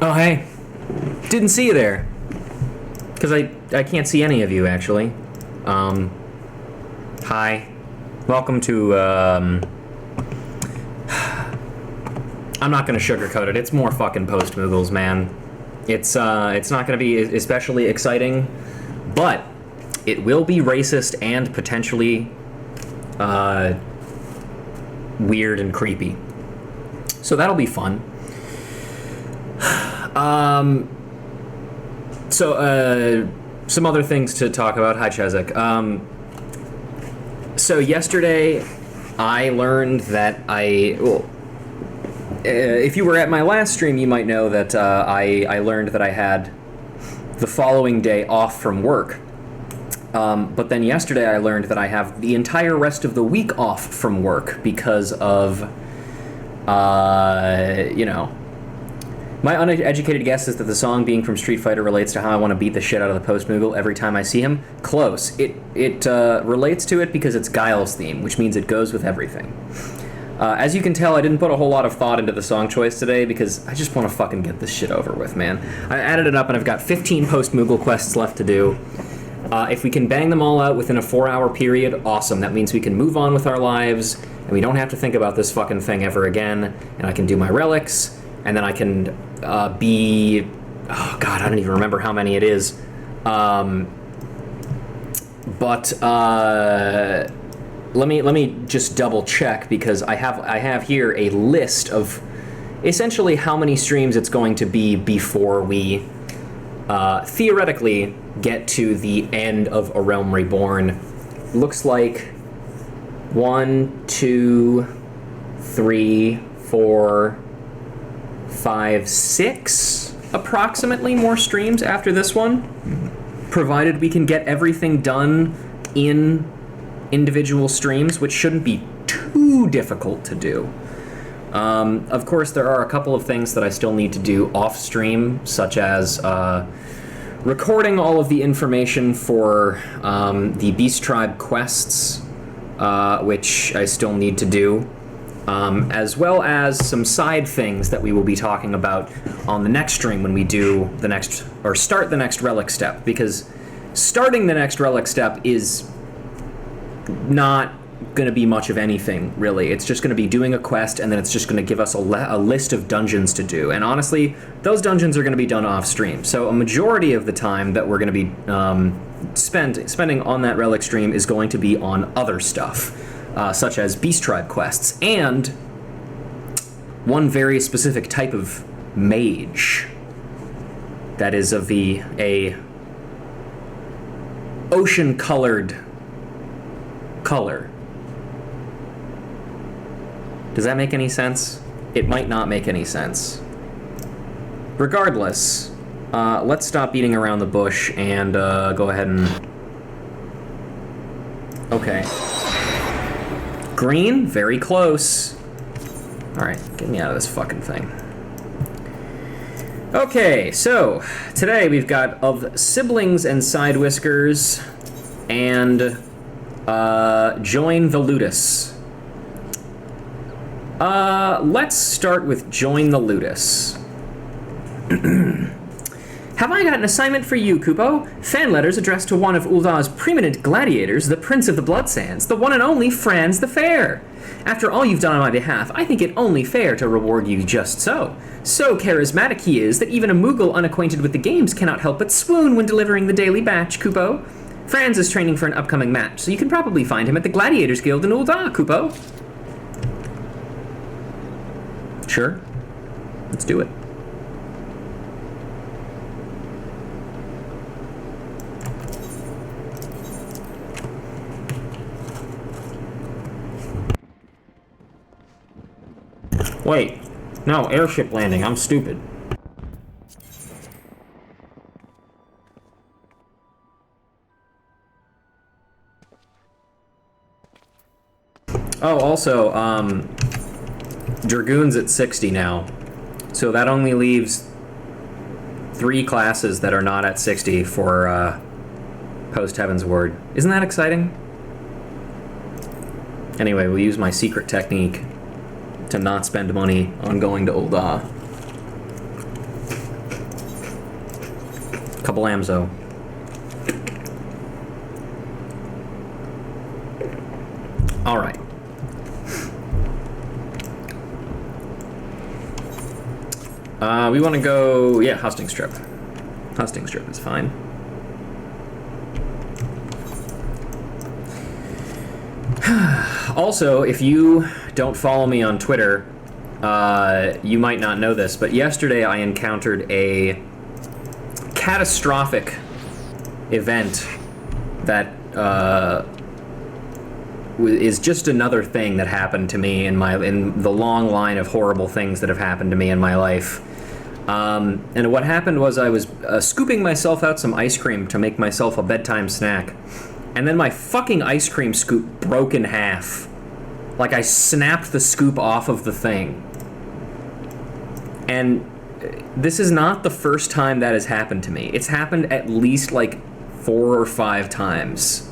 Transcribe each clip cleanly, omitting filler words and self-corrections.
Oh, hey. Didn't see you there. Because I can't see any of you, actually. Hi. Welcome to, I'm not gonna sugarcoat it. It's more fucking post-moogles, man. It's not gonna be especially exciting, but it will be racist and potentially, weird and creepy. So that'll be fun. Some other things to talk about. Hi, Chezek. So yesterday, I learned that if you were at my last stream, you might know that I learned that I had the following day off from work. But then yesterday I learned that I have the entire rest of the week off from work because of, my uneducated guess is that the song being from Street Fighter relates to how I want to beat the shit out of the Post-Moogle every time I see him. Close. It relates to it because it's Guile's theme, which means it goes with everything. As you can tell, I didn't put a whole lot of thought into the song choice today because I just want to fucking get this shit over with, man. I added it up and I've got 15 Post-Moogle quests left to do. If we can bang them all out within a 4-hour period, awesome. That means we can move on with our lives and we don't have to think about this fucking thing ever again. And I can do my relics, and then I can be... Oh, God, I don't even remember how many it is. Let me just double check because I have here a list of essentially how many streams it's going to be before we theoretically get to the end of A Realm Reborn. Looks like 1, 2, 3, 4, 5, 6 approximately more streams after this one, provided we can get everything done in individual streams, which shouldn't be too difficult to do. Of course, there are a couple of things that I still need to do off stream, such as recording all of the information for the Beast Tribe quests, which I still need to do, as well as some side things that we will be talking about on the next stream when we do the next, or start the next relic step, because starting the next relic step is not going to be much of anything, really. It's just going to be doing a quest, and then it's just going to give us a list of dungeons to do. And honestly, those dungeons are going to be done off stream. So a majority of the time that we're going to be spending on that relic stream is going to be on other stuff, such as Beast Tribe quests, and one very specific type of mage that is of a ocean-colored color. Does that make any sense? It might not make any sense. Regardless, let's stop beating around the bush and go ahead and... Okay. Green, very close. Alright, get me out of this fucking thing. Okay, so today we've got of Siblings and Side Whiskers and Join the Ludus. Let's start with Join the Ludus. Have I got an assignment for you, Kupo? Fan letters addressed to one of Ul'dah's preeminent gladiators, the Prince of the Bloodsands, the one and only Franz the Fair. After all you've done on my behalf, I think it only fair to reward you just so. So charismatic he is that even a Moogle unacquainted with the games cannot help but swoon when delivering the daily batch, Kupo. Franz is training for an upcoming match, so you can probably find him at the Gladiators Guild in Ul'dah, Kupo. Sure. Let's do it. Wait. No, airship landing. I'm stupid. Oh, also, Dragoon's at 60 now, so that only leaves 3 classes that are not at 60 for Post-Heaven's Word. Isn't that exciting? Anyway, we'll use my secret technique to not spend money on going to Ul'dah. Couple Amso. All right. We want to go, yeah, Husting Strip. Husting Strip is fine. Also, if you don't follow me on Twitter, you might not know this, but yesterday I encountered a catastrophic event that is just another thing that happened to me in the long line of horrible things that have happened to me in my life. And what happened was I was scooping myself out some ice cream to make myself a bedtime snack, and then my fucking ice cream scoop broke in half. Like, I snapped the scoop off of the thing. And this is not the first time that has happened to me. It's happened at least like 4 or 5 times.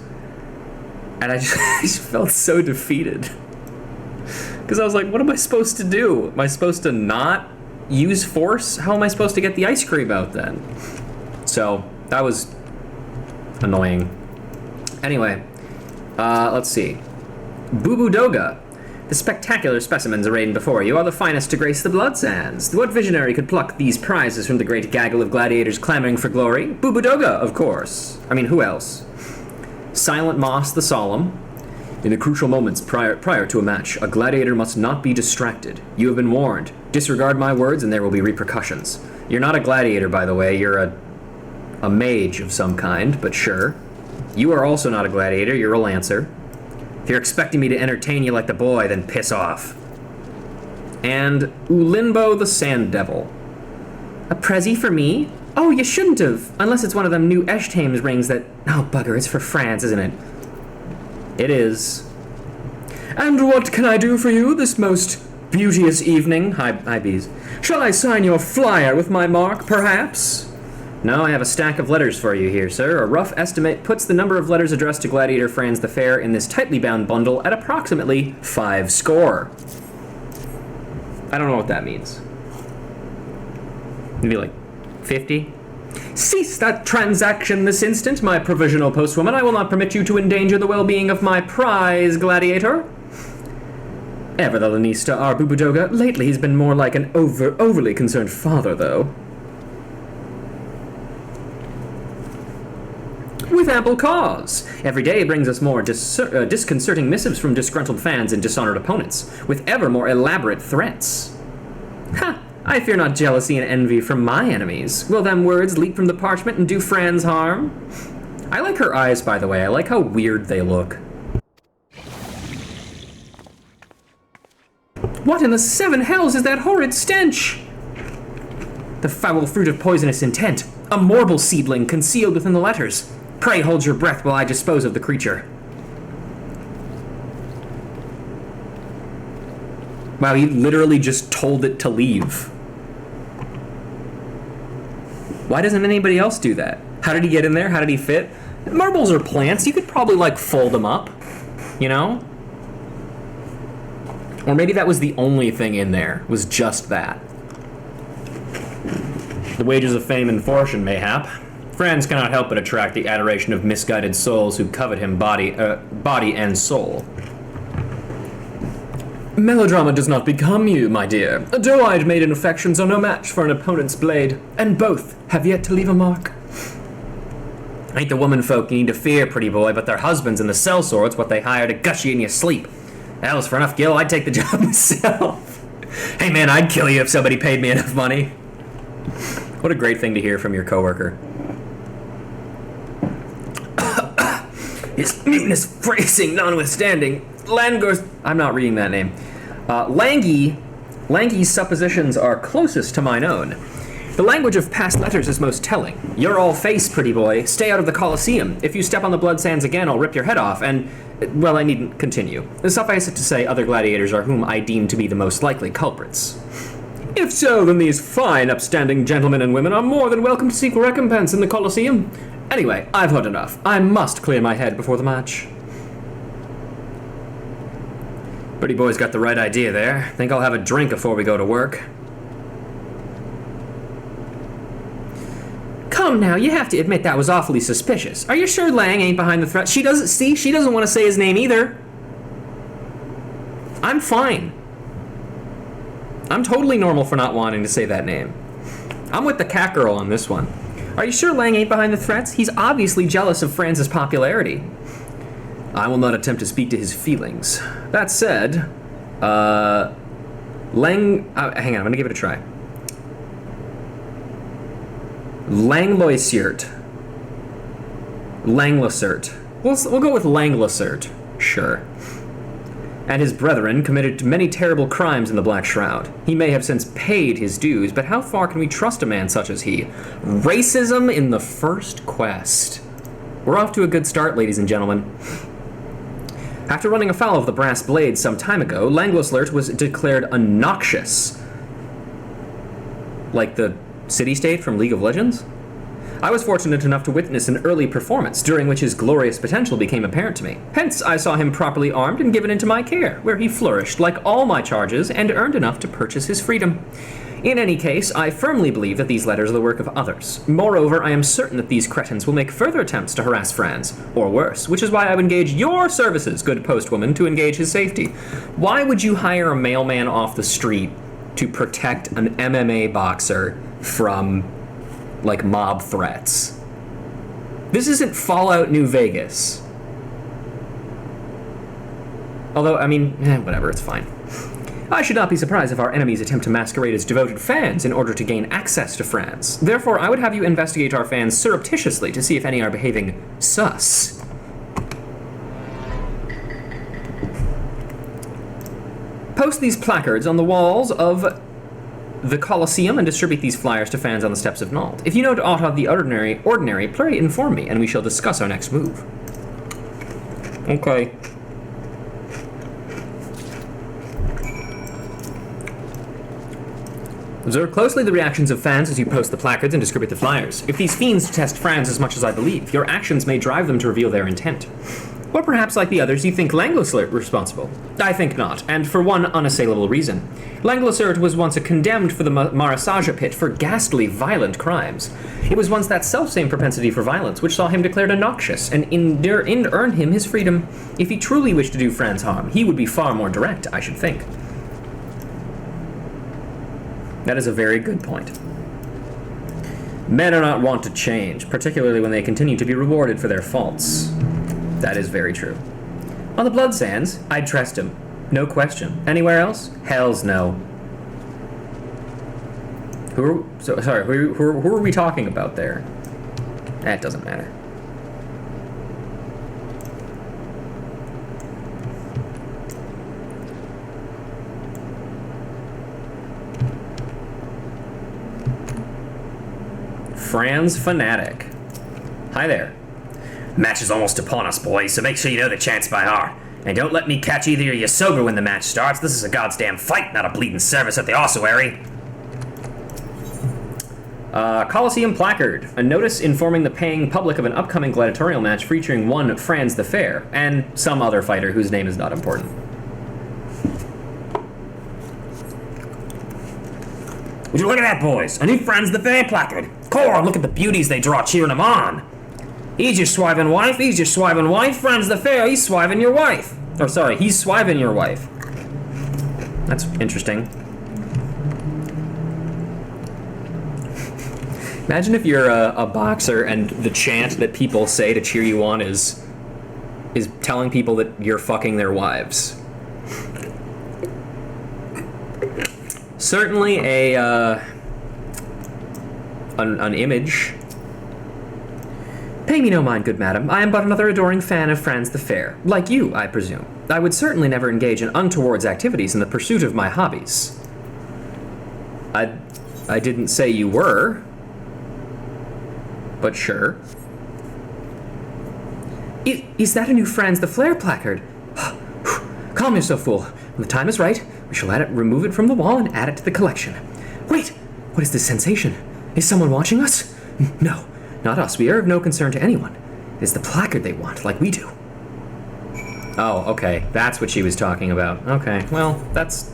And I just felt so defeated. Because I was like, what am I supposed to do? Am I supposed to not use force? How am I supposed to get the ice cream out then? So, that was annoying. Anyway, let's see. Boo Boo Doga. The spectacular specimens arrayed before you are the finest to grace the blood sands. What visionary could pluck these prizes from the great gaggle of gladiators clamoring for glory? Boo Boo Doga, of course. I mean, who else? Silent Moss the Solemn. In the crucial moments prior to a match, a gladiator must not be distracted. You have been warned. Disregard my words and there will be repercussions. You're not a gladiator, by the way. You're a mage of some kind, but sure. You are also not a gladiator. You're a lancer. If you're expecting me to entertain you like the boy, then piss off. And Ulimbo the Sand Devil. A prezi for me? Oh, you shouldn't have. Unless it's one of them new Eshtames rings that... Oh, bugger, it's for France, isn't it? It is. And what can I do for you this most beauteous evening? Hi, bees. Shall I sign your flyer with my mark, perhaps? No, I have a stack of letters for you here, sir. A rough estimate puts the number of letters addressed to Gladiator Franz the Fair in this tightly bound bundle at approximately 5 score. I don't know what that means. Maybe like 50? Cease that transaction this instant, my provisional postwoman. I will not permit you to endanger the well-being of my prize gladiator. Ever the Lanista, our Boo Boo Doga. Lately he's been more like an overly concerned father, though. With ample cause. Every day brings us more disconcerting missives from disgruntled fans and dishonored opponents, with ever more elaborate threats. Ha! I fear not jealousy and envy from my enemies. Will them words leap from the parchment and do Franz harm? I like her eyes, by the way. I like how weird they look. What in the 7 hells is that horrid stench? The foul fruit of poisonous intent. A mortal seedling concealed within the letters. Pray hold your breath while I dispose of the creature. Wow, he literally just told it to leave. Why doesn't anybody else do that? How did he get in there? How did he fit? Marbles are plants. You could probably, like, fold them up. You know? Or maybe that was the only thing in there, was just that. The wages of fame and fortune, mayhap. Franz cannot help but attract the adoration of misguided souls who covet him body and soul. Melodrama does not become you, my dear. Doe-eyed maiden affections are no match for an opponent's blade, and both have yet to leave a mark. Ain't the woman folk you need to fear, pretty boy, but their husbands and the sellswords what they hire to gush you in your sleep. Hells, for enough gil, I'd take the job myself. Hey man, I'd kill you if somebody paid me enough money. What a great thing to hear from your coworker. His mutinous phrasing notwithstanding, Langor's... I'm not reading that name. Langy's suppositions are closest to mine own. The language of past letters is most telling. You're all face, pretty boy. Stay out of the Colosseum. If you step on the blood sands again, I'll rip your head off, and... Well, I needn't continue. Suffice it to say, other gladiators are whom I deem to be the most likely culprits. If so, then these fine, upstanding gentlemen and women are more than welcome to seek recompense in the Colosseum. Anyway, I've heard enough. I must clear my head before the match. Pretty boy's got the right idea there. Think I'll have a drink before we go to work. Come now, you have to admit that was awfully suspicious. Are you sure Lang ain't behind the threat? She doesn't want to say his name either. I'm fine. I'm totally normal for not wanting to say that name. I'm with the cat girl on this one. Are you sure Lang ain't behind the threats? He's obviously jealous of Franz's popularity. I will not attempt to speak to his feelings. That said, Lang... hang on, I'm gonna give it a try. Langloisert. Langloisert. We'll go with Langloisert. Sure. And his brethren committed many terrible crimes in the Black Shroud. He may have since paid his dues, but how far can we trust a man such as he? Racism in the first quest. We're off to a good start, ladies and gentlemen. After running afoul of the Brass Blades some time ago, Langloisert was declared obnoxious. Like the city-state from League of Legends? I was fortunate enough to witness an early performance, during which his glorious potential became apparent to me. Hence, I saw him properly armed and given into my care, where he flourished like all my charges and earned enough to purchase his freedom. In any case, I firmly believe that these letters are the work of others. Moreover, I am certain that these cretins will make further attempts to harass Franz, or worse, which is why I would engage your services, good postwoman, to engage his safety. Why would you hire a mailman off the street to protect an MMA boxer from, like, mob threats? This isn't Fallout New Vegas. Although, I mean, whatever, it's fine. I should not be surprised if our enemies attempt to masquerade as devoted fans in order to gain access to Franz. Therefore, I would have you investigate our fans surreptitiously to see if any are behaving sus. Post these placards on the walls of the Colosseum and distribute these flyers to fans on the steps of Nald. If you know aught of the ordinary, pray inform me, and we shall discuss our next move. Okay. Observe closely the reactions of fans as you post the placards and distribute the flyers. If these fiends detest Franz as much as I believe, your actions may drive them to reveal their intent. Or perhaps, like the others, you think Langloisert responsible. I think not, and for one unassailable reason. Langloisert was once condemned for the Marasaja pit for ghastly, violent crimes. It was once that self-same propensity for violence which saw him declared obnoxious and earned him his freedom. If he truly wished to do Franz harm, he would be far more direct, I should think. That is a very good point. Men are not wont to change, particularly when they continue to be rewarded for their faults. That is very true. On the Blood Sands, I'd trust him. No question. Anywhere else? Hells no. Who are we talking about there? That doesn't matter. Franz Fanatic. Hi there. Match is almost upon us, boys, so make sure you know the chants by heart. And don't let me catch either of you sober when the match starts. This is a goddamn fight, not a bleeding service at the ossuary. Colosseum Placard. A notice informing the paying public of an upcoming gladiatorial match featuring one Franz the Fair, and some other fighter whose name is not important. Would you look at that, boys? A new Franz the Fair placard. Core, look at the beauties they draw cheering him on. He's your swiving wife, he's your swiving wife. Franz the Fair, he's swiving your wife. Or sorry, he's swiving your wife. That's interesting. Imagine if you're a boxer and the chant that people say to cheer you on is telling people that you're fucking their wives. Certainly an image. Pay me no mind, good madam. I am but another adoring fan of Franz the Fair. Like you, I presume. I would certainly never engage in untowards activities in the pursuit of my hobbies. I didn't say you were. But sure. Is that a new Franz the Flare placard? Calm yourself, fool. When the time is right, we shall remove it from the wall and add it to the collection. Wait! What is this sensation? Is someone watching us? No, not us. We are of no concern to anyone. It is the placard they want, like we do. Oh, okay. That's what she was talking about. Okay, well, that's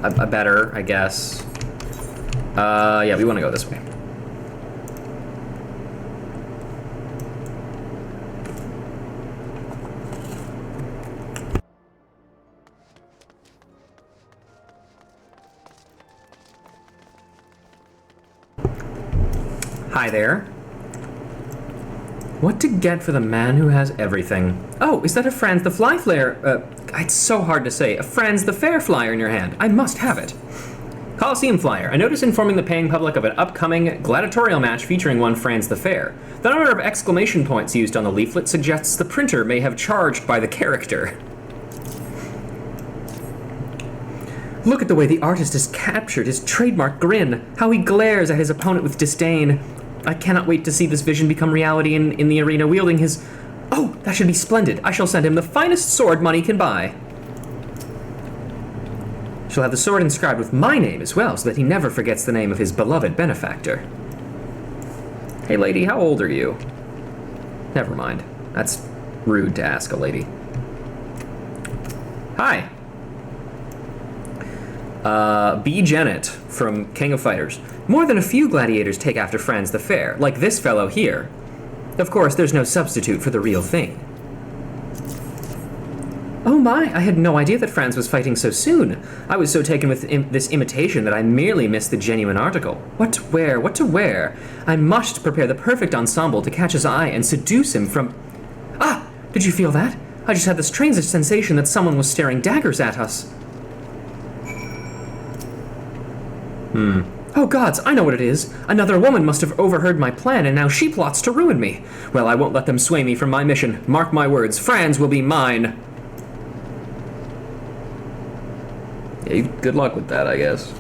a better, I guess. Yeah, we want to go this way. Hi there. What to get for the man who has everything? Oh, is that a Franz the Fly flyer? It's so hard to say. A Franz the Fair flyer in your hand. I must have it. Coliseum flyer. I notice informing the paying public of an upcoming gladiatorial match featuring one Franz the Fair. The number of exclamation points used on the leaflet suggests the printer may have charged by the character. Look at the way the artist has captured his trademark grin. How he glares at his opponent with disdain. I cannot wait to see this vision become reality in the arena wielding his... Oh, that should be splendid. I shall send him the finest sword money can buy. She'll have the sword inscribed with my name as well, so that he never forgets the name of his beloved benefactor. Hey lady, how old are you? Never mind. That's rude to ask a lady. Hi. B. Janet from King of Fighters. More than a few gladiators take after Franz the Fair, like this fellow here. Of course, there's no substitute for the real thing. Oh my, I had no idea that Franz was fighting so soon. I was so taken with this imitation that I merely missed the genuine article. What to wear, what to wear? I must prepare the perfect ensemble to catch his eye and seduce him from... Ah! Did you feel that? I just had the strangest sensation that someone was staring daggers at us. Oh gods, I know what it is. Another woman must have overheard my plan and now she plots to ruin me. Well, I won't let them sway me from my mission. Mark my words, Franz will be mine. Yeah, good luck with that, I guess.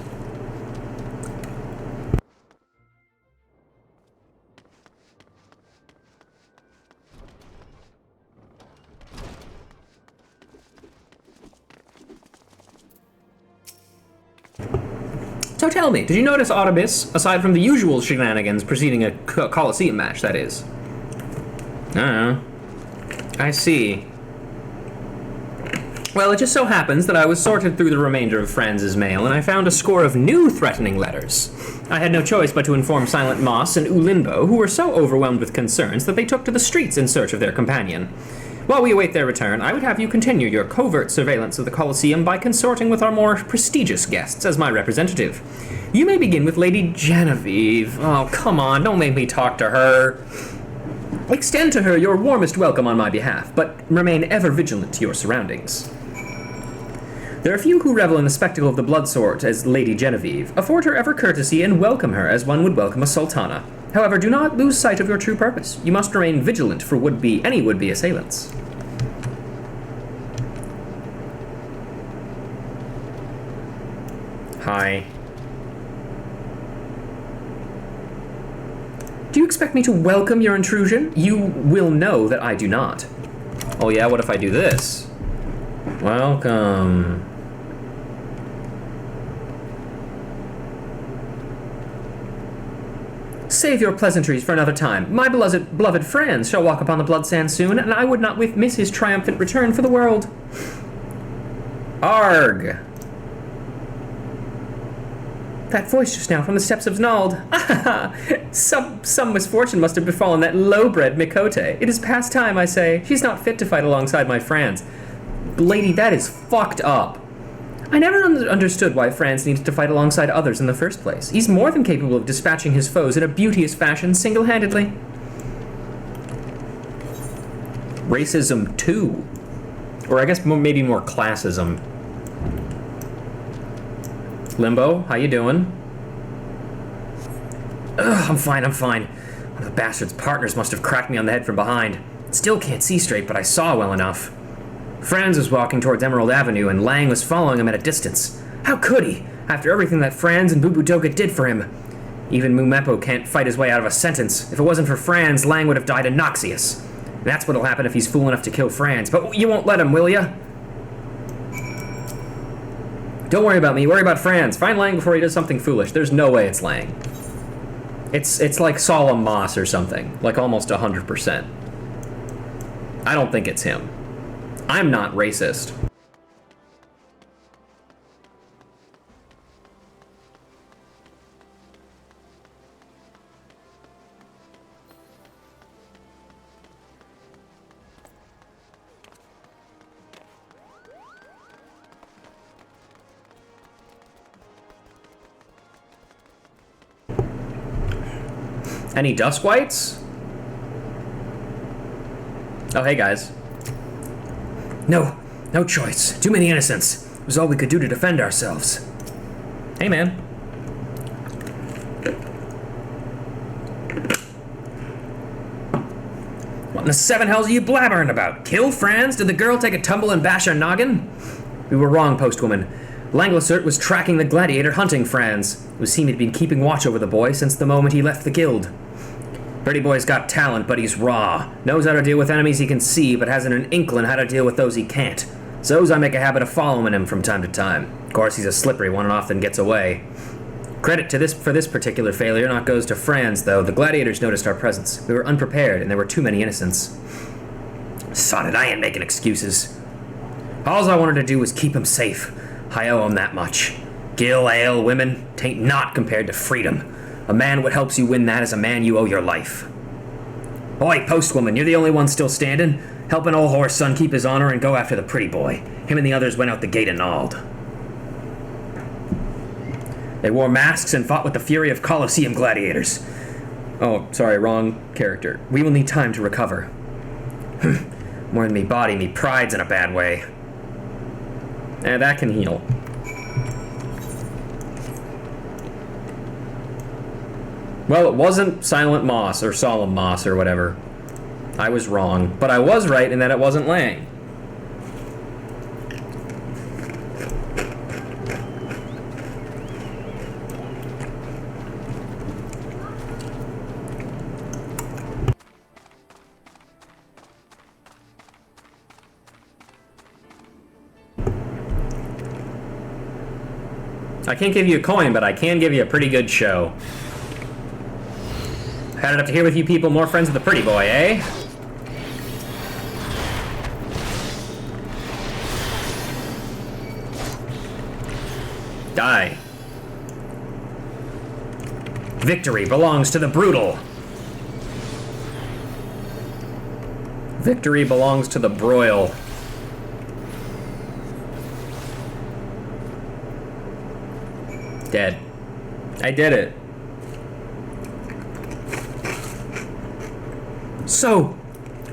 So tell me, did you notice Autobus, aside from the usual shenanigans preceding a Coliseum match, that is? I don't know. I see. Well, it just so happens that I was sorted through the remainder of Franz's mail, and I found a score of new threatening letters. I had no choice but to inform Silent Moss and Ulimbo, who were so overwhelmed with concerns that they took to the streets in search of their companion. While we await their return, I would have you continue your covert surveillance of the Colosseum by consorting with our more prestigious guests as my representative. You may begin with Lady Genevieve. Oh, come on, don't make me talk to her. Extend to her your warmest welcome on my behalf, but remain ever vigilant to your surroundings. There are few who revel in the spectacle of the blood sport as Lady Genevieve. Afford her ever courtesy and welcome her as one would welcome a sultana. However, do not lose sight of your true purpose. You must remain vigilant for any would-be assailants. Hi. Do you expect me to welcome your intrusion? You will know that I do not. Oh yeah, what if I do this? Welcome. Save your pleasantries for another time. My beloved Franz shall walk upon the blood sand soon, and I would not miss his triumphant return for the world. Arg! That voice just now from the steps of Znald. Some misfortune must have befallen that low-bred Mikote. It is past time, I say. She's not fit to fight alongside my Franz. Lady, that is fucked up. I never understood why Franz needed to fight alongside others in the first place. He's more than capable of dispatching his foes in a beauteous fashion single-handedly. Racism 2. Or I guess maybe more classism. Limbo, how you doing? Ugh, I'm fine. One of the bastard's partners must have cracked me on the head from behind. Still can't see straight, but I saw well enough. Franz was walking towards Emerald Avenue, and Lang was following him at a distance. How could he, after everything that Franz and Bubudoka did for him? Even Mumepo can't fight his way out of a sentence. If it wasn't for Franz, Lang would have died in Noxious. That's what'll happen if he's fool enough to kill Franz. But you won't let him, will ya? Don't worry about me, worry about Franz. Find Lang before he does something foolish. There's no way it's Lang. It's like Solemn Moss or something. Like almost 100%. I don't think it's him. I'm not racist. Any dusk whites? Oh, hey, guys. No choice. Too many innocents. It was all we could do to defend ourselves. Hey, man. What in the seven hells are you blabbering about? Kill Franz? Did the girl take a tumble and bash her noggin? We were wrong, Postwoman. Langlisert was tracking the gladiator hunting Franz. It would seem he'd been keeping watch over the boy since the moment he left the guild. Pretty boy's got talent, but he's raw. Knows how to deal with enemies he can see, but hasn't an inkling how to deal with those he can't. So's I make a habit of following him from time to time. Of course, he's a slippery one and often gets away. Credit for this particular failure not goes to Franz, though. The gladiators noticed our presence. We were unprepared, and there were too many innocents. Sod it, I ain't making excuses. All I wanted to do was keep him safe. I owe him that much. Gill, ale, women, tain't naught compared to freedom. A man what helps you win that is a man you owe your life. Oi, Postwoman, you're the only one still standing. Help an old horse son keep his honor and go after the pretty boy. Him and the others went out the gate and gnawed. They wore masks and fought with the fury of Colosseum gladiators. Oh, sorry, wrong character. We will need time to recover. More than me body, me pride's in a bad way. That can heal. Well, it wasn't Silent Moss or Solemn Moss or whatever. I was wrong, but I was right in that it wasn't Lang. I can't give you a coin, but I can give you a pretty good show. Had it up to here with you people, more friends with the pretty boy, eh? Die. Victory belongs to the brutal. Victory belongs to the broil. Dead. I did it. So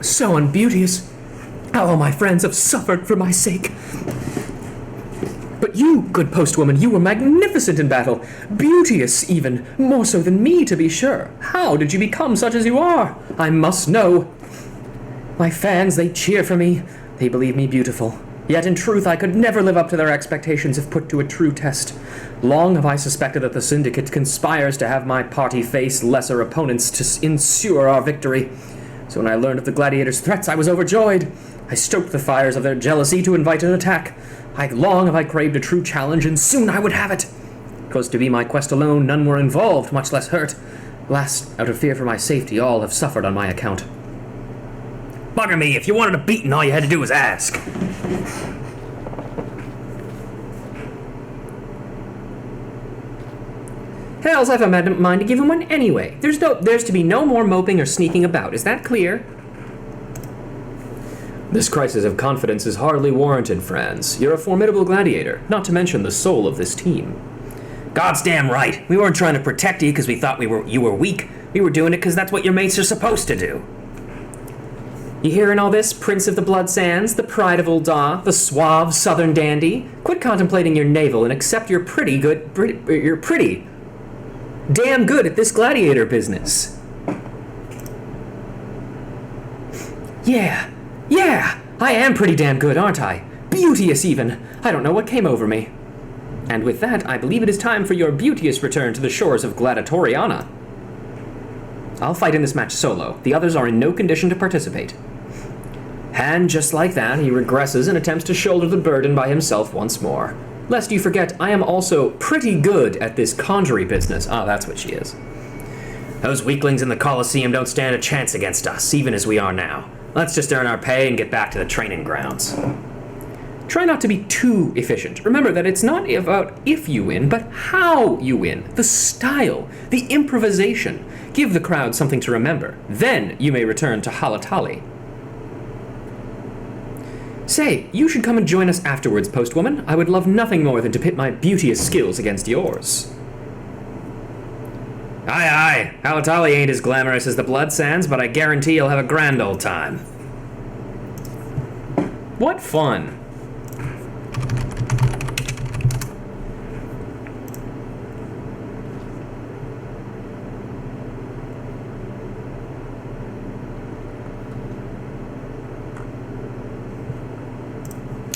unbeauteous. How all my friends have suffered for my sake. But you, good postwoman, you were magnificent in battle. Beauteous, even. More so than me, to be sure. How did you become such as you are? I must know. My fans, they cheer for me. They believe me beautiful. Yet in truth, I could never live up to their expectations if put to a true test. Long have I suspected that the Syndicate conspires to have my party face lesser opponents to ensure our victory. So when I learned of the gladiators' threats, I was overjoyed. I stoked the fires of their jealousy to invite an attack. Long have I craved a true challenge, and soon I would have it. 'Twas to be my quest alone, none were involved, much less hurt. Last, out of fear for my safety, all have suffered on my account. Bugger me, if you wanted a beating, all you had to do was ask. Hells, I've a mind to give him one anyway. There's to be no more moping or sneaking about. Is that clear? This crisis of confidence is hardly warranted, Franz. You're a formidable gladiator, not to mention the soul of this team. God's damn right. We weren't trying to protect you because we thought you were weak. We were doing it because that's what your mates are supposed to do. You hearing all this, Prince of the Blood Sands, the pride of Ul'dah, the suave southern dandy? Quit contemplating your navel and accept you're pretty damn good at this gladiator business. Yeah, I am pretty damn good, aren't I? Beauteous even. I don't know what came over me. And with that, I believe it is time for your beauteous return to the shores of Gladiatoriana. I'll fight in this match solo. The others are in no condition to participate. And just like that, he regresses and attempts to shoulder the burden by himself once more. Lest you forget, I am also pretty good at this conjury business. Ah, that's what she is. Those weaklings in the Colosseum don't stand a chance against us, even as we are now. Let's just earn our pay and get back to the training grounds. Try not to be too efficient. Remember that it's not about if you win, but how you win. The style, the improvisation. Give the crowd something to remember. Then you may return to Halatali. Say, you should come and join us afterwards, Postwoman. I would love nothing more than to pit my beauteous skills against yours. Aye, aye. Halatali ain't as glamorous as the Blood Sands, but I guarantee you'll have a grand old time. What fun.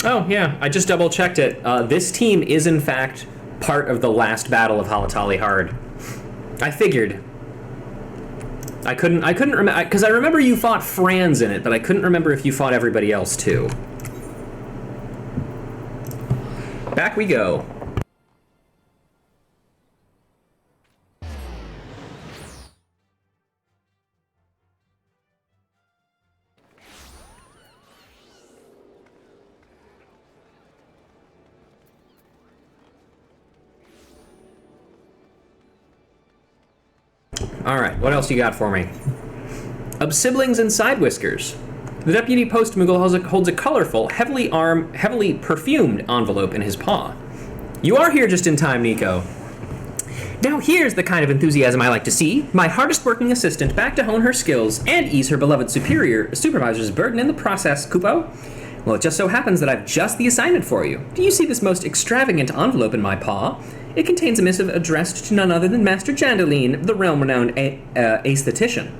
Oh, yeah, I just double-checked it. This team is, in fact, part of the last battle of Halatali Hard. I figured. I couldn't remember, because I remember you fought Franz in it, but I couldn't remember if you fought everybody else, too. Back we go. Alright, what else you got for me? Of siblings and side whiskers. The deputy post-moogle holds a colorful, heavily perfumed envelope in his paw. You are here just in time, Nico. Now here's the kind of enthusiasm I like to see. My hardest working assistant back to hone her skills and ease her beloved supervisor's burden in the process, Kupo. Well, it just so happens that I've just the assignment for you. Do you see this most extravagant envelope in my paw? It contains a missive addressed to none other than Master Jandeline, the realm-renowned aesthetician.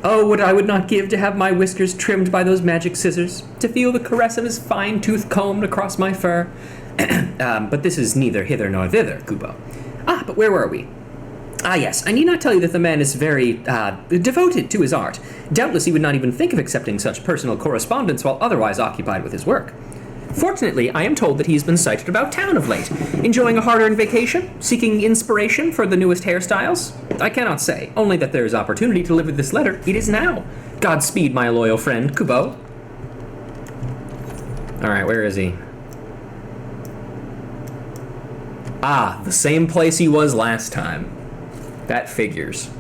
Oh, what I would not give to have my whiskers trimmed by those magic scissors, to feel the caress of his fine tooth combed across my fur. But this is neither hither nor thither, Kupo. But where were we? Yes, I need not tell you that the man is very, devoted to his art. Doubtless he would not even think of accepting such personal correspondence while otherwise occupied with his work. Fortunately, I am told that he has been sighted about town of late, enjoying a hard-earned vacation, seeking inspiration for the newest hairstyles. I cannot say, only that there is opportunity to deliver this letter. It is now. Godspeed, my loyal friend, Kupo. Alright, where is he? The same place he was last time. That figures.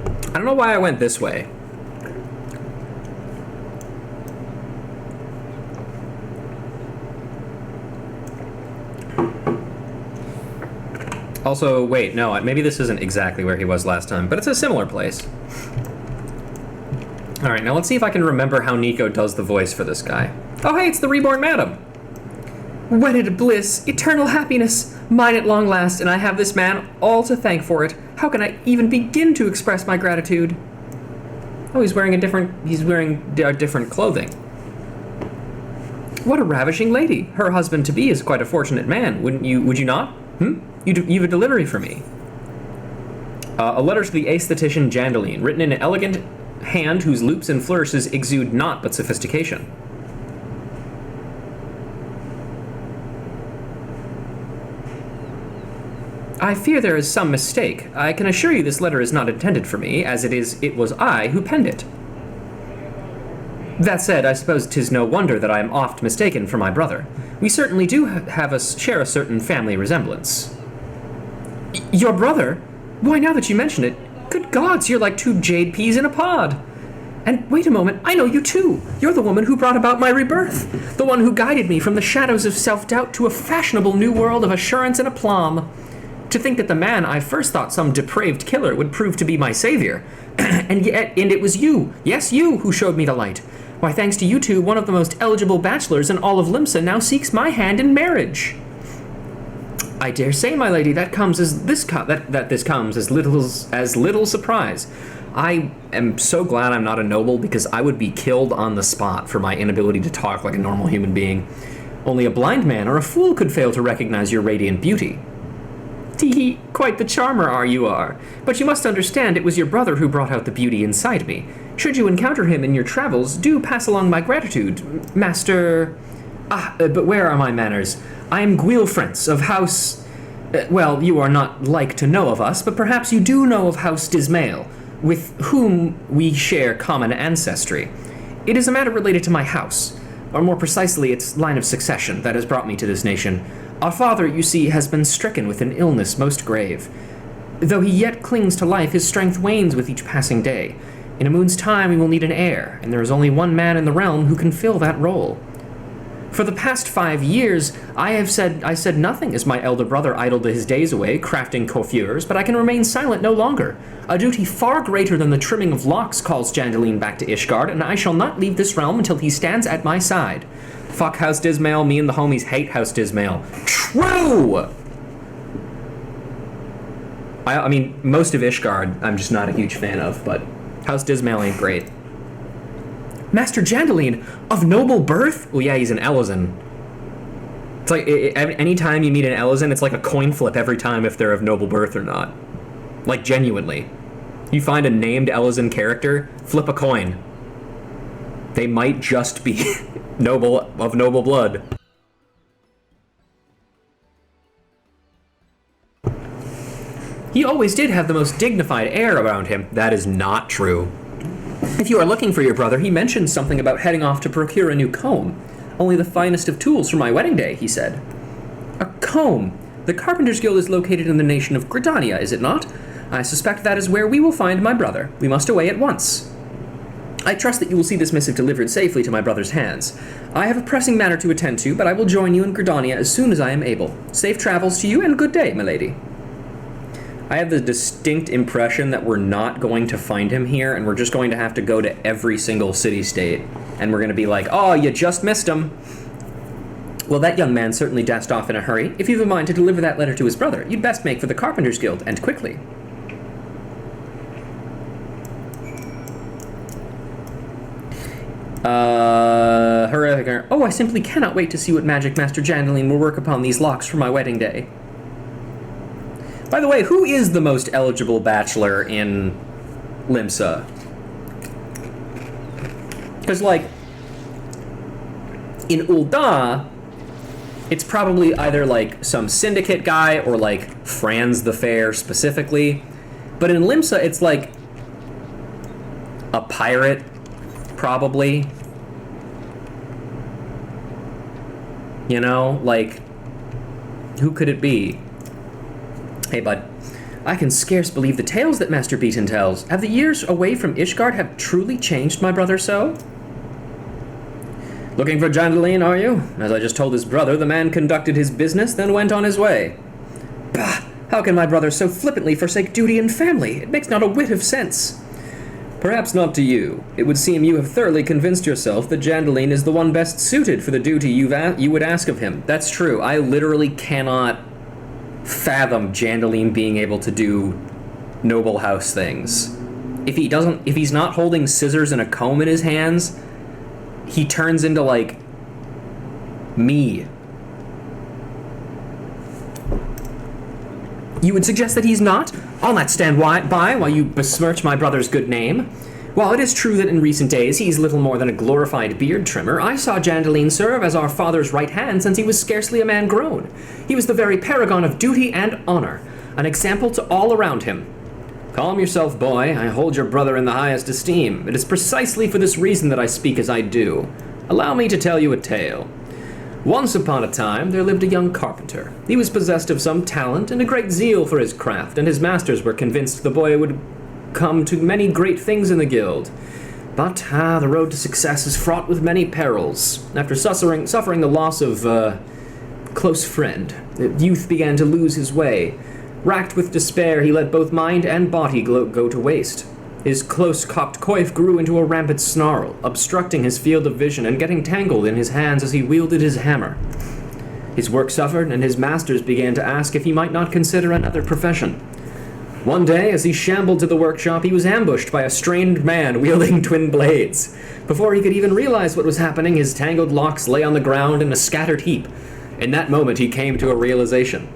I don't know why I went this way. Also, wait, no, maybe this isn't exactly where he was last time, but it's a similar place. Alright, now let's see if I can remember how Nico does the voice for this guy. Oh hey, it's the Reborn Madam! Wedded bliss, eternal happiness, mine at long last, and I have this man all to thank for it. How can I even begin to express my gratitude? Oh, he's wearing different clothing. What a ravishing lady. Her husband-to-be is quite a fortunate man, would you not? You've a delivery for me. A letter to the aesthetician Jandeline, written in an elegant hand whose loops and flourishes exude naught but sophistication. I fear there is some mistake. I can assure you this letter is not intended for me, as it was I who penned it. That said, I suppose 'tis no wonder that I am oft mistaken for my brother. We certainly do share a certain family resemblance. Your brother? Why, now that you mention it, good gods, you're like two jade peas in a pod. And wait a moment, I know you too. You're the woman who brought about my rebirth. The one who guided me from the shadows of self-doubt to a fashionable new world of assurance and aplomb. To think that the man I first thought some depraved killer would prove to be my savior. and it was you, yes you, who showed me the light. Why, thanks to you two, one of the most eligible bachelors in all of Limsa now seeks my hand in marriage. I dare say, my lady, that comes as little surprise. I am so glad I'm not a noble, because I would be killed on the spot for my inability to talk like a normal human being. Only a blind man or a fool could fail to recognize your radiant beauty. Tee-hee, quite the charmer you are. But you must understand it was your brother who brought out the beauty inside me. Should you encounter him in your travels, do pass along my gratitude, Master... but where are my manners? I am Gwilfrance of House... well, you are not like to know of us, but perhaps you do know of House Dismail, with whom we share common ancestry. It is a matter related to my house. or more precisely, its line of succession that has brought me to this nation. Our father, you see, has been stricken with an illness most grave. Though he yet clings to life, his strength wanes with each passing day. In a moon's time, we will need an heir, and there is only one man in the realm who can fill that role. For the past 5 years, I said nothing as my elder brother idled his days away, crafting coiffures, but I can remain silent no longer. A duty far greater than the trimming of locks calls Jandaline back to Ishgard, and I shall not leave this realm until he stands at my side. Fuck House Dismail, me and the homies hate House Dismail. True! I mean, most of Ishgard I'm just not a huge fan of, but House Dismail ain't great. Master Jandaline, of noble birth? Well, yeah, he's an Elezen. It's like, anytime you meet an Elezen, it's like a coin flip every time if they're of noble birth or not. Like, genuinely. You find a named Elezen character, flip a coin. They might just be of noble blood. He always did have the most dignified air around him. That is not true. If you are looking for your brother, he mentioned something about heading off to procure a new comb. Only the finest of tools for my wedding day, he said. A comb? The Carpenter's Guild is located in the nation of Gridania, is it not? I suspect that is where we will find my brother. We must away at once. I trust that you will see this missive delivered safely to my brother's hands. I have a pressing matter to attend to, but I will join you in Gridania as soon as I am able. Safe travels to you, and good day, milady. I have the distinct impression that we're not going to find him here, and we're just going to have to go to every single city-state, and we're going to be like, oh, you just missed him. Well, that young man certainly dashed off in a hurry. If you've a mind to deliver that letter to his brother, you'd best make for the Carpenter's Guild, and quickly. Oh, I simply cannot wait to see what magic Master Jandaline will work upon these locks for my wedding day. By the way, who is the most eligible bachelor in Limsa? Because, like, in Ul'dah, it's probably either, like, some syndicate guy or, like, Franz the Fair specifically. But in Limsa, it's, like, a pirate, probably. You know? Like, who could it be? Hey, bud. I can scarce believe the tales that Master Beaton tells. Have the years away from Ishgard have truly changed my brother so? Looking for Jandaline, are you? As I just told his brother, the man conducted his business, then went on his way. Bah! How can my brother so flippantly forsake duty and family? It makes not a whit of sense. Perhaps not to you. It would seem you have thoroughly convinced yourself that Jandaline is the one best suited for the duty you would ask of him. That's true. I literally cannot fathom Jandaline being able to do noble house things. If he's not holding scissors and a comb in his hands, he turns into, like, me. You would suggest that he's not? I'll not stand by while you besmirch my brother's good name. While it is true that in recent days he's little more than a glorified beard trimmer, I saw Jandaline serve as our father's right hand since he was scarcely a man grown. He was the very paragon of duty and honor, an example to all around him. Calm yourself, boy. I hold your brother in the highest esteem. It is precisely for this reason that I speak as I do. Allow me to tell you a tale. Once upon a time, there lived a young carpenter. He was possessed of some talent and a great zeal for his craft, and his masters were convinced the boy would come to many great things in the guild. But, the road to success is fraught with many perils. After suffering the loss of a close friend, the youth began to lose his way. Racked with despair, he let both mind and body go to waste. His close-cropped coif grew into a rampant snarl, obstructing his field of vision and getting tangled in his hands as he wielded his hammer. His work suffered, and his masters began to ask if he might not consider another profession. One day, as he shambled to the workshop, he was ambushed by a strange man wielding twin blades. Before he could even realize what was happening, his tangled locks lay on the ground in a scattered heap. In that moment, he came to a realization.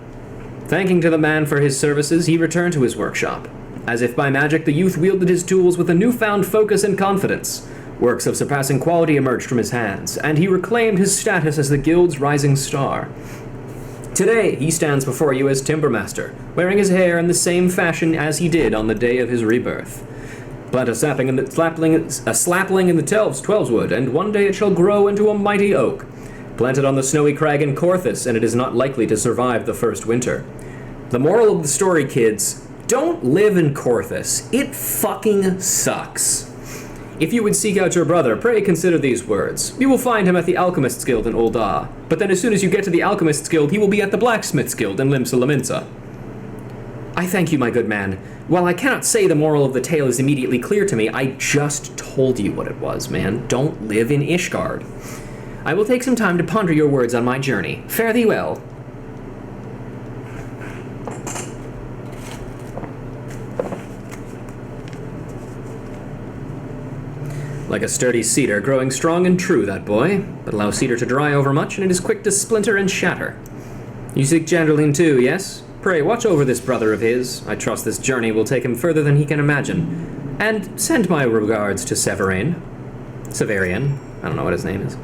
Thanking to the man for his services, he returned to his workshop. As if by magic, the youth wielded his tools with a newfound focus and confidence. Works of surpassing quality emerged from his hands, and he reclaimed his status as the guild's rising star. Today, he stands before you as Timbermaster, wearing his hair in the same fashion as he did on the day of his rebirth. Plant a sapling in the slapling in the Twelves wood, and one day it shall grow into a mighty oak. Plant it on the snowy crag in Corthus, and it is not likely to survive the first winter. The moral of the story, kids, don't live in Corthus. It fucking sucks. If you would seek out your brother, pray consider these words. You will find him at the Alchemist's Guild in Ul'dah, but then as soon as you get to the Alchemist's Guild, he will be at the Blacksmith's Guild in Limsa Lominsa. I thank you, my good man. While I cannot say the moral of the tale is immediately clear to me, I just told you what it was, man. Don't live in Ishgard. I will take some time to ponder your words on my journey. Fare thee well. Like a sturdy cedar, growing strong and true, that boy. But allow cedar to dry overmuch, and it is quick to splinter and shatter. You seek Janderline too, yes? Pray, watch over this brother of his. I trust this journey will take him further than he can imagine. And send my regards to Severian. I don't know what his name is.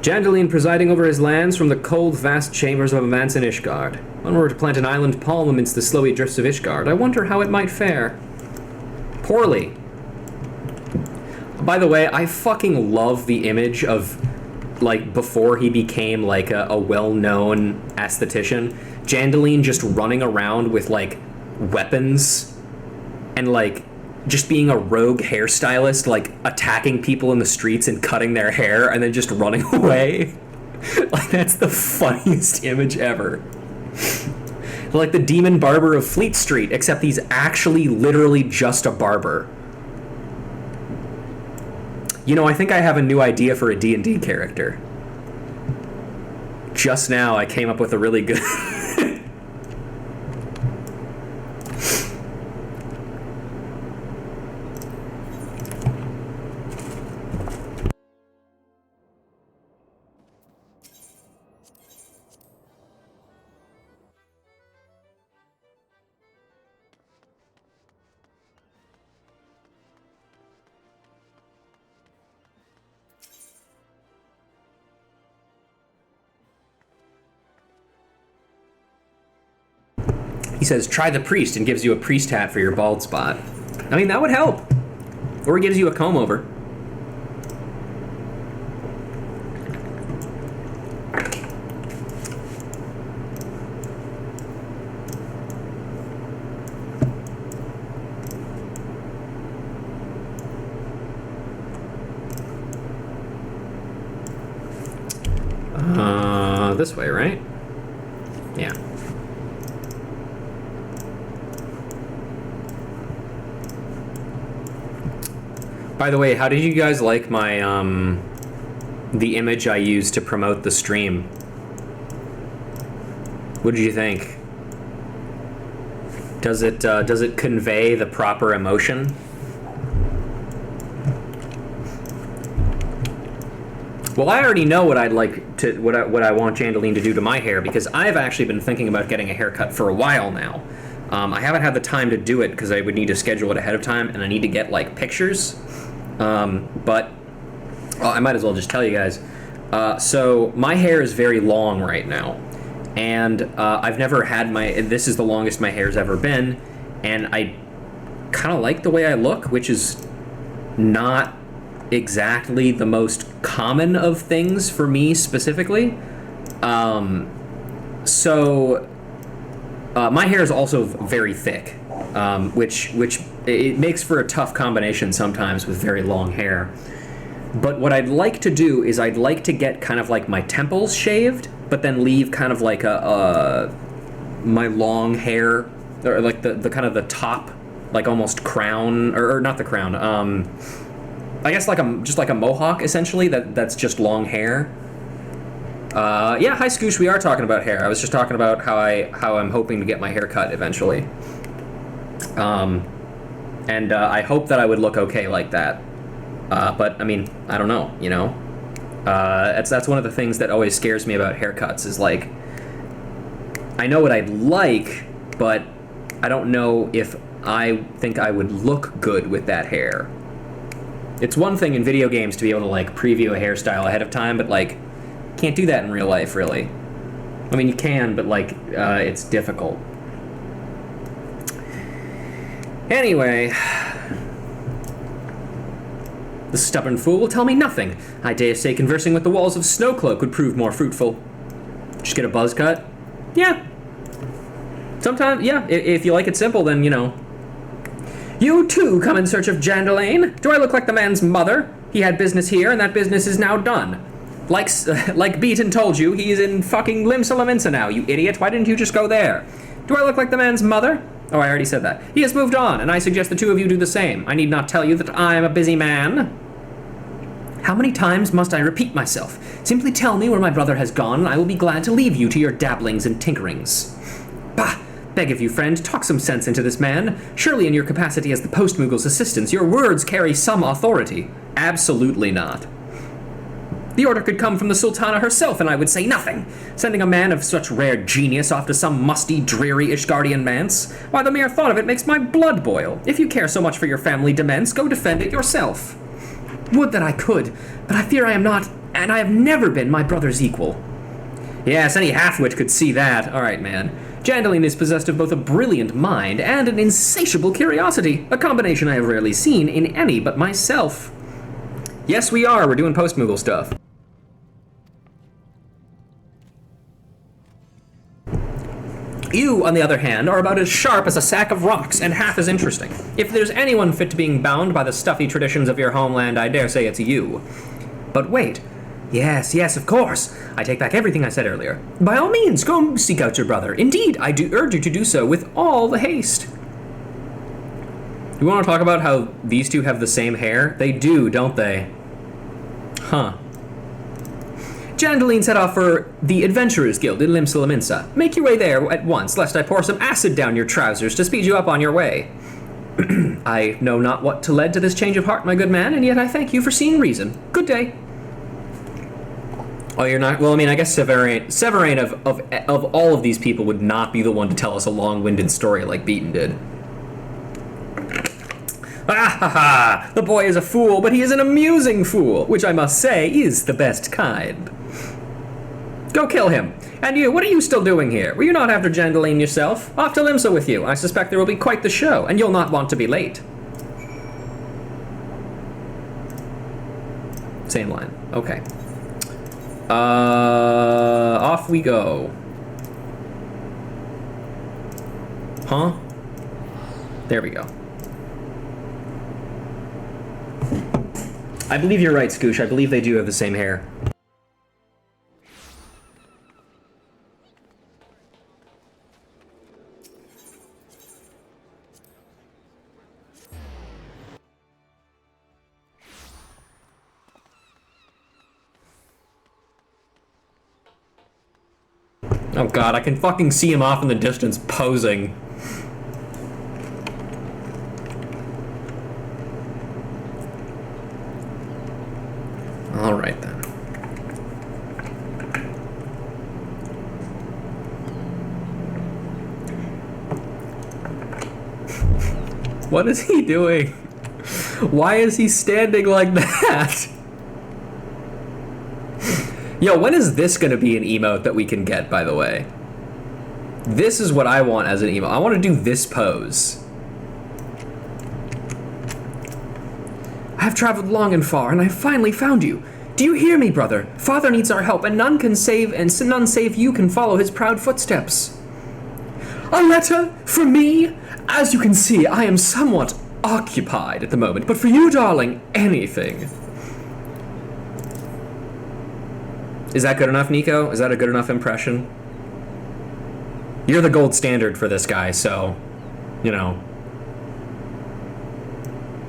Janderline presiding over his lands from the cold, vast chambers of Amance in Ishgard. When we were to plant an island palm amidst the slowy drifts of Ishgard, I wonder how it might fare. Poorly. By the way, I fucking love the image of, like, before he became, like, a well-known aesthetician, Janderline just running around with, like, weapons and, like, just being a rogue hairstylist, like, attacking people in the streets and cutting their hair and then just running away. Like, that's the funniest image ever. Like the demon barber of Fleet Street, except he's actually literally just a barber. You know, I think I have a new idea for a D&D character. Just now, I came up with a really good... He says, try the priest, and gives you a priest hat for your bald spot. I mean, that would help. Or he gives you a comb over. This way, right? Yeah. By the way, how did you guys like my, the image I used to promote the stream? What did you think? Does it convey the proper emotion? Well, I already know what I'd like to, what I want Janderline to do to my hair, because I've actually been thinking about getting a haircut for a while now. I haven't had the time to do it because I would need to schedule it ahead of time, and I need to get, like, pictures. But I might as well just tell you guys. So my hair is very long right now, and I've never had this is the longest my hair's ever been, and I kind of like the way I look, which is not exactly the most common of things for me specifically. So my hair is also very thick, which it makes for a tough combination sometimes with very long hair. But what I'd like to do is I'd like to get kind of like my temples shaved, but then leave kind of like my long hair, or like the kind of the top, like almost crown, or not the crown, I guess like just like a mohawk essentially, that's just long hair. Yeah, hi Scoosh, we are talking about hair. I was just talking about how I'm hoping to get my hair cut eventually. And I hope that I would look okay like that. But I mean, I don't know, you know? That's one of the things that always scares me about haircuts is like, I know what I'd like, but I don't know if I think I would look good with that hair. It's one thing in video games to be able to like preview a hairstyle ahead of time, but like, can't do that in real life, really. I mean, you can, but like, it's difficult. Anyway... The stubborn fool will tell me nothing. I dare say conversing with the walls of Snowcloak would prove more fruitful. Just get a buzz cut? Yeah. Sometimes, yeah, if you like it simple, then, you know. You too come in search of Jandalane? Do I look like the man's mother? He had business here, and that business is now done. Like Beaton told you, he's in fucking Limsa now, you idiot. Why didn't you just go there? Do I look like the man's mother? Oh, I already said that. He has moved on, and I suggest the two of you do the same. I need not tell you that I am a busy man. How many times must I repeat myself? Simply tell me where my brother has gone, and I will be glad to leave you to your dabblings and tinkerings. Bah! Beg of you, friend, talk some sense into this man. Surely in your capacity as the Post-moogle's assistant, your words carry some authority. Absolutely not. The order could come from the Sultana herself, and I would say nothing. Sending a man of such rare genius off to some musty, dreary Ishgardian manse? Why, the mere thought of it makes my blood boil. If you care so much for your family demesne, go defend it yourself. Would that I could, but I fear I am not, and I have never been my brother's equal. Yes, any half-wit could see that. All right, man. Jandalane is possessed of both a brilliant mind and an insatiable curiosity, a combination I have rarely seen in any but myself. Yes, we are. We're doing post-moogle stuff. You, on the other hand, are about as sharp as a sack of rocks and half as interesting. If there's anyone fit to being bound by the stuffy traditions of your homeland, I dare say it's you. But wait. Yes, of course. I take back everything I said earlier. By all means, go seek out your brother. Indeed, I do urge you to do so with all the haste. You want to talk about how these two have the same hair? They do, don't they? Huh. Jandalene set off for the Adventurers Guild in Limsa. Make your way there at once, lest I pour some acid down your trousers to speed you up on your way. I know not what led to this change of heart, my good man, and yet I thank you for seeing reason. Good day. Oh, you're not? Well, I mean, I guess Severine of all of these people would not be the one to tell us a long-winded story like Beaton did. Ah ha ha! The boy is a fool, but he is an amusing fool, which I must say is the best kind. Go kill him. And you, what are you still doing here? Were you not after Jandalene yourself? Off to Limsa with you. I suspect there will be quite the show, and you'll not want to be late. Same line. Okay. Off we go. Huh? There we go. I believe you're right, Scoosh. I believe they do have the same hair. Oh god, I can fucking see him off in the distance posing. Alright then. What is he doing? Why is he standing like that? Yo, when is this gonna be an emote that we can get, by the way? This is what I want as an emote. I want to do this pose. I have traveled long and far, and I have finally found you. Do you hear me, brother? Father needs our help, and none save you can follow his proud footsteps. A letter from me? As you can see, I am somewhat occupied at the moment, but for you, darling, anything. Is that good enough, Nico? Is that a good enough impression? You're the gold standard for this guy, so, you know.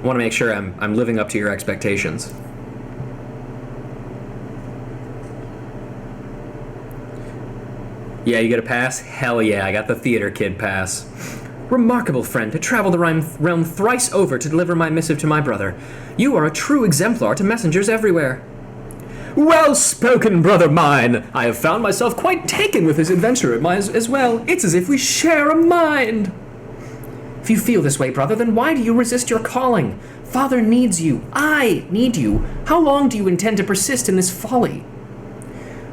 I want to make sure I'm living up to your expectations. Yeah, you get a pass? Hell yeah, I got the theater kid pass. Remarkable, friend, to travel the realm thrice over to deliver my missive to my brother. You are a true exemplar to messengers everywhere. Well spoken, brother mine! I have found myself quite taken with this adventure as well. It's as if we share a mind. If you feel this way, brother, then why do you resist your calling? Father needs you. I need you. How long do you intend to persist in this folly?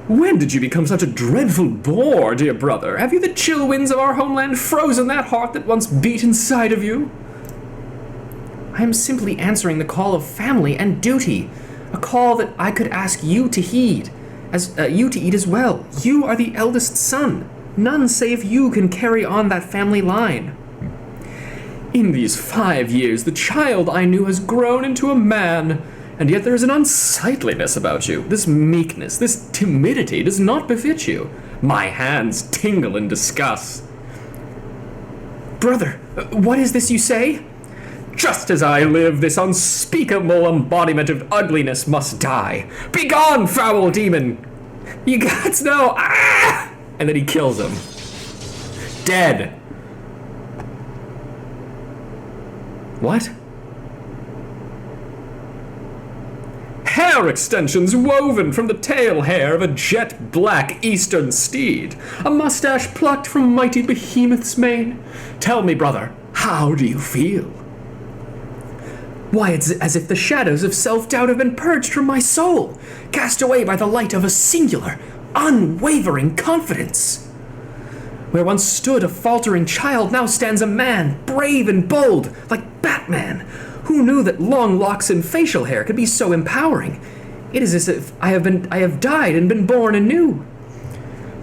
When did you become such a dreadful bore, dear brother? Have you the chill winds of our homeland frozen that heart that once beat inside of you? I am simply answering the call of family and duty, a call that I could ask you to heed, you to eat as well. You are the eldest son. None save you can carry on that family line. In these 5 years, the child I knew has grown into a man, and yet there is an unsightliness about you. This meekness, this timidity does not befit you. My hands tingle in disgust. Brother, what is this you say? Just as I live, this unspeakable embodiment of ugliness must die. Begone, foul demon! You gods know! Ah! And then he kills him. Dead. What? Hair extensions woven from the tail hair of a jet black eastern steed. A mustache plucked from mighty behemoth's mane. Tell me, brother, how do you feel? Why, it's as if the shadows of self-doubt have been purged from my soul, cast away by the light of a singular, unwavering confidence. Where once stood a faltering child, now stands a man, brave and bold, like Batman. Who knew that long locks and facial hair could be so empowering? It is as if I have died and been born anew.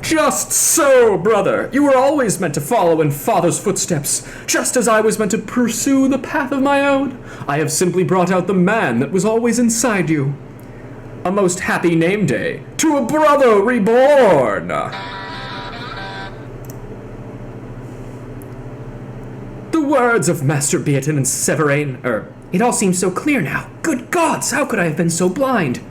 Just so, brother. You were always meant to follow in father's footsteps, just as I was meant to pursue the path of my own. I have simply brought out the man that was always inside you. A most happy name day to a brother reborn. The words of Master Beaton and Severain, it all seems so clear now. Good gods, how could I have been so blind?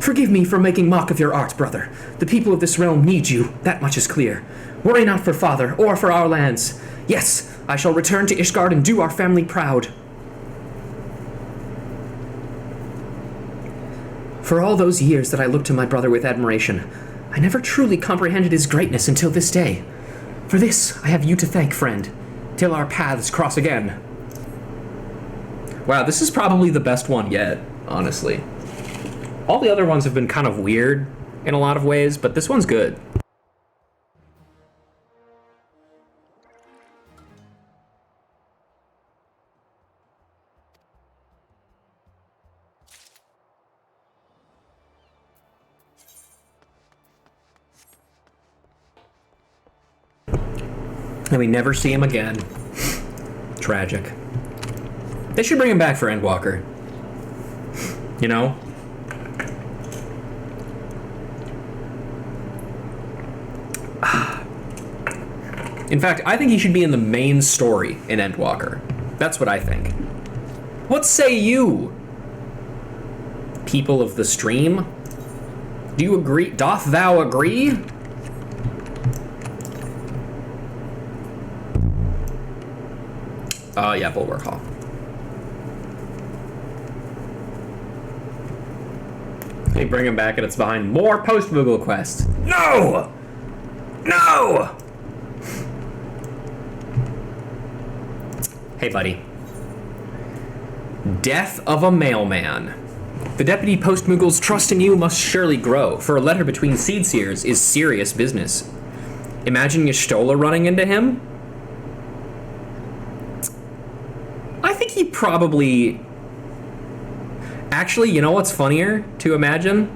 Forgive me for making mock of your art, brother. The people of this realm need you, that much is clear. Worry not for father, or for our lands. Yes, I shall return to Ishgard and do our family proud. For all those years that I looked to my brother with admiration, I never truly comprehended his greatness until this day. For this, I have you to thank, friend, till our paths cross again. Wow, this is probably the best one yet, honestly. All the other ones have been kind of weird in a lot of ways, but this one's good. And we never see him again. Tragic. They should bring him back for Endwalker. You know? In fact, I think he should be in the main story in Endwalker. That's what I think. What say you, people of the stream? Do you agree? Doth thou agree? Yeah, Bulwark Hall. They bring him back and it's behind more post-moogle quests. No! No! Hey, buddy. Death of a mailman. The deputy post-moogle's trust in you must surely grow, for a letter between seed-seers is serious business. Imagine Y'shtola running into him? I think he probably... Actually, you know what's funnier to imagine?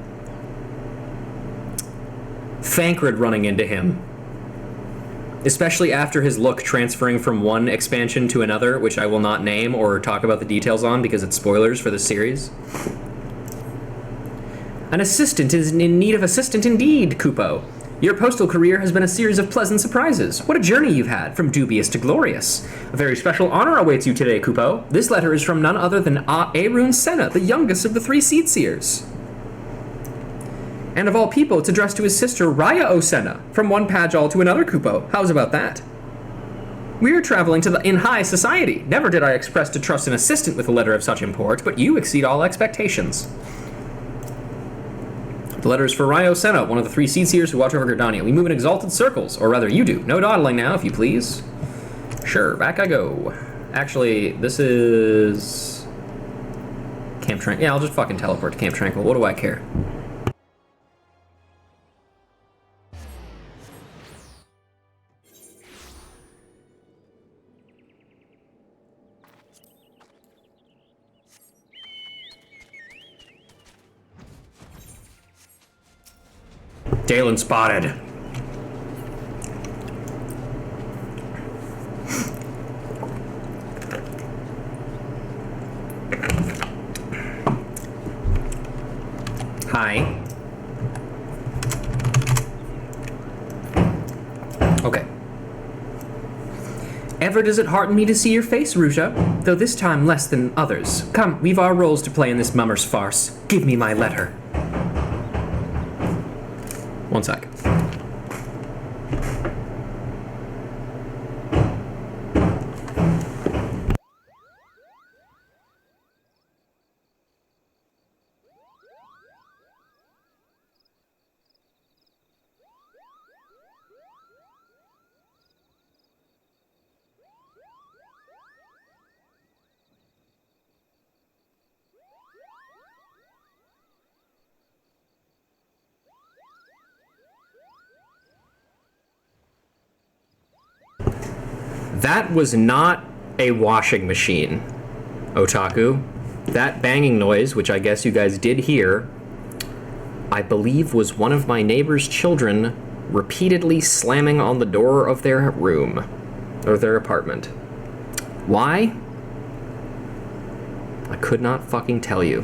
Thancred running into him. Especially after his look transferring from one expansion to another, which I will not name or talk about the details on because it's spoilers for the series. An assistant is in need of assistant indeed, Kupo. Your postal career has been a series of pleasant surprises. What a journey you've had, from dubious to glorious. A very special honor awaits you today, Kupo. This letter is from none other than Arun Senna, the youngest of the 3 Seed-Seers. And of all people, it's addressed to his sister, Raya Osenna, from one Pajal to another, Kupo. How's about that? We're traveling in high society. Never did I express to trust an assistant with a letter of such import, but you exceed all expectations. The letter is for Raya Osenna, one of the 3 Seed-Seers who watch over Gridania. We move in exalted circles, or rather you do. No dawdling now, if you please. Sure, back I go. Actually, this is... Camp Tranquil. Yeah, I'll just fucking teleport to Camp Tranquil. What do I care? Galen spotted. Hi. Okay. Ever does it hearten me to see your face, Ruja, though this time less than others. Come, we've our roles to play in this mummer's farce. Give me my letter. One sec. That was not a washing machine, Otaku. That banging noise, which I guess you guys did hear, I believe was one of my neighbor's children repeatedly slamming on the door of their room, or their apartment. Why? I could not fucking tell you.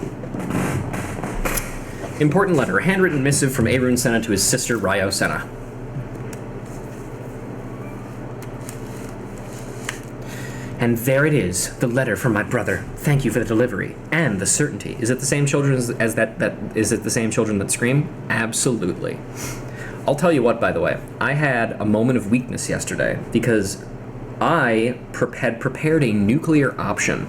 Important letter, handwritten missive from Arun Senna to his sister Ryo Senna. And there it is, the letter from my brother. Thank you for the delivery and the certainty. Is it the same children as that is it the same children that scream? Absolutely. I'll tell you what, by the way, I had a moment of weakness yesterday because I had prepared a nuclear option.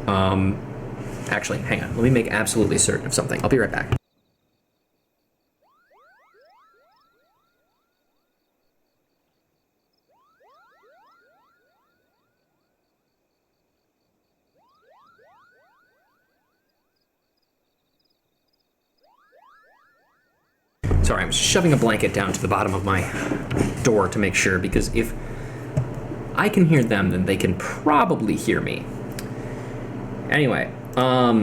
Actually, hang on. Let me make absolutely certain of something. I'll be right back. Sorry, I'm shoving a blanket down to the bottom of my door to make sure, because if I can hear them, then they can probably hear me. Anyway, the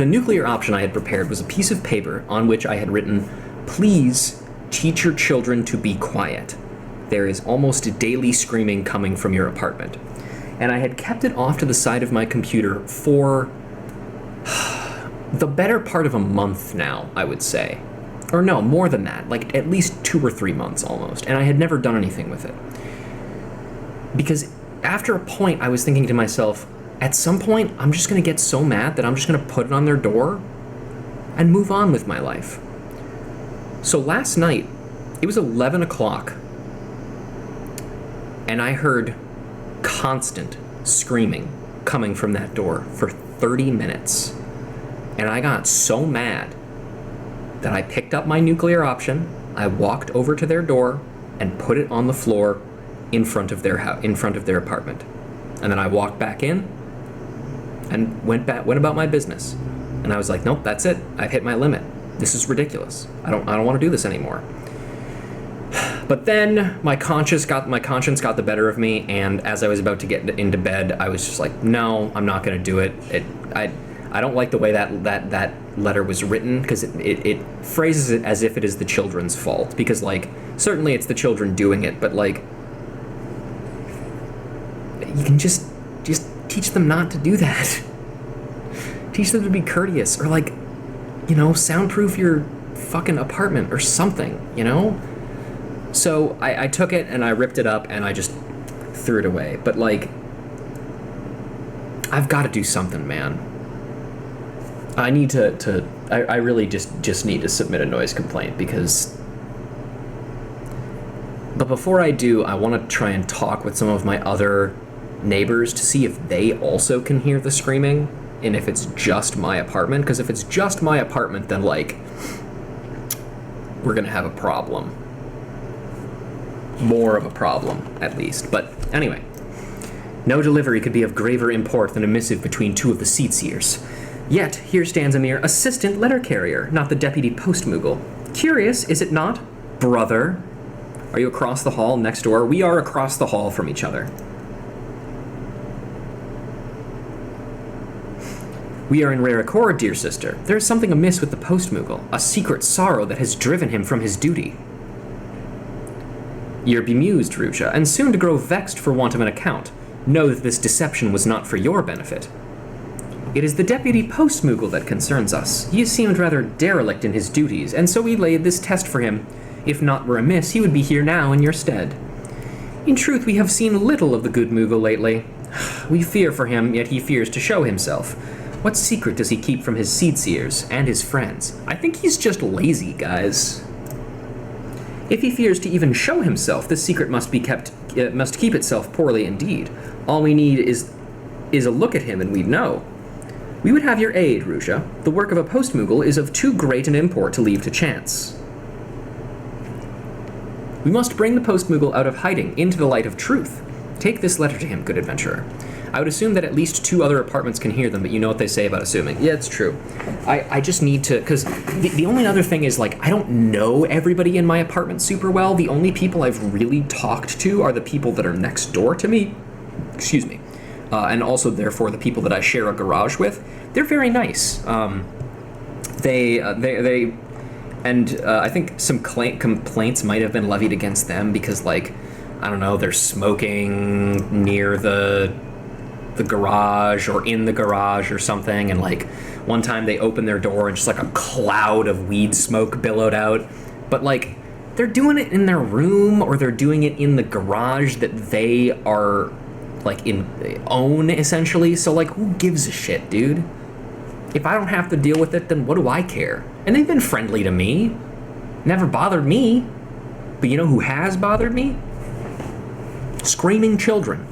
nuclear option I had prepared was a piece of paper on which I had written, "Please teach your children to be quiet. There is almost daily screaming coming from your apartment." And I had kept it off to the side of my computer for the better part of a month now, I would say. Or no, more than that, like at least 2 or 3 months almost, and I had never done anything with it. Because after a point, I was thinking to myself, at some point, I'm just gonna get so mad that I'm just gonna put it on their door and move on with my life. So last night, it was 11 o'clock, and I heard constant screaming coming from that door for 30 minutes. And I got so mad that I picked up my nuclear option, I walked over to their door and put it on the floor in front of their house, in front of their apartment. And then I walked back in and went about my business. And I was like, nope, that's it. I've hit my limit. This is ridiculous. I don't want to do this anymore. But then my conscience got the better of me, and as I was about to get into bed, I was just like, no, I'm not going to do it. I don't like the way that letter was written, because it phrases it as if it is the children's fault. Because, like, certainly it's the children doing it, but, like, you can just teach them not to do that. Teach them to be courteous, or, like, you know, soundproof your fucking apartment or something, you know? So I took it and I ripped it up and I just threw it away. But, like, I've got to do something, man. I need I really just need to submit a noise complaint, because... But before I do, I want to try and talk with some of my other neighbors to see if they also can hear the screaming, and if it's just my apartment. Because if it's just my apartment, then, like, we're gonna have a problem. More of a problem, at least. But anyway, no delivery could be of graver import than a missive between two of the seat-seers. Yet, here stands a mere assistant letter carrier, not the deputy post-moogle. Curious, is it not, brother? Are you across the hall next door? We are across the hall from each other. We are in rare accord, dear sister. There is something amiss with the Post-moogle, a secret sorrow that has driven him from his duty. Ye are bemused, Ruja, and soon to grow vexed for want of an account. Know that this deception was not for your benefit. It is the deputy Post-moogle that concerns us. He has seemed rather derelict in his duties, and so we laid this test for him. If naught were amiss, he would be here now in your stead. In truth, we have seen little of the good Moogle lately. We fear for him, yet he fears to show himself. What secret does he keep from his seed-seers and his friends? I think he's just lazy, guys. If he fears to even show himself, this secret must keep itself poorly indeed. All we need is a look at him and we'd know. We would have your aid, Ruja. The work of a Post-moogle is of too great an import to leave to chance. We must bring the Post-moogle out of hiding, into the light of truth. Take this letter to him, good adventurer. I would assume that at least 2 other apartments can hear them, but you know what they say about assuming. Yeah, it's true. I just need to, because the only other thing is, like, I don't know everybody in my apartment super well. The only people I've really talked to are the people that are next door to me. Excuse me. And also, therefore, the people that I share a garage with. They're very nice. I think some complaints might have been levied against them because, like, I don't know, they're smoking near the garage or in the garage or something, and like one time they opened their door and just like a cloud of weed smoke billowed out. But like they're doing it in their room or they're doing it in the garage that they are like own essentially. So like who gives a shit, dude? If I don't have to deal with it, then what do I care? And they've been friendly to me. Never bothered me. But you know who has bothered me? Screaming children.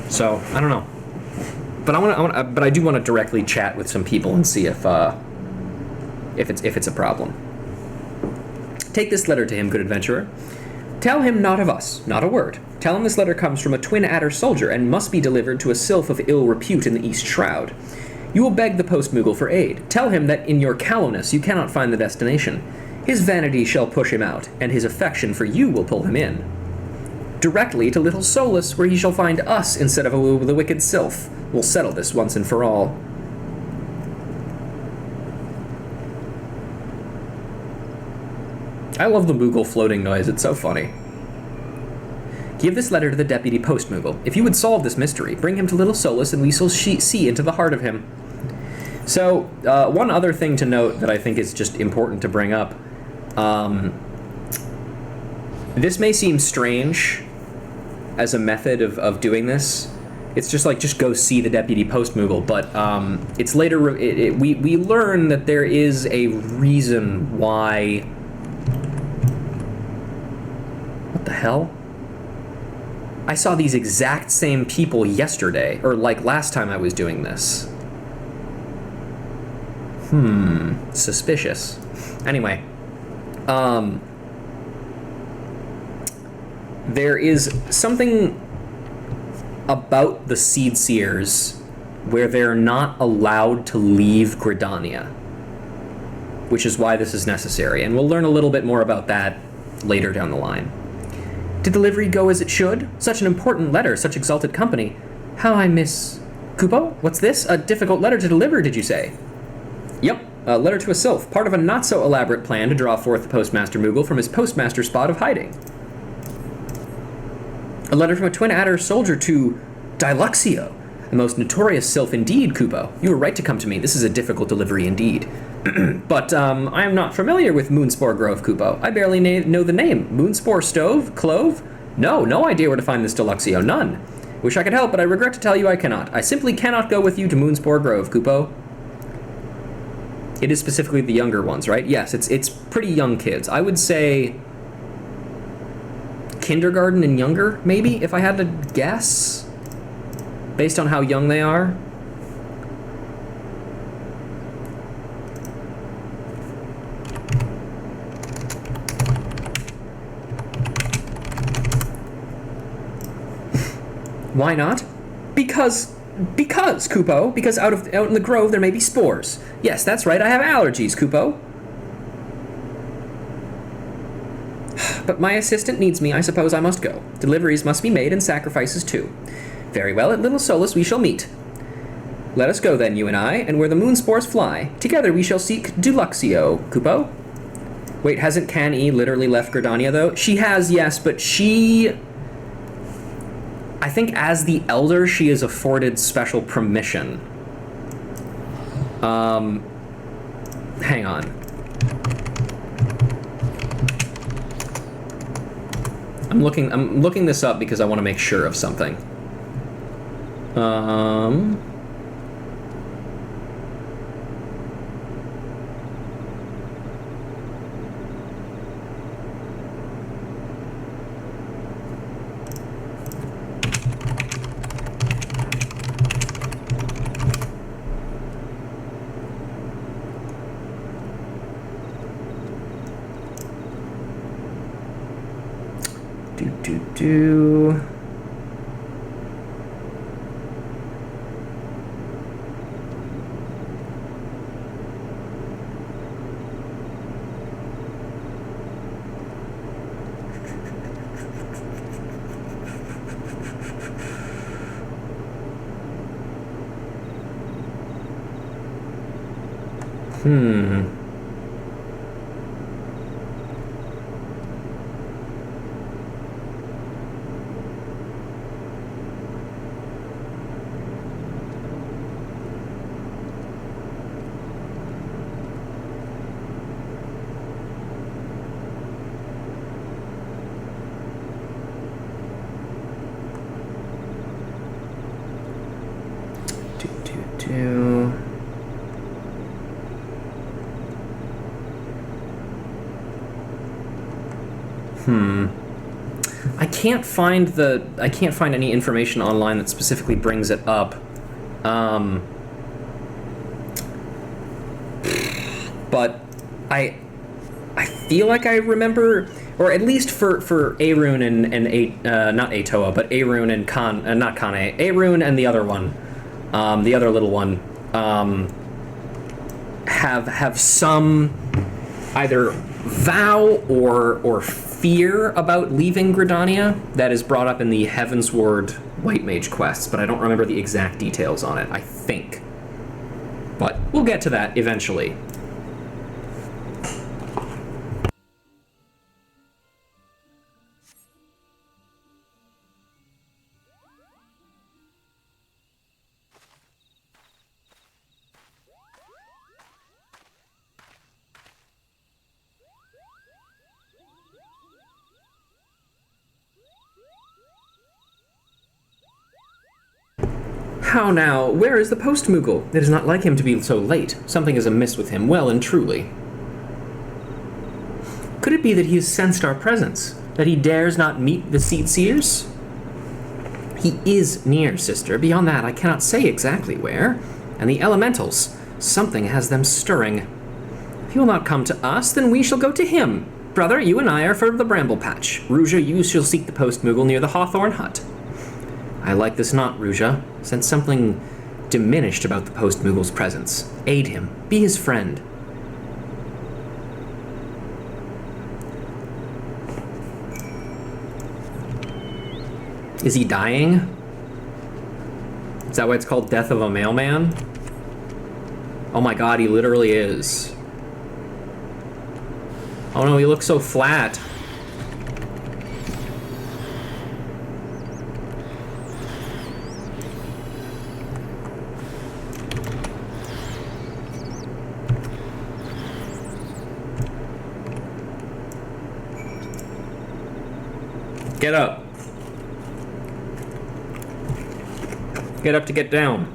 So I don't know, but I do want to directly chat with some people and see if it's a problem. Take this letter to him, good adventurer. Tell him not of us, not a word. Tell him this letter comes from a twin adder soldier and must be delivered to a sylph of ill repute in the East Shroud. You will beg the Post-moogle for aid. Tell him that in your callowness you cannot find the destination. His vanity shall push him out, and his affection for you will pull him in. Directly to Little Solus, where he shall find us instead of the wicked sylph. We'll settle this once and for all. I love the Moogle floating noise, it's so funny. Give this letter to the deputy Post-moogle. If you would solve this mystery, bring him to Little Solus and we shall see into the heart of him. So, one other thing to note that I think is just important to bring up. This may seem strange as a method of doing this. It's just like, just go see the deputy Post-moogle, but it's later, we learn that there is a reason why... What the hell? I saw these exact same people yesterday, or like last time I was doing this. Suspicious. Anyway, there is something about the Seed-seers where they're not allowed to leave Gridania, which is why this is necessary, and we'll learn a little bit more about that later down the line. Did delivery go as it should? Such an important letter, such exalted company. How I miss... Kupo? What's this? A difficult letter to deliver, did you say? Yep, a letter to a sylph, part of a not-so-elaborate plan to draw forth the Postmaster Moogle from his postmaster spot of hiding. A letter from a twin adder soldier to Diluxio, the most notorious sylph indeed, Kupo. You were right to come to me. This is a difficult delivery indeed. But I am not familiar with Moonspore Grove, Kupo. I barely know the name. Moonspore Stove? Clove? No idea where to find this Diluxio. None. Wish I could help, but I regret to tell you I cannot. I simply cannot go with you to Moonspore Grove, Kupo. It is specifically the younger ones, right? Yes, it's pretty young kids. I would say kindergarten and younger, maybe, if I had to guess, based on how young they are. Why not? Because, Kupo. Because out in the grove there may be spores. Yes, that's right, I have allergies, Kupo. But my assistant needs me, I suppose I must go. Deliveries must be made and sacrifices too. Very well, at Little Solus we shall meet. Let us go then, you and I, and where the moon spores fly, together we shall seek Duluxio, Kupo. Wait, hasn't Can-E literally left Gridania, though? She has, yes, but she... I think as the Elder, she is afforded special permission. Hang on. I'm looking this up because I want to make sure of something. I can't find any information online that specifically brings it up. But I feel like I remember, or at least for Arun and not Atoa, but Arun and not Kane, Arun and the other one, the other little one, have some either vow or fear about leaving Gridania that is brought up in the Heavensward White Mage quests, but I don't remember the exact details on it, I think. But we'll get to that eventually. How now? Where is the Post-moogle? It is not like him to be so late. Something is amiss with him, well and truly. Could it be that he has sensed our presence? That he dares not meet the Seedseers? He is near, sister. Beyond that, I cannot say exactly where. And the elementals, something has them stirring. If he will not come to us, then we shall go to him. Brother, you and I are for the Bramble Patch. Ruja, you shall seek the Post-moogle near the Hawthorn Hut. I like this not, Ruja. Sense something diminished about the Post-moogle's presence. Aid him. Be his friend. Is he dying? Is that why it's called Death of a Mailman? Oh my god, he literally is. Oh no, he looks so flat. Get up. Get up to get down.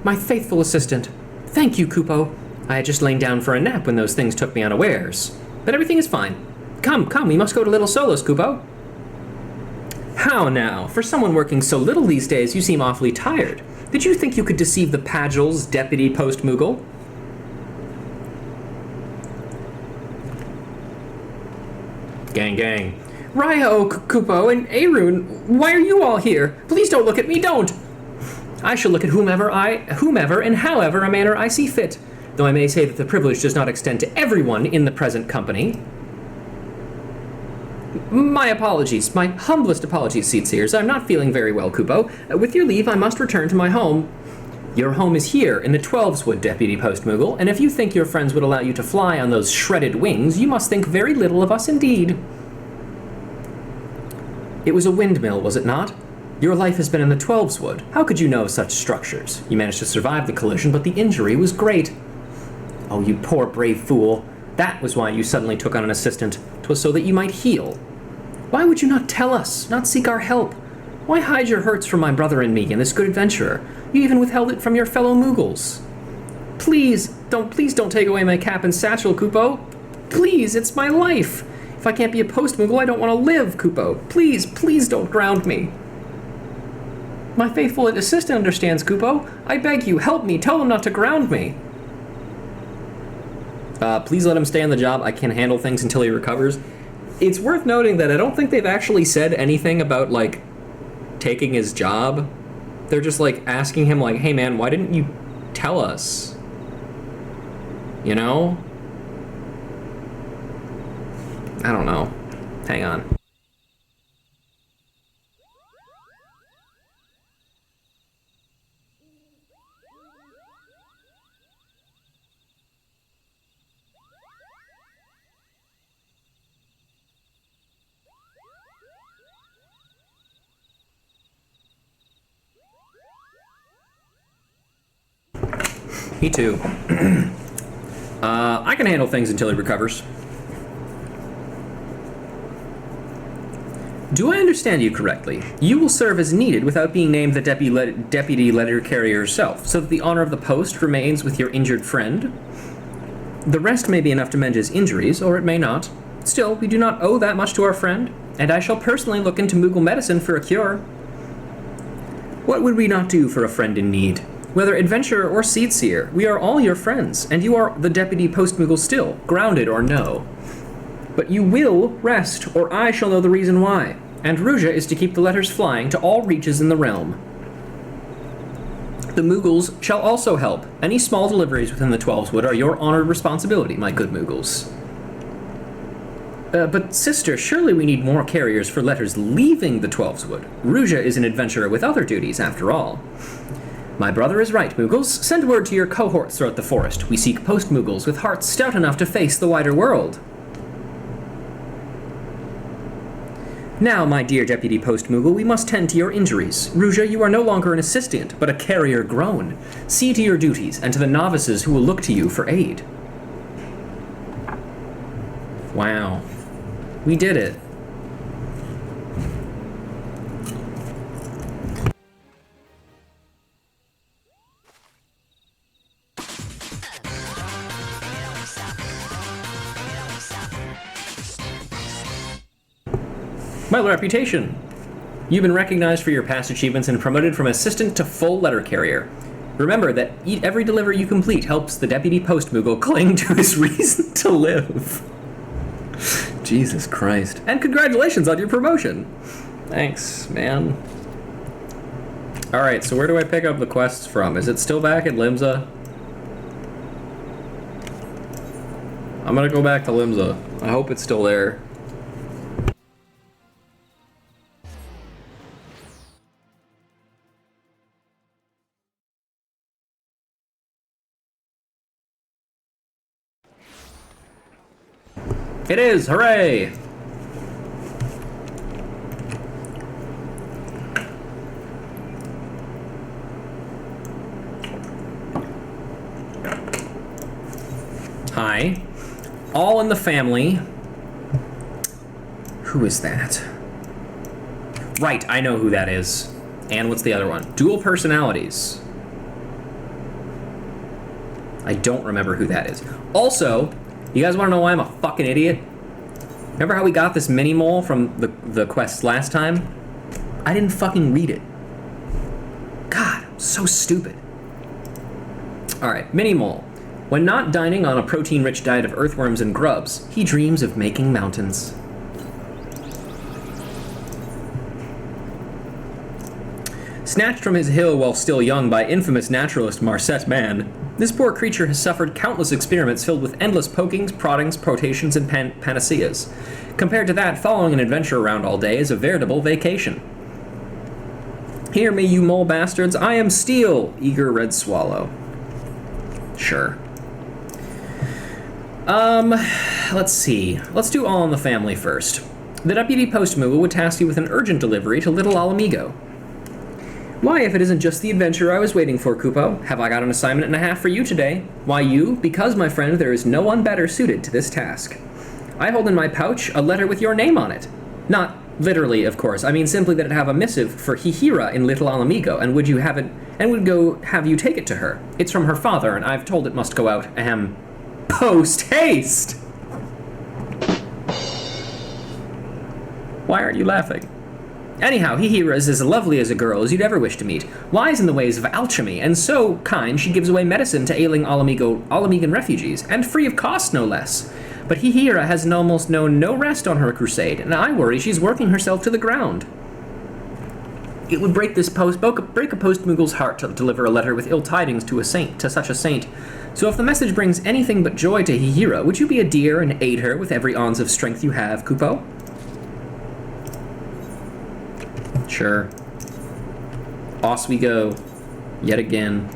My faithful assistant. Thank you, Kupo. I had just lain down for a nap when those things took me unawares. But everything is fine. Come, we must go to Little Solos, Kupo. How now? For someone working so little these days, you seem awfully tired. Did you think you could deceive the Pagels, Deputy Post-moogle? Gang. Ryo, Kupo, and Arun, why are you all here? Please don't look at me, don't! I shall look at whomever and however a manner I see fit, though I may say that the privilege does not extend to everyone in the present company. My apologies. My humblest apologies, Seatseers. I'm not feeling very well, Kupo. With your leave, I must return to my home. Your home is here, in the 12swood, Deputy Post-moogle, and if you think your friends would allow you to fly on those shredded wings, you must think very little of us indeed. It was a windmill, was it not? Your life has been in the 12swood. How could you know of such structures? You managed to survive the collision, but the injury was great. Oh, you poor brave fool. That was why you suddenly took on an assistant. 'Twas so that you might heal. Why would you not tell us, not seek our help? Why hide your hurts from my brother and me and this good adventurer? You even withheld it from your fellow Moogles. Please don't take away my cap and satchel, Kupo. Please, it's my life. If I can't be a Post-moogle, I don't want to live, Kupo. Please don't ground me. My faithful assistant understands, Kupo. I beg you, help me. Tell them not to ground me. Please let him stay on the job. I can handle things until he recovers. It's worth noting that I don't think they've actually said anything about, like, taking his job. They're just, like, asking him, like, hey, man, why didn't you tell us? You know? I don't know. Hang on. Me too. I can handle things until he recovers. Do I understand you correctly? You will serve as needed without being named the deputy letter carrier yourself, so that the honor of the post remains with your injured friend? The rest may be enough to mend his injuries, or it may not. Still, we do not owe that much to our friend, and I shall personally look into Moogle medicine for a cure. What would we not do for a friend in need? Whether adventurer or seedseer, we are all your friends, and you are the Deputy Post-moogle still, grounded or no. But you will rest, or I shall know the reason why, and Ruja is to keep the letters flying to all reaches in the realm. The Moogles shall also help. Any small deliveries within the 12swood are your honored responsibility, my good Moogles. But sister, surely we need more carriers for letters leaving the 12swood. Ruja is an adventurer with other duties, after all. My brother is right, Moogles. Send word to your cohorts throughout the forest. We seek Post-moogles with hearts stout enough to face the wider world. Now, my dear Deputy Post-moogle, we must tend to your injuries. Ruja, you are no longer an assistant, but a carrier grown. See to your duties, and to the novices who will look to you for aid. Wow. We did it. My reputation. You've been recognized for your past achievements and promoted from assistant to full letter carrier. Remember that every delivery you complete helps the Deputy Post-moogle cling to his reason to live. Jesus Christ. And congratulations on your promotion. Thanks, man. Alright, so where do I pick up the quests from? Is it still back at Limsa? I'm gonna go back to Limsa. I hope it's still there. It is! Hooray! Hi. All in the family. Who is that? Right, I know who that is. And what's the other one? Dual personalities. I don't remember who that is. Also, you guys want to know why I'm a fucking idiot? Remember how we got this mini-mole from the quest last time? I didn't fucking read it. God, I'm so stupid. Alright, mini-mole. When not dining on a protein-rich diet of earthworms and grubs, he dreams of making mountains. Snatched from his hill while still young by infamous naturalist Marset Man, this poor creature has suffered countless experiments filled with endless pokings, proddings, potations, and panaceas. Compared to that, following an adventure around all day is a veritable vacation. Hear me, you mole bastards, I am Steel, eager red swallow. Sure. Let's see. Let's do All in the Family first. The Deputy Post-moogle would task you with an urgent delivery to Little Alamigo. Why, if it isn't just the adventure I was waiting for, Kupo, have I got an assignment and a half for you today? Why you? Because, my friend, there is no one better suited to this task. I hold in my pouch a letter with your name on it. Not literally, of course. I mean simply that it have a missive for Hihira in Little Alamigo, and would have you take it to her. It's from her father, and I've told it must go out, post-haste! Why aren't you laughing? Anyhow, Hihira is as lovely as a girl as you'd ever wish to meet, wise in the ways of alchemy, and so kind she gives away medicine to ailing Alamigan refugees, and free of cost, no less. But Hihira has almost known no rest on her crusade, and I worry she's working herself to the ground. It would break a post-moogle's heart to deliver a letter with ill tidings to such a saint. So if the message brings anything but joy to Hihira, would you be a dear and aid her with every ounce of strength you have, Kupo? Sure. Off we go. Yet again.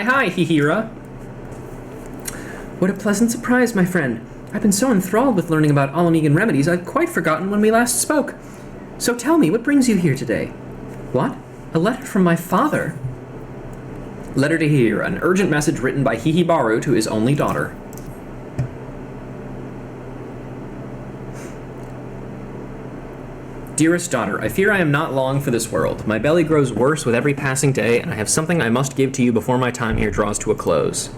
Hi, Hihira. What a pleasant surprise, my friend. I've been so enthralled with learning about Alamigan remedies, I'd quite forgotten when we last spoke. So tell me, what brings you here today? What? A letter from my father? Letter to Hihira, an urgent message written by Hihibaru to his only daughter. Dearest daughter, I fear I am not long for this world. My belly grows worse with every passing day, and I have something I must give to you before my time here draws to a close.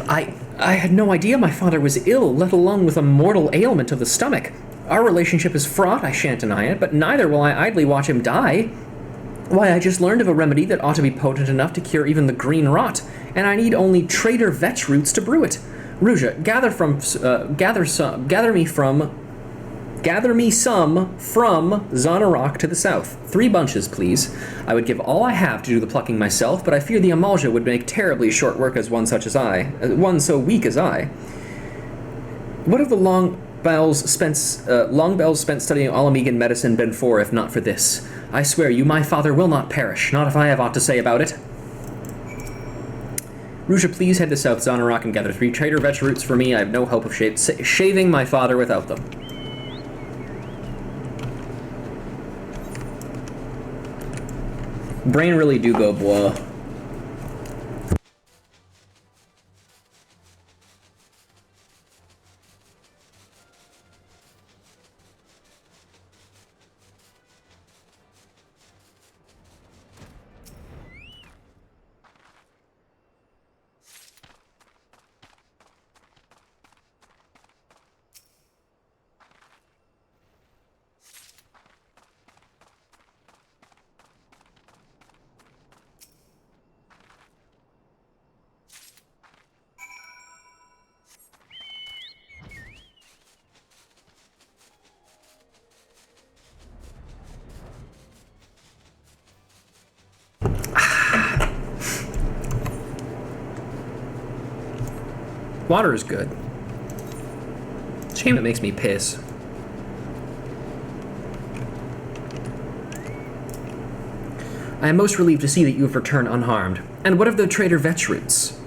I had no idea my father was ill, let alone with a mortal ailment of the stomach. Our relationship is fraught, I shan't deny it, but neither will I idly watch him die. Why, I just learned of a remedy that ought to be potent enough to cure even the green rot, and I need only Trader Vetch roots to brew it. Ruja, Gather me some from Zanarok to the south. 3 bunches, please. I would give all I have to do the plucking myself, but I fear the Amalja would make terribly short work as one so weak as I. What have the long bells spent studying Alamigan medicine been for, if not for this? I swear you, my father, will not perish, not if I have aught to say about it. Ruja, please head to South Zanarok and gather 3 Trader Vetch roots for me. I have no hope of shaving my father without them. Brain really do go blah. Water is good. Shame it makes me piss. I am most relieved to see that you have returned unharmed. And what of the Trader Vetch roots?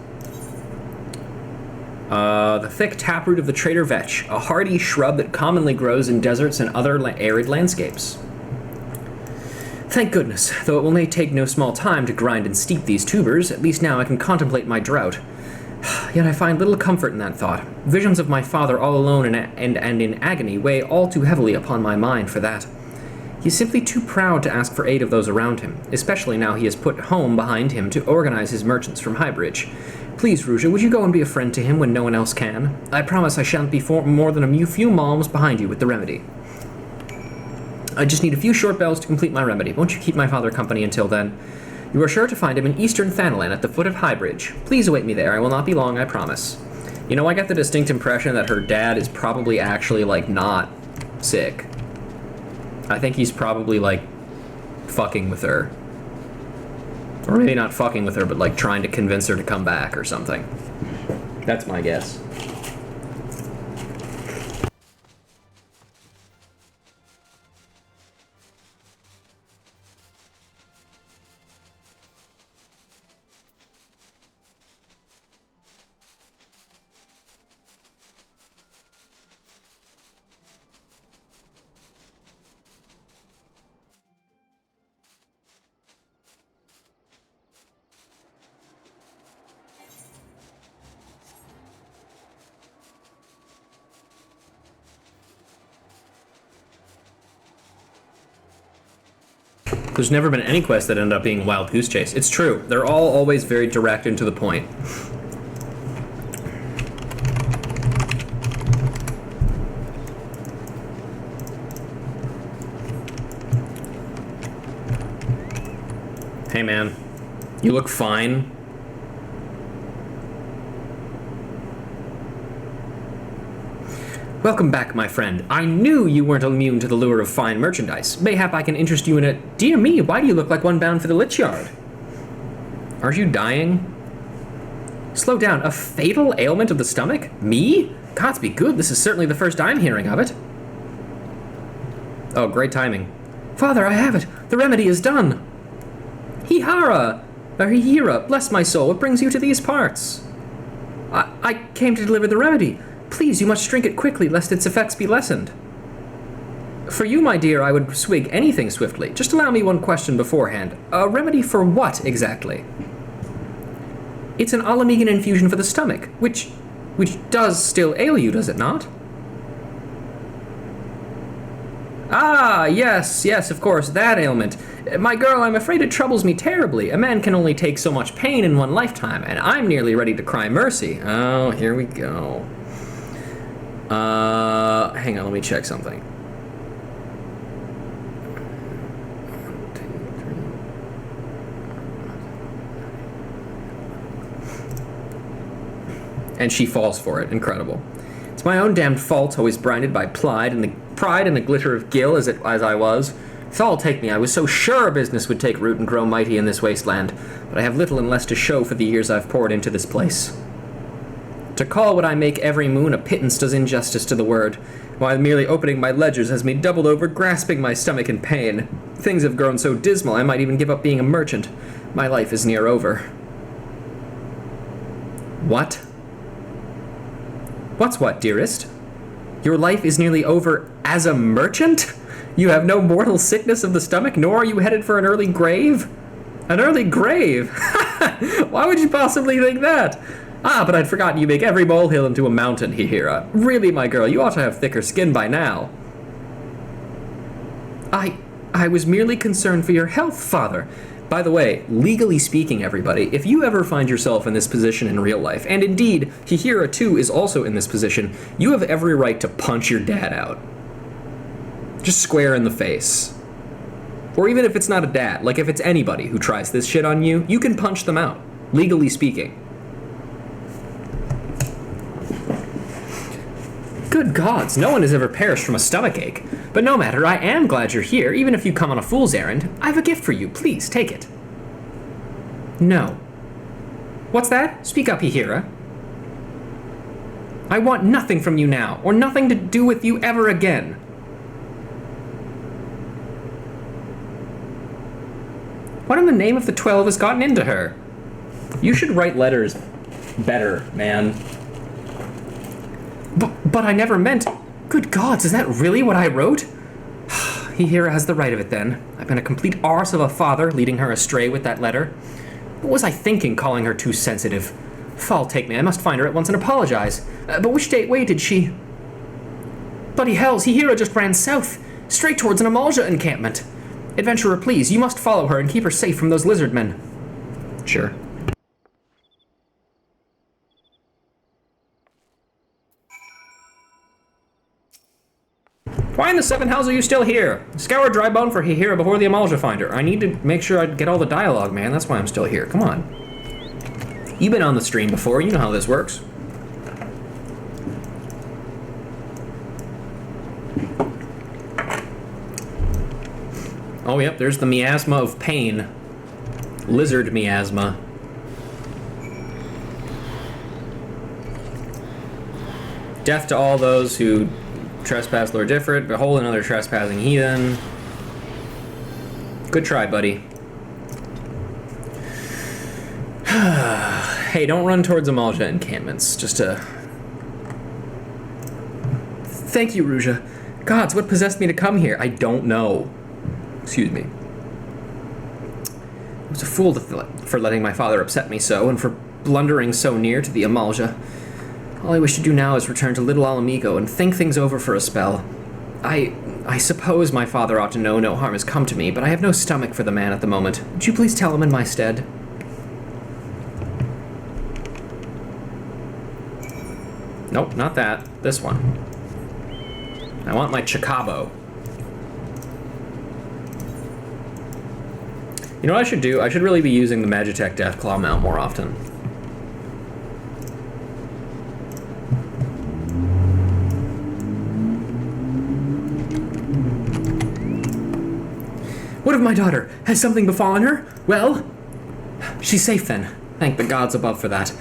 The thick taproot of the Trader Vetch, a hardy shrub that commonly grows in deserts and other arid landscapes. Thank goodness, though it may take no small time to grind and steep these tubers, at least now I can contemplate my drought. Yet I find little comfort in that thought. Visions of my father all alone and in agony weigh all too heavily upon my mind for that. He's simply too proud to ask for aid of those around him, especially now he has put home behind him to organize his merchants from Highbridge. Please, Ruja, would you go and be a friend to him when no one else can? I promise I shan't be more than a few malms behind you with the remedy. I just need a few short bells to complete my remedy. Won't you keep my father company until then? You are sure to find him in Eastern Thanalan at the foot of Highbridge. Please await me there. I will not be long, I promise. You know, I get the distinct impression that her dad is probably actually, like, not sick. I think he's probably, like, fucking with her. Or maybe not fucking with her, but, like, trying to convince her to come back or something. That's my guess. There's never been any quest that ended up being Wild Goose Chase. It's true. They're all always very direct and to the point. Hey man, you look fine. Welcome back, my friend. I knew you weren't immune to the lure of fine merchandise. Mayhap I can interest you in it. Dear me, why do you look like one bound for the Lich Yard? Are you dying? Slow down. A fatal ailment of the stomach? Me? Gods be good, this is certainly the first I'm hearing of it. Oh, great timing. Father, I have it. The remedy is done. Hihira, bless my soul, what brings you to these parts? I came to deliver the remedy. Please, you must drink it quickly, lest its effects be lessened. For you, my dear, I would swig anything swiftly. Just allow me one question beforehand. A remedy for what, exactly? It's an Alamegan infusion for the stomach, which does still ail you, does it not? Ah, yes, of course, that ailment. My girl, I'm afraid it troubles me terribly. A man can only take so much pain in one lifetime, and I'm nearly ready to cry mercy. Oh, here we go. Hang on, let me check something. And she falls for it. Incredible. It's my own damned fault, always blinded by pride and the glitter of Gil as I was. Thal take me, I was so sure business would take root and grow mighty in this wasteland, but I have little and less to show for the years I've poured into this place. To call what I make every moon a pittance does injustice to the word, while merely opening my ledgers has me doubled over, grasping my stomach in pain. Things have grown so dismal I might even give up being a merchant. My life is near over. What? What's what, dearest? Your life is nearly over as a merchant? You have no mortal sickness of the stomach, nor are you headed for an early grave? An early grave? Why would you possibly think that? Ah, but I'd forgotten you make every molehill into a mountain, Hihira. Really, my girl, you ought to have thicker skin by now. I was merely concerned for your health, father. By the way, legally speaking, everybody, if you ever find yourself in this position in real life, and indeed, Hihira too is also in this position, you have every right to punch your dad out. Just square in the face. Or even if it's not a dad, like if it's anybody who tries this shit on you, you can punch them out, legally speaking. Good gods, no one has ever perished from a stomachache. But no matter, I am glad you're here, even if you come on a fool's errand. I have a gift for you, please, take it. No. What's that? Speak up, Hihira. I want nothing from you now, or nothing to do with you ever again. What in the name of the 12 has gotten into her? You should write letters better, man. But I never meant... Good gods, is that really what I wrote? Hihira has the right of it then. I've been a complete arse of a father, leading her astray with that letter. What was I thinking, calling her too sensitive? Fall take me, I must find her at once and apologize. But which way did she... Bloody hells, Hihira just ran south. Straight towards an Amalja encampment. Adventurer, please, you must follow her and keep her safe from those lizard men. Sure. Why in the seven hells are you still here? Scour Drybone for Hihira before the Amalja find her. I need to make sure I get all the dialogue, man. That's why I'm still here. Come on. You've been on the stream before. You know how this works. Oh, yep, there's the miasma of pain. Lizard miasma. Death to all those who trespass Lord Diffrit, behold another trespassing heathen. Good try, buddy. Hey, don't run towards Amalja encampments. Just to... Thank you, Ruja. Gods, what possessed me to come here? I don't know. Excuse me. I was a fool for letting my father upset me so, and for blundering so near to the Amalja. All I wish to do now is return to Little Alamigo and think things over for a spell. I suppose my father ought to know no harm has come to me, but I have no stomach for the man at the moment. Would you please tell him in my stead? Nope, not that. This one. I want my Chocabo. You know what I should do? I should really be using the Magitech Deathclaw mount more often. What of my daughter? Has something befallen her? Well? She's safe then. Thank the gods above for that.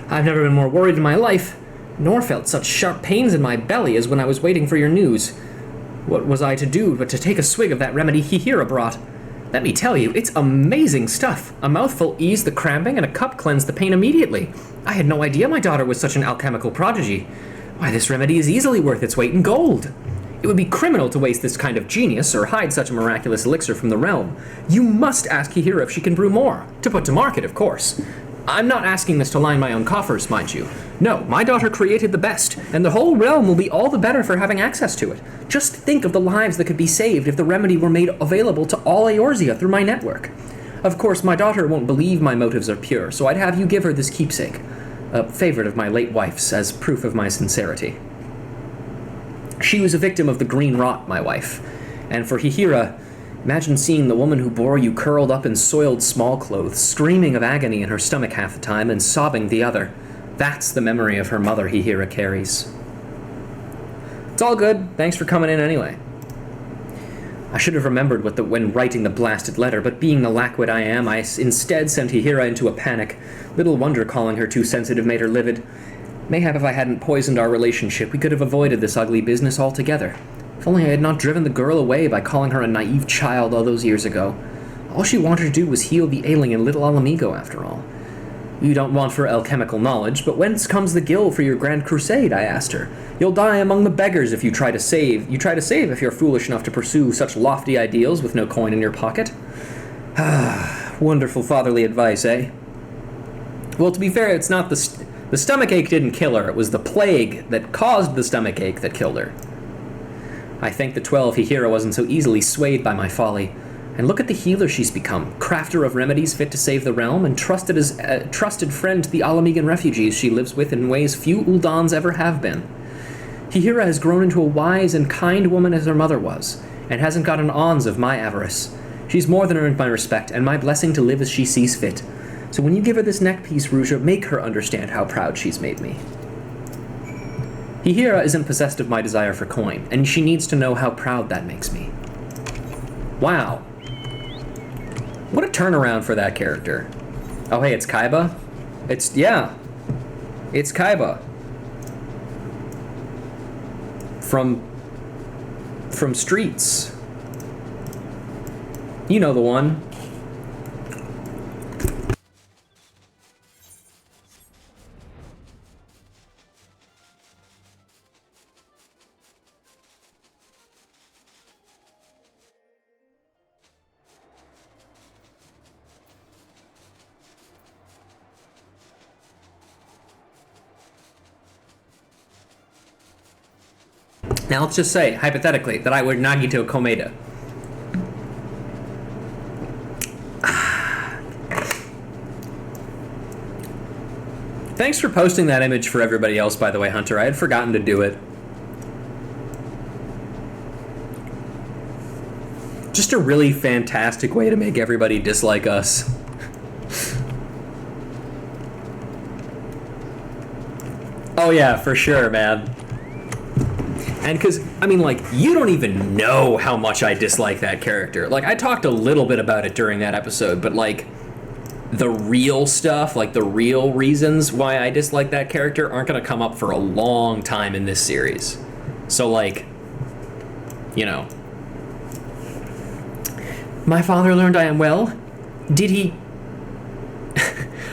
I've never been more worried in my life, nor felt such sharp pains in my belly as when I was waiting for your news. What was I to do but to take a swig of that remedy Hihira brought? Let me tell you, it's amazing stuff. A mouthful eased the cramping and a cup cleansed the pain immediately. I had no idea my daughter was such an alchemical prodigy. Why, this remedy is easily worth its weight in gold. It would be criminal to waste this kind of genius or hide such a miraculous elixir from the realm. You must ask Hihira if she can brew more. To put to market, of course. I'm not asking this to line my own coffers, mind you. No, my daughter created the best, and the whole realm will be all the better for having access to it. Just think of the lives that could be saved if the remedy were made available to all Eorzea through my network. Of course, my daughter won't believe my motives are pure, so I'd have you give her this keepsake. A favorite of my late wife's, as proof of my sincerity. She was a victim of the green rot, my wife. And for Hihira, imagine seeing the woman who bore you curled up in soiled small clothes, screaming of agony in her stomach half the time and sobbing the other. That's the memory of her mother Hihira carries. It's all good. Thanks for coming in anyway. I should have remembered when writing the blasted letter, but being the lackwit I am, I instead sent Hihira into a panic. Little wonder calling her too sensitive made her livid. Mayhap if I hadn't poisoned our relationship, we could have avoided this ugly business altogether. If only I had not driven the girl away by calling her a naive child all those years ago. All she wanted to do was heal the ailing in Little Alamigo, after all. You don't want for alchemical knowledge, but whence comes the gil for your grand crusade? I asked her. You'll die among the beggars if you try to save. You try to save if you're foolish enough to pursue such lofty ideals with no coin in your pocket. Ah, wonderful fatherly advice, eh? Well, to be fair, it's not the stomachache didn't kill her. It was the plague that caused the stomachache that killed her. I thank the 12 Hihira wasn't so easily swayed by my folly. And look at the healer she's become, crafter of remedies fit to save the realm, and trusted as a trusted friend to the Alamigan refugees she lives with in ways few Uldans ever have been. Hihira has grown into a wise and kind woman as her mother was, and hasn't got an ons of my avarice. She's more than earned my respect, and my blessing to live as she sees fit. So when you give her this neck piece, Ruja, make her understand how proud she's made me. Hihira isn't possessed of my desire for coin, and she needs to know how proud that makes me. Wow. What a turnaround for that character. Oh, hey, it's Kaiba? It's Kaiba. From Streets. You know the one. Now let's just say, hypothetically, that I were Nagito Komeda. Thanks for posting that image for everybody else, by the way, Hunter. I had forgotten to do it. Just a really fantastic way to make everybody dislike us. Oh yeah, for sure, man. And because, I mean, like, you don't even know how much I dislike that character. Like, I talked a little bit about it during that episode, but, like, the real stuff, like, the real reasons why I dislike that character aren't going to come up for a long time in this series. So, like, you know. My father learned I am well. Did he...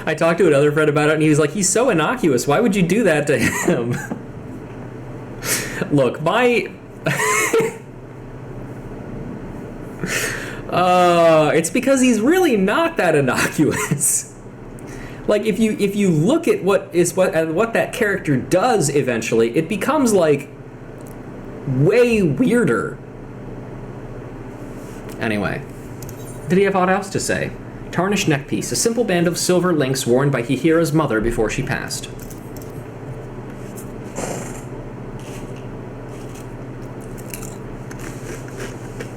I talked to another friend about it, and he was like, he's so innocuous. Why would you do that to him? Look, my... it's because he's really not that innocuous. Like, if you look at what that character does eventually, it becomes, like, way weirder. Anyway, did he have aught else to say? Tarnished neckpiece, a simple band of silver links worn by Hihira's mother before she passed.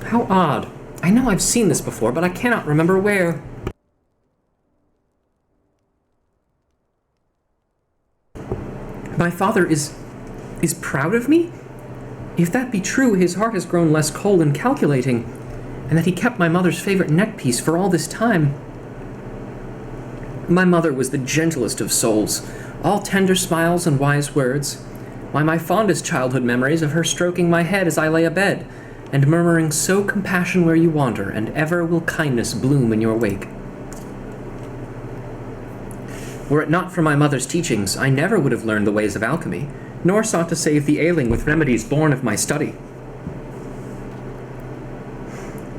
How odd. I know I've seen this before, but I cannot remember where. My father is proud of me? If that be true, his heart has grown less cold and calculating, and that he kept my mother's favorite neckpiece for all this time. My mother was the gentlest of souls, all tender smiles and wise words. Why, my fondest childhood memories of her stroking my head as I lay abed, and murmuring, "So compassion where you wander, and ever will kindness bloom in your wake." Were it not for my mother's teachings, I never would have learned the ways of alchemy, nor sought to save the ailing with remedies born of my study.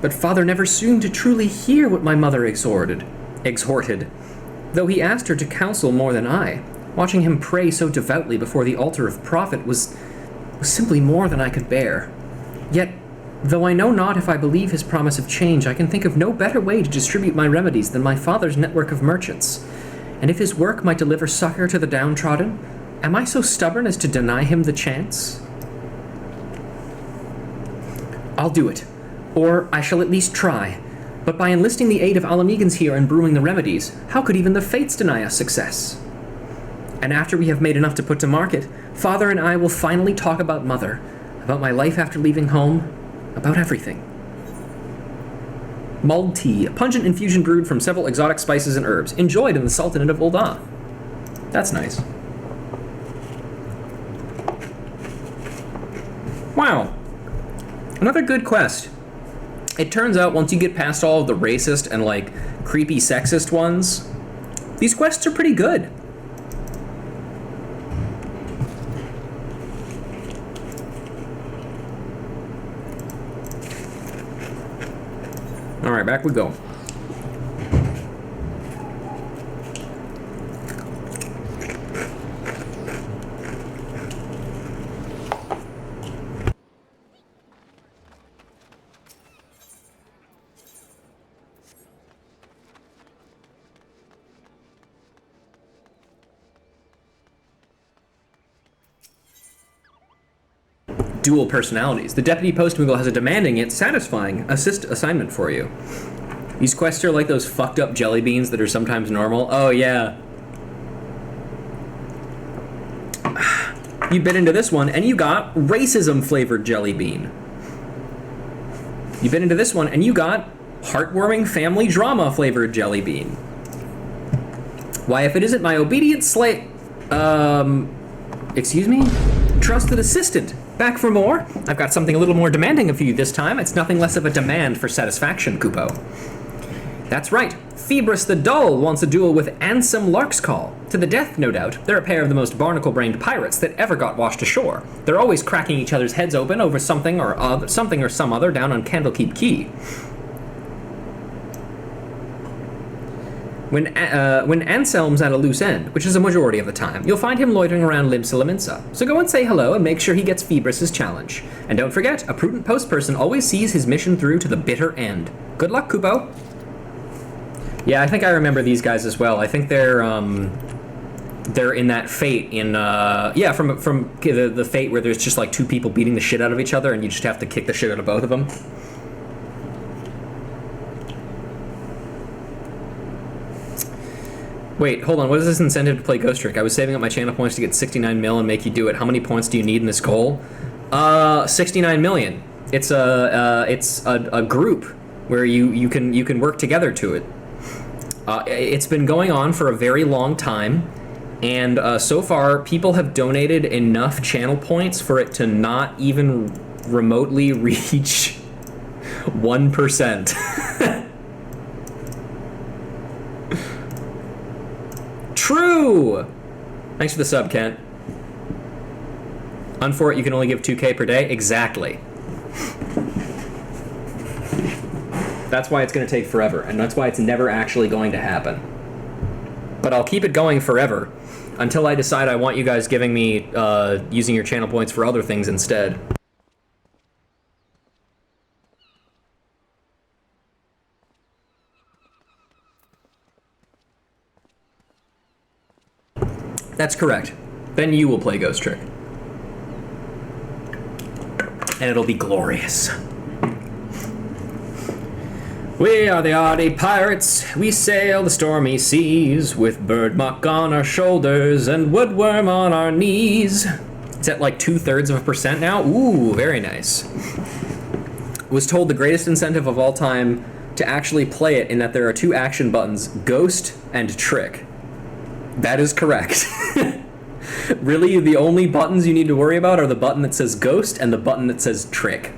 But father never seemed to truly hear what my mother exhorted, though he asked her to counsel more than I. Watching him pray so devoutly before the altar of profit was simply more than I could bear. Yet, though I know not if I believe his promise of change, I can think of no better way to distribute my remedies than my father's network of merchants. And if his work might deliver succor to the downtrodden, am I so stubborn as to deny him the chance? I'll do it, or I shall at least try. But by enlisting the aid of Alamegans here in brewing the remedies, how could even the fates deny us success? And after we have made enough to put to market, father and I will finally talk about mother, about my life after leaving home, about everything. Mulled tea, a pungent infusion brewed from several exotic spices and herbs, enjoyed in the Sultanate of Ul'dah. That's nice. Wow. Another good quest. It turns out once you get past all of the racist and, like, creepy sexist ones, these quests are pretty good. Alright, back we go. Dual personalities. The deputy post-moogle has a demanding yet satisfying assignment for you. These quests are like those fucked up jelly beans that are sometimes normal. Oh yeah. You bit into this one and you got racism flavored jelly bean. You bit into this one and you got heartwarming family drama flavored jelly bean. Why, if it isn't my obedient slave, excuse me? Trusted assistant. Back for more? I've got something a little more demanding of you this time. It's nothing less of a demand for satisfaction, Kupo. That's right. Phoebus the Dull wants a duel with Ansem Larkscall. To the death, no doubt. They're a pair of the most barnacle-brained pirates that ever got washed ashore. They're always cracking each other's heads open over something or some other down on Candlekeep Key. When Anselm's at a loose end, which is a majority of the time, you'll find him loitering around Limsa Liminsa. So go and say hello and make sure he gets Phoebus' challenge. And don't forget, a prudent post person always sees his mission through to the bitter end. Good luck, Kupo. Yeah, I think I remember these guys as well. I think they're in that fate in from the fate where there's just like two people beating the shit out of each other and you just have to kick the shit out of both of them. Wait, hold on. What is this incentive to play Ghost Trick? I was saving up my channel points to get 69 mil and make you do it. How many points do you need in this goal? 69 million. It's a group where you can work together to it. It's been going on for a very long time, and so far people have donated enough channel points for it to not even remotely reach 1%. True! Thanks for the sub, Kent. Unfor it, you can only give 2K per day? Exactly. That's why it's going to take forever, and that's why it's never actually going to happen. But I'll keep it going forever until I decide I want you guys giving me, using your channel points for other things instead. That's correct. Then you will play Ghost Trick. And it'll be glorious. We are the hardy pirates, we sail the stormy seas, with bird muck on our shoulders and woodworm on our knees. It's at like 2/3% now? Ooh, very nice. Was told the greatest incentive of all time to actually play it in that there are two action buttons, Ghost and Trick. That is correct. Really, the only buttons you need to worry about are the button that says Ghost and the button that says Trick.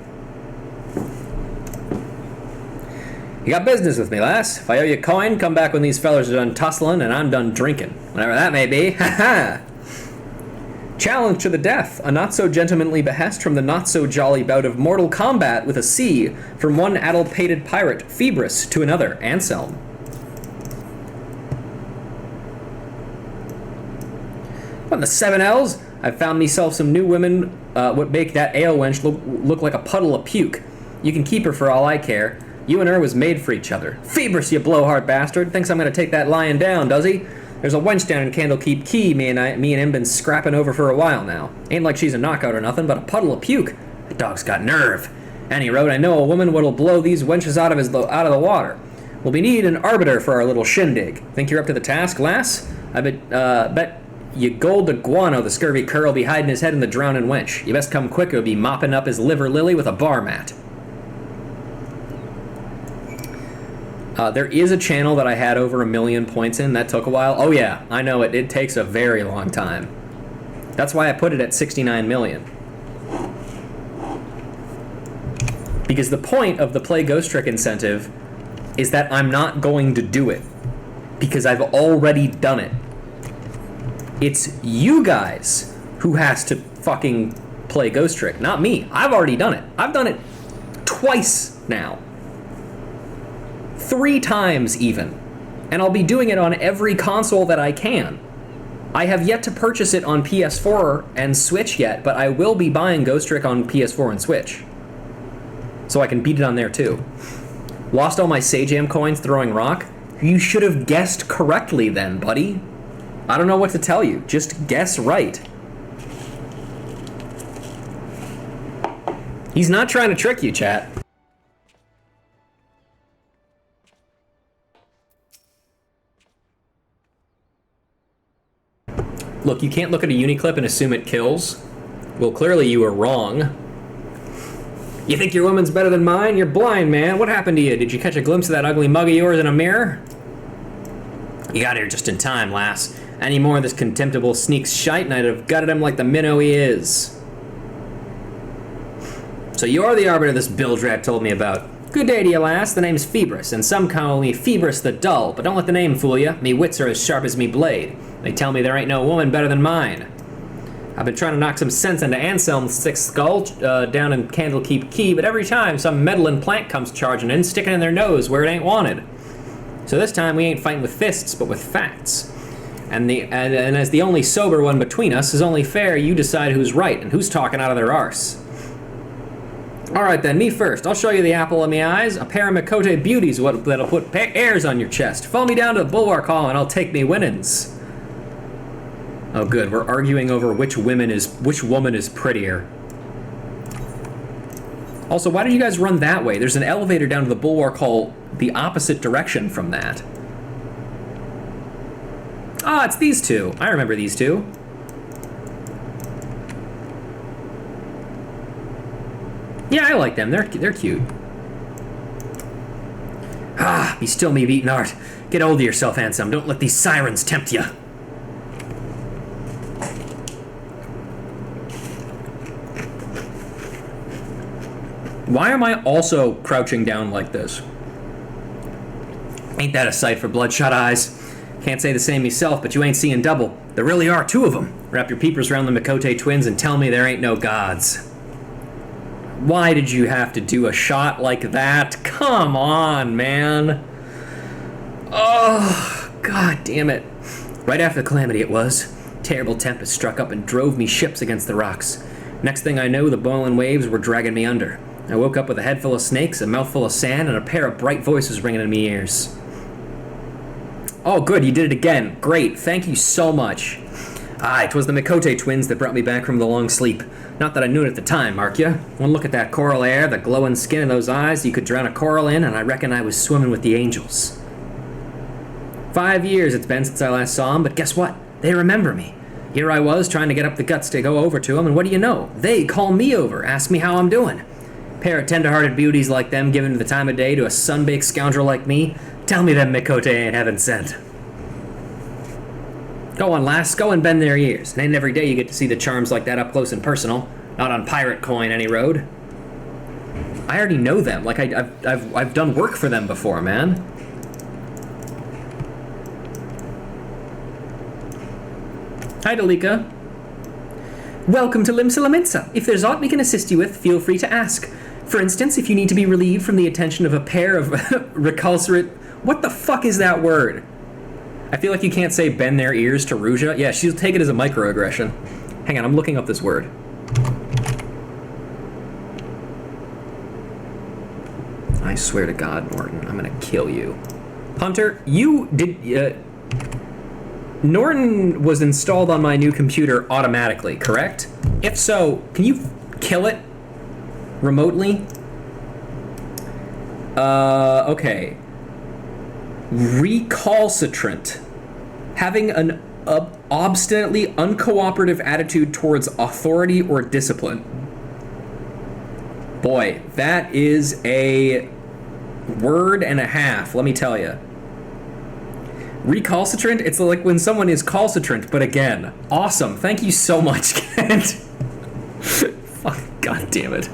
You got business with me, lass. If I owe you a coin, come back when these fellers are done tussling and I'm done drinking. Whatever that may be. Ha-ha! Challenge to the death. A not-so-gentlemanly behest from the not-so-jolly bout of mortal combat with a C from one addle-pated pirate, Phoebus, to another, Anselm. What in the 7 L's? I've found myself some new women what make that ale wench look like a puddle of puke. You can keep her for all I care. You and her was made for each other. Phoebus, you blowhard bastard. Thinks I'm gonna take that lion down, does he? There's a wench down in Candlekeep Key me and him been scrapping over for a while now. Ain't like she's a knockout or nothing, but a puddle of puke. That dog's got nerve. Any road, I know a woman what'll blow these wenches out of the water. We'll be need an arbiter for our little shindig. Think you're up to the task, lass? I bet you gold to guano the scurvy cur will be hiding his head in the drowning wench. You best come quick, or be mopping up his liver lily with a bar mat. There is a channel that I had over 1 million points in. That took a while. Oh yeah, I know it. It takes a very long time. That's why I put it at 69 million. Because the point of the Play Ghost Trick incentive is that I'm not going to do it. Because I've already done it. It's you guys who has to fucking play Ghost Trick, not me. I've already done it. I've done it twice now. 3 times even. And I'll be doing it on every console that I can. I have yet to purchase it on PS4 and Switch yet, but I will be buying Ghost Trick on PS4 and Switch. So I can beat it on there too. Lost all my Sajam coins throwing rock? You should have guessed correctly then, buddy. I don't know what to tell you. Just guess right. He's not trying to trick you, chat. Look, you can't look at a Uniclip and assume it kills. Well, clearly you were wrong. You think your woman's better than mine? You're blind, man. What happened to you? Did you catch a glimpse of that ugly mug of yours in a mirror? You got here just in time, lass. Any more of this contemptible sneak's shite and I'd have gutted him like the minnow he is. So you're the arbiter this bilge-rat told me about. Good day to you, lass. The name's Phoebus, and some call me Phoebus the Dull, but don't let the name fool you. Me wits are as sharp as me blade. They tell me there ain't no woman better than mine. I've been trying to knock some sense into Anselm's thick skull down in Candlekeep Key, but every time some meddling plank comes charging in, sticking in their nose where it ain't wanted. So So this time we ain't fighting with fists, but with facts. And as the only sober one between us, is only fair you decide who's right and who's talking out of their arse. Alright then, me first. I'll show you the apple in me eyes. A pair of Mikote beauties that'll put airs on your chest. Follow me down to the bulwark hall and I'll take me winnings. Oh good, we're arguing over which woman is prettier. Also, why did you guys run that way? There's an elevator down to the bulwark hall the opposite direction from that. Ah, it's these two. I remember these two. Yeah, I like them. They're cute. Ah, be still, me beaten heart. Get hold of yourself, handsome. Don't let these sirens tempt you. Why am I also crouching down like this? Ain't that a sight for bloodshot eyes? Can't say the same myself, but you ain't seeing double. There really are two of them. Wrap your peepers around the Mikote twins and tell me there ain't no gods. Why did you have to do a shot like that? Come on, man. Oh, god damn it. Right after the calamity it was. Terrible tempest struck up and drove me ships against the rocks. Next thing I know, the boiling waves were dragging me under. I woke up with a head full of snakes, a mouthful of sand, and a pair of bright voices ringing in my ears. Oh, good, you did it again. Great, thank you so much. Aye, 'twas the Mikote twins that brought me back from the long sleep. Not that I knew it at the time, mark ya. One look at that coral air, the glowing skin in those eyes, you could drown a coral in, and I reckon I was swimming with the angels. 5 years it's been since I last saw 'em, but guess what? They remember me. Here I was, trying to get up the guts to go over to 'em, and what do you know? They call me over, ask me how I'm doing. Pair of tender-hearted beauties like them giving the time of day to a sun-baked scoundrel like me? Tell me them Mikote ain't heaven sent. Go on, lass, go and bend their ears. It ain't every day you get to see the charms like that up close and personal. Not on pirate coin, any road. I already know them. Like, I've done work for them before, man. Hi, Dalika. Welcome to Limsa. If there's aught we can assist you with, feel free to ask. For instance, if you need to be relieved from the attention of a pair of recalcitrant... What the fuck is that word? I feel like you can't say bend their ears to Ruja. Yeah, she'll take it as a microaggression. Hang on, I'm looking up this word. I swear to God, Norton, I'm gonna kill you. Hunter, you did... Norton was installed on my new computer automatically, correct? If so, can you kill it remotely? Okay. Recalcitrant. Having an obstinately uncooperative attitude towards authority or discipline. Boy, that is a word and a half, let me tell you. Recalcitrant, it's like when someone is calcitrant, but again, awesome. Thank you so much, Kent. Fuck, god damn it.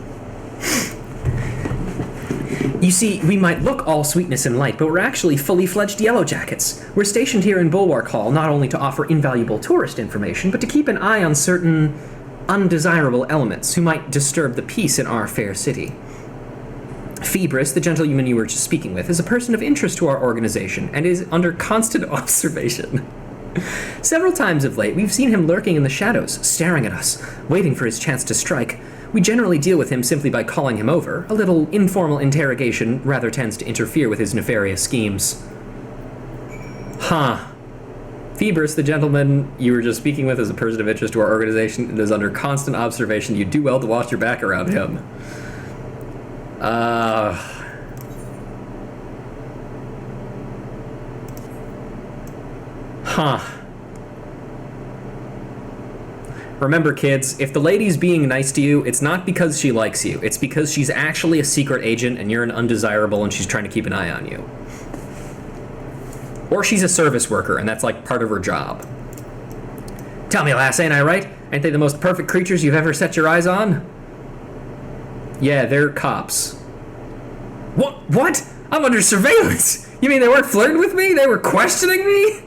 You see, we might look all sweetness and light, but we're actually fully fledged yellow jackets. We're stationed here in Bulwark Hall not only to offer invaluable tourist information, but to keep an eye on certain undesirable elements who might disturb the peace in our fair city. Phoebus, the gentleman you were just speaking with, is a person of interest to our organization and is under constant observation. Several times of late, we've seen him lurking in the shadows, staring at us, waiting for his chance to strike. We generally deal with him simply by calling him over. A little informal interrogation rather tends to interfere with his nefarious schemes. Huh. Phoebus, the gentleman you were just speaking with, is a person of interest to our organization and is under constant observation. You do well to watch your back around him. Huh. Remember, kids, if the lady's being nice to you, it's not because she likes you. It's because she's actually a secret agent and you're an undesirable and she's trying to keep an eye on you. Or she's a service worker and that's like part of her job. Tell me, lass, ain't I right? Ain't they the most perfect creatures you've ever set your eyes on? Yeah, they're cops. What? I'm under surveillance! You mean they weren't flirting with me? They were questioning me?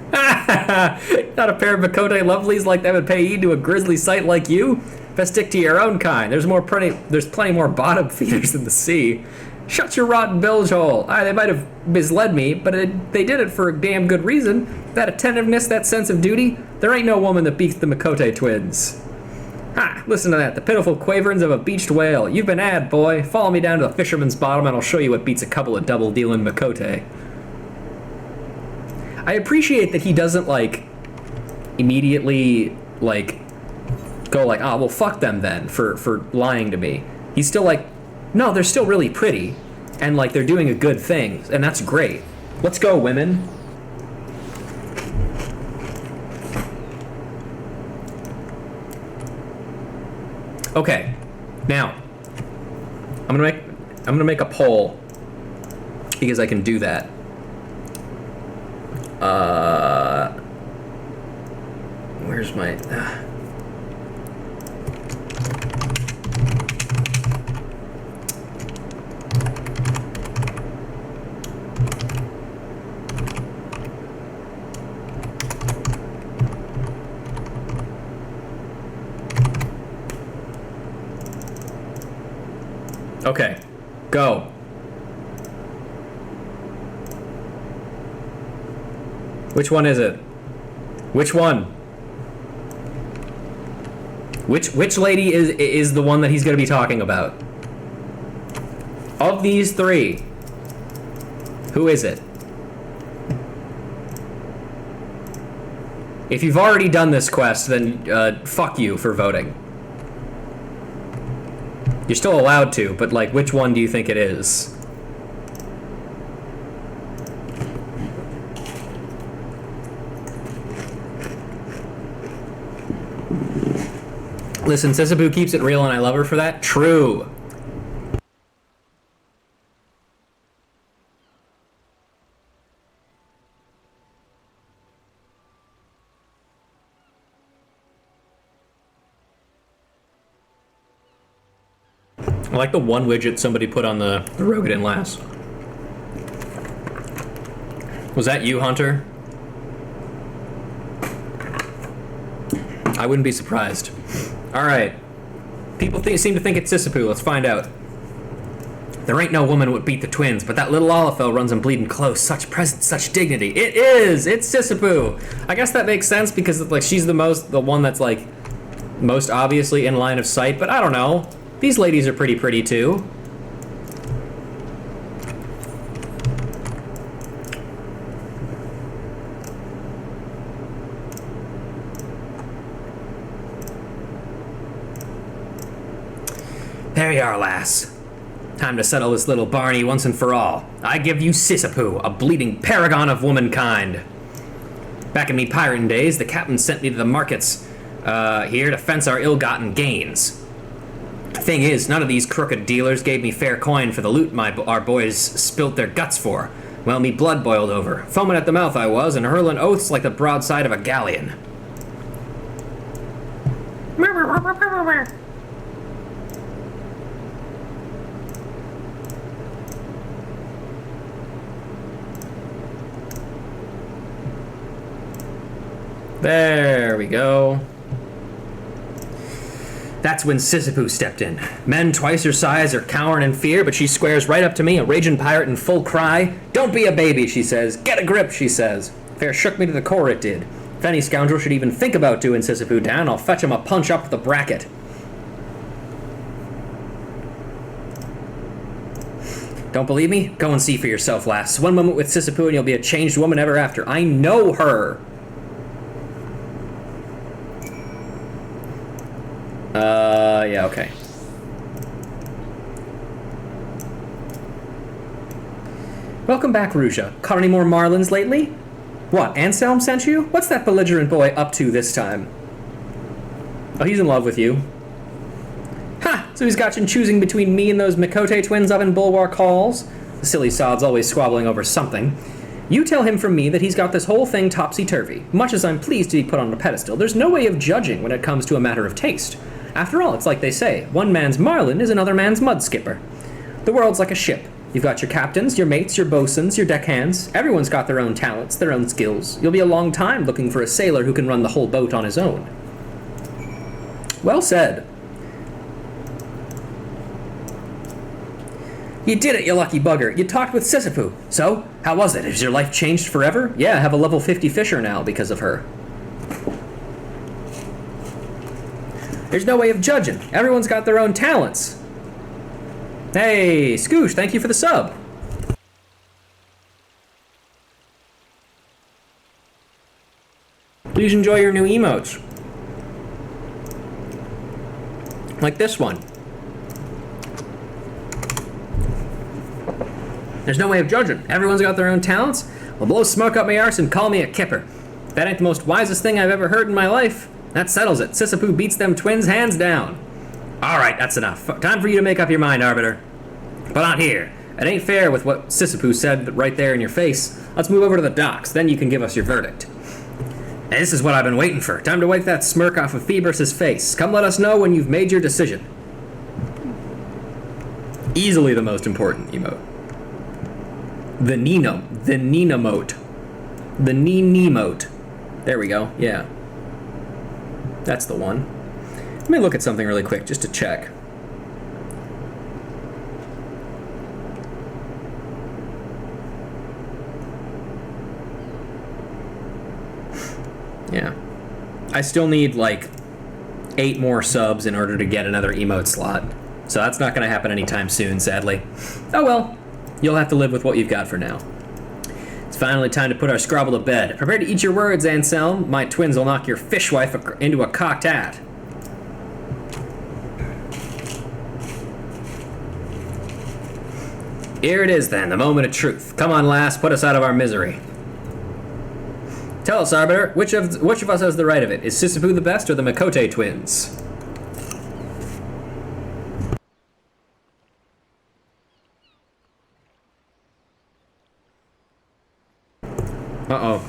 Not a pair of Mikote lovelies like them would pay heed to a grisly sight like you. Best stick to your own kind. There's plenty more bottom feeders in the sea. Shut your rotten bilge hole. They might have misled me, but they did it for a damn good reason. That attentiveness, that sense of duty, there ain't no woman that beats the Makote twins. Ha! Listen to that, the pitiful quaverings of a beached whale. You've been ad, boy. Follow me down to the fisherman's bottom and I'll show you what beats a couple of double-dealing Makote. I appreciate that he doesn't, like, immediately, like, go like, oh, well, fuck them then for lying to me. He's still like, no, they're still really pretty, and, like, they're doing a good thing, and that's great. Let's go, women. Okay, now, I'm gonna make a poll, because I can do that. Where's my... Okay, go. Which one is it? Which one? Which lady is the one that he's going to be talking about? Of these three, who is it? If you've already done this quest, then fuck you for voting. You're still allowed to, but, like, which one do you think it is? Listen, Sisabu keeps it real and I love her for that. True. I like the one widget somebody put on the Rogadin last. Was that you, Hunter? I wouldn't be surprised. Alright. People seem to think it's Sisapu. Let's find out. There ain't no woman would beat the twins, but that little Olafel runs them bleeding close. Such presence, such dignity. It is! It's Sisapu! I guess that makes sense because, like, she's the one that's, like, most obviously in line of sight, but I don't know. These ladies are pretty too. There you are, lass. Time to settle this little Barney once and for all. I give you Sisapu, a bleeding paragon of womankind. Back in me pirating days, the captain sent me to the markets here to fence our ill-gotten gains. Thing is, none of these crooked dealers gave me fair coin for the loot our boys spilt their guts for. Well, me blood boiled over. Foaming at the mouth I was, and hurling oaths like the broadside of a galleon. There we go. That's when Sisapu stepped in. Men twice her size are cowering in fear, but she squares right up to me, a raging pirate in full cry. Don't be a baby, she says. Get a grip, she says. Fair shook me to the core, it did. If any scoundrel should even think about doing Sisapu down, I'll fetch him a punch up the bracket. Don't believe me? Go and see for yourself, lass. One moment with Sisapu and you'll be a changed woman ever after. I know her. Yeah, okay. Welcome back, Ruja. Caught any more marlins lately? What, Anselm sent you? What's that belligerent boy up to this time? Oh, he's in love with you. Ha! So he's got you choosing between me and those Makote twins up in Bulwark Halls? The silly sod's always squabbling over something. You tell him from me that he's got this whole thing topsy-turvy. Much as I'm pleased to be put on a pedestal, there's no way of judging when it comes to a matter of taste. After all, it's like they say, one man's marlin is another man's mud skipper. The world's like a ship. You've got your captains, your mates, your bosuns, your deckhands. Everyone's got their own talents, their own skills. You'll be a long time looking for a sailor who can run the whole boat on his own. Well said. You did it, you lucky bugger. You talked with Sisyphus. So, how was it? Has your life changed forever? Yeah, I have a level 50 fisher now because of her. There's no way of judging. Everyone's got their own talents. Hey, Scoosh, thank you for the sub. Please enjoy your new emotes. Like this one. There's no way of judging. Everyone's got their own talents. Well, blow smoke up my arse and call me a kipper. That ain't the most wisest thing I've ever heard in my life. That settles it. Sisyphus beats them twins hands down. Alright, that's enough. Time for you to make up your mind, Arbiter. But not here. It ain't fair with what Sisyphus said right there in your face. Let's move over to the docks, then you can give us your verdict. And this is what I've been waiting for. Time to wipe that smirk off of Phoebus' face. Come let us know when you've made your decision. Easily the most important emote. The Nina-mote. The Nini-mote. There we go, yeah. That's the one. Let me look at something really quick, just to check. Yeah. I still need, like, 8 more subs in order to get another emote slot. So that's not going to happen anytime soon, sadly. Oh well. You'll have to live with what you've got for now. It's finally time to put our Scrabble to bed. Prepare to eat your words, Anselm. My twins will knock your fishwife into a cocked hat. Here it is then, the moment of truth. Come on, lass, put us out of our misery. Tell us, Arbiter, which of us has the right of it? Is Sisyphus the best or the Makote twins? Uh-oh.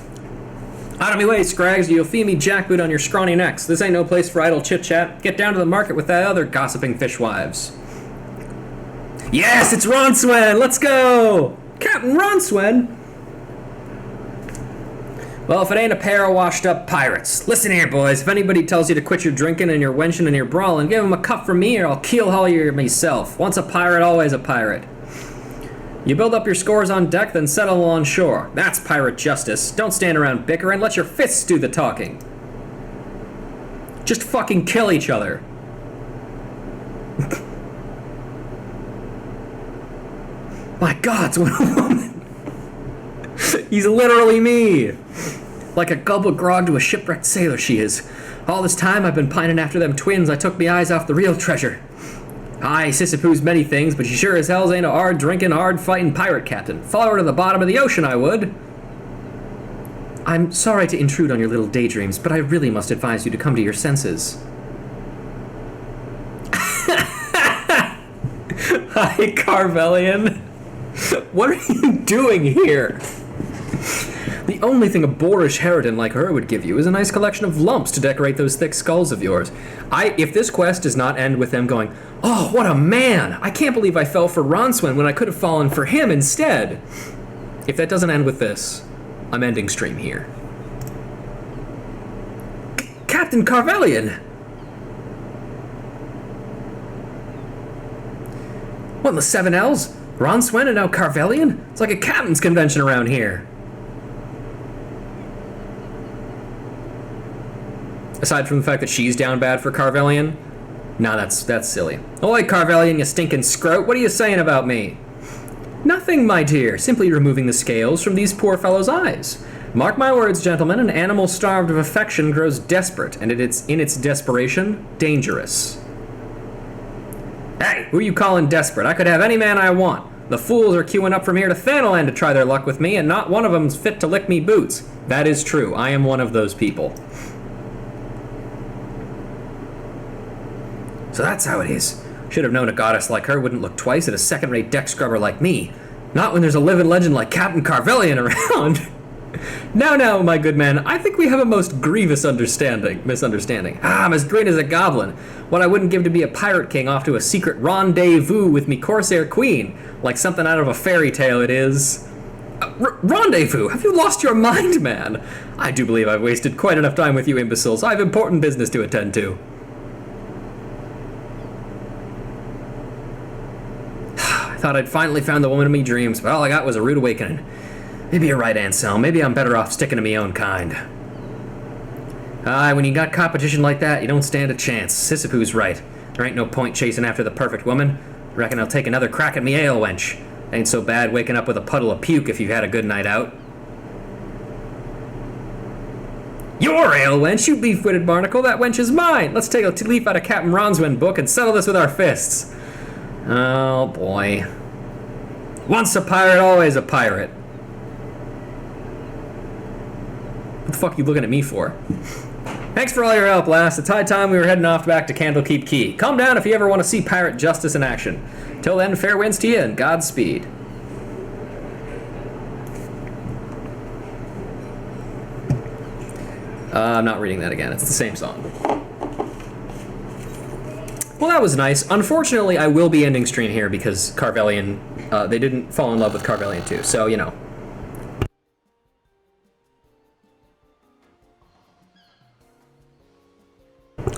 Out of me way, Scrags, you'll fee me jackboot on your scrawny necks. This ain't no place for idle chit-chat. Get down to the market with that other gossiping fishwives. Yes, it's Ronswen! Let's go! Captain Ronswen! Well, if it ain't a pair of washed-up pirates. Listen here, boys. If anybody tells you to quit your drinking and your wenching and your brawling, give them a cup from me or I'll keel haul you myself. Once a pirate, always a pirate. You build up your scores on deck, then settle on shore. That's pirate justice. Don't stand around bickering. Let your fists do the talking. Just fucking kill each other. My God, what a woman. He's literally me. Like a gulp of grog to a shipwrecked sailor she is. All this time I've been pining after them twins. I took me eyes off the real treasure. Aye, Sisyphus many things, but she sure as hell ain't a hard-drinking, hard-fighting pirate captain. Follow her to the bottom of the ocean, I would. I'm sorry to intrude on your little daydreams, but I really must advise you to come to your senses. Hi, Carvelian. What are you doing here? The only thing a boorish harridan like her would give you is a nice collection of lumps to decorate those thick skulls of yours. If this quest does not end with them going, oh, what a man! I can't believe I fell for Ronswen when I could have fallen for him instead. If that doesn't end with this, I'm ending stream here. Captain Carvelian! What in the 7 L's? Ronswen and now Carvelian? It's like a captain's convention around here. Aside from the fact that she's down bad for Carvelian? Nah, that's silly. Oi, Carvelian, you stinking scroat, what are you saying about me? Nothing, my dear, simply removing the scales from these poor fellows' eyes. Mark my words, gentlemen, an animal starved of affection grows desperate, and in its desperation, dangerous. Hey, who are you calling desperate? I could have any man I want. The fools are queuing up from here to Thanalan to try their luck with me, and not one of them's fit to lick me boots. That is true, I am one of those people. So that's how it is. Should have known a goddess like her wouldn't look twice at a second-rate deck scrubber like me. Not when there's a living legend like Captain Carvelian around. Now, my good man, I think we have a most grievous misunderstanding. I'm as green as a goblin. What I wouldn't give to be a pirate king off to a secret rendezvous with me corsair queen. Like something out of a fairy tale it is. Rendezvous? Have you lost your mind, man? I do believe I've wasted quite enough time with you imbeciles. I have important business to attend to. Thought I'd finally found the woman of me dreams, but all I got was a rude awakening. Maybe you're right, Anselm. Maybe I'm better off sticking to me own kind. When you got competition like that, you don't stand a chance. Sisyphu's right. There ain't no point chasing after the perfect woman. Reckon I'll take another crack at me ale wench. Ain't so bad waking up with a puddle of puke if you've had a good night out. Your ale wench, you leaf-witted barnacle. That wench is mine. Let's take a leaf out of Captain Ronswin book and settle this with our fists. Oh, boy. Once a pirate, always a pirate. What the fuck are you looking at me for? Thanks for all your help, lass. It's high time we were heading off back to Candlekeep Key. Come down if you ever want to see pirate justice in action. Till then, fair winds to you and Godspeed. I'm not reading that again. It's the same song. Well, that was nice. Unfortunately, I will be ending stream here because Carvelian, they didn't fall in love with Carvelian 2, so, you know.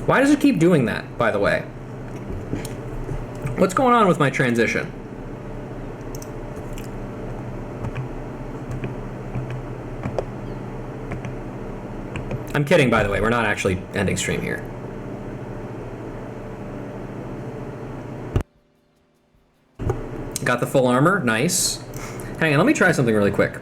Why does it keep doing that, by the way? What's going on with my transition? I'm kidding, by the way. We're not actually ending stream here. Got the full armor. Nice. Hang on, let me try something really quick.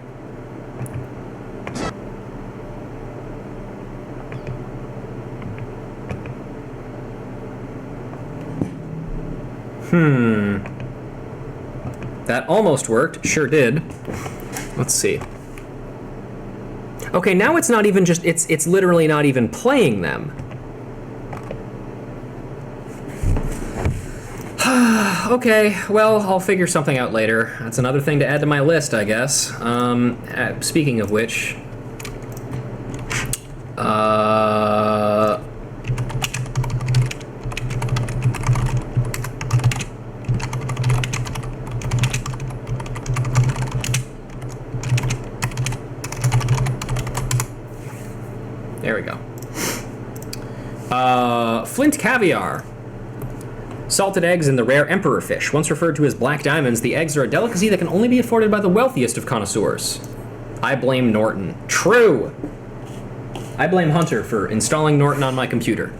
That almost worked. Sure did. Let's see. Okay, now it's not even just, it's literally not even playing them. Okay, well, I'll figure something out later. That's another thing to add to my list, I guess. Speaking of which... There we go. Flint caviar. Salted eggs and the rare emperor fish. Once referred to as black diamonds, the eggs are a delicacy that can only be afforded by the wealthiest of connoisseurs. I blame Norton. True! I blame Hunter for installing Norton on my computer.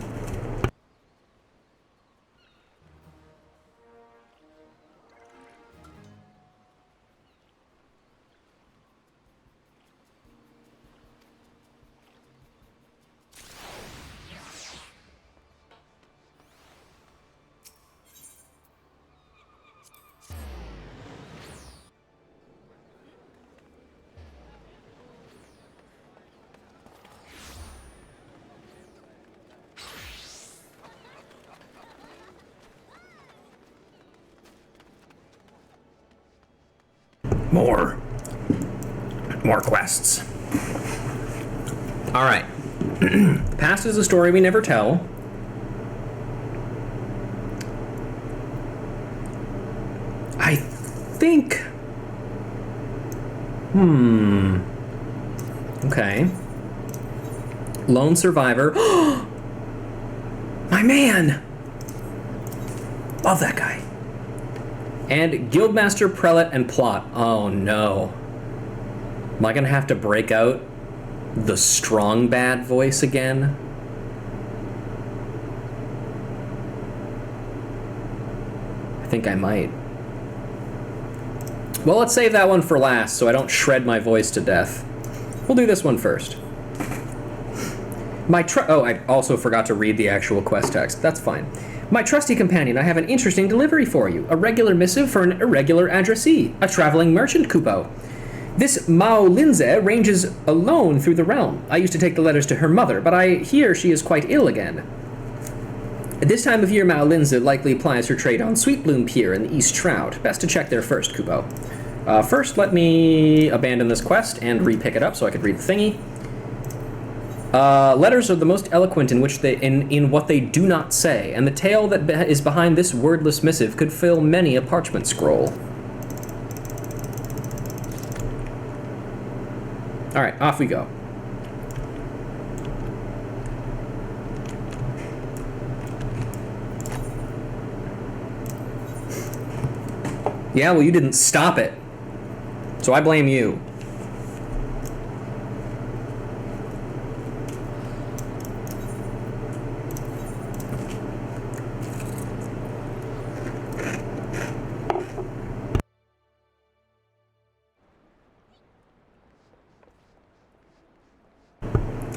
More quests. All right. Past is a story we never tell. I think... Okay. Lone survivor. My man! Love that guy. And Guildmaster, Prelate, and Plot. Oh no. Am I gonna have to break out the strong bad voice again? I think I might. Well, let's save that one for last so I don't shred my voice to death. We'll do this one first. Oh, I also forgot to read the actual quest text. That's fine. My trusty companion, I have an interesting delivery for you. A regular missive for an irregular addressee. A traveling merchant, Kupo. This Mao Linze ranges alone through the realm. I used to take the letters to her mother, but I hear she is quite ill again. At this time of year, Mao Linze likely plies her trade on Sweetbloom Pier in the East Shroud. Best to check there first, Kupo. First, let me abandon this quest and re-pick it up so I could read the thingy. Letters are the most eloquent in which in what they do not say, and the tale that is behind this wordless missive could fill many a parchment scroll. All right, off we go. Yeah, well, you didn't stop it. So I blame you.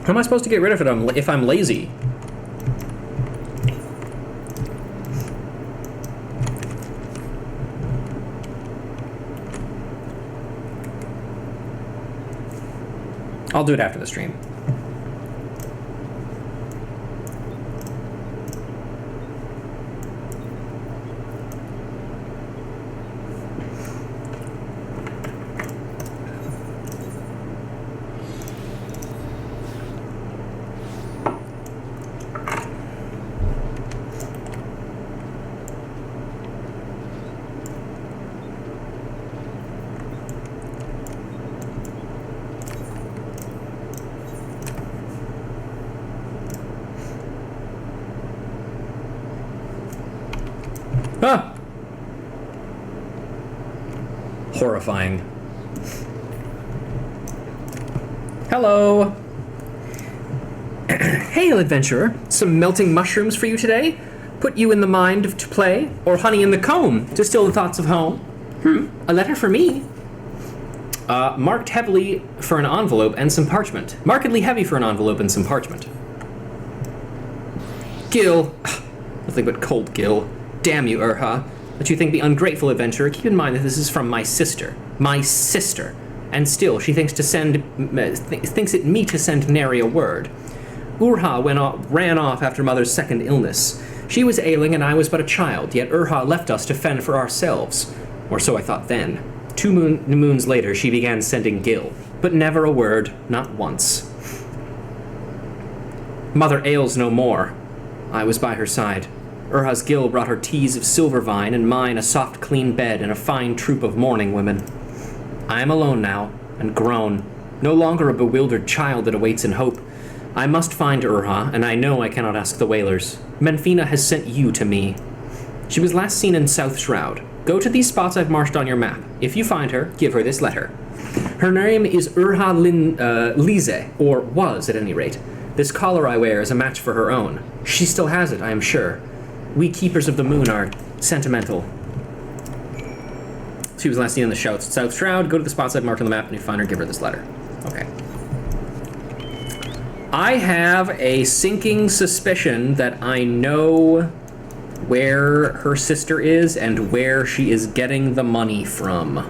How am I supposed to get rid of it if I'm lazy? I'll do it after the stream. Ah! Horrifying. Hello! Hail, adventurer! Some melting mushrooms for you today? Put you in the mind to play? Or honey in the comb to still the thoughts of home? A letter for me? Marked heavily for an envelope and some parchment. Markedly heavy for an envelope and some parchment. Gil. Nothing but cold Gil. Damn you, Urha. Let you think me ungrateful, adventurer. Keep in mind that this is from my sister. My sister. And still, she thinks it me to send nary a word. Urha ran off after mother's second illness. She was ailing and I was but a child, yet Urha left us to fend for ourselves. Or so I thought then. 2 moons later, she began sending Gil. But never a word, not once. Mother ails no more. I was by her side. Urha's Gil brought her teas of silver vine, and mine a soft, clean bed and a fine troop of mourning women. I am alone now, and grown, no longer a bewildered child that awaits in hope. I must find Urha, and I know I cannot ask the Whalers. Menfina has sent you to me. She was last seen in South Shroud. Go to these spots I've marked on your map. If you find her, give her this letter. Her name is Urha Lise, or was at any rate. This collar I wear is a match for her own. She still has it, I am sure. We keepers of the moon are sentimental. She was last seen in the South Shroud. Go to the spots I've marked on the map, and if you find her, give her this letter. Okay. I have a sinking suspicion that I know where her sister is and where she is getting the money from.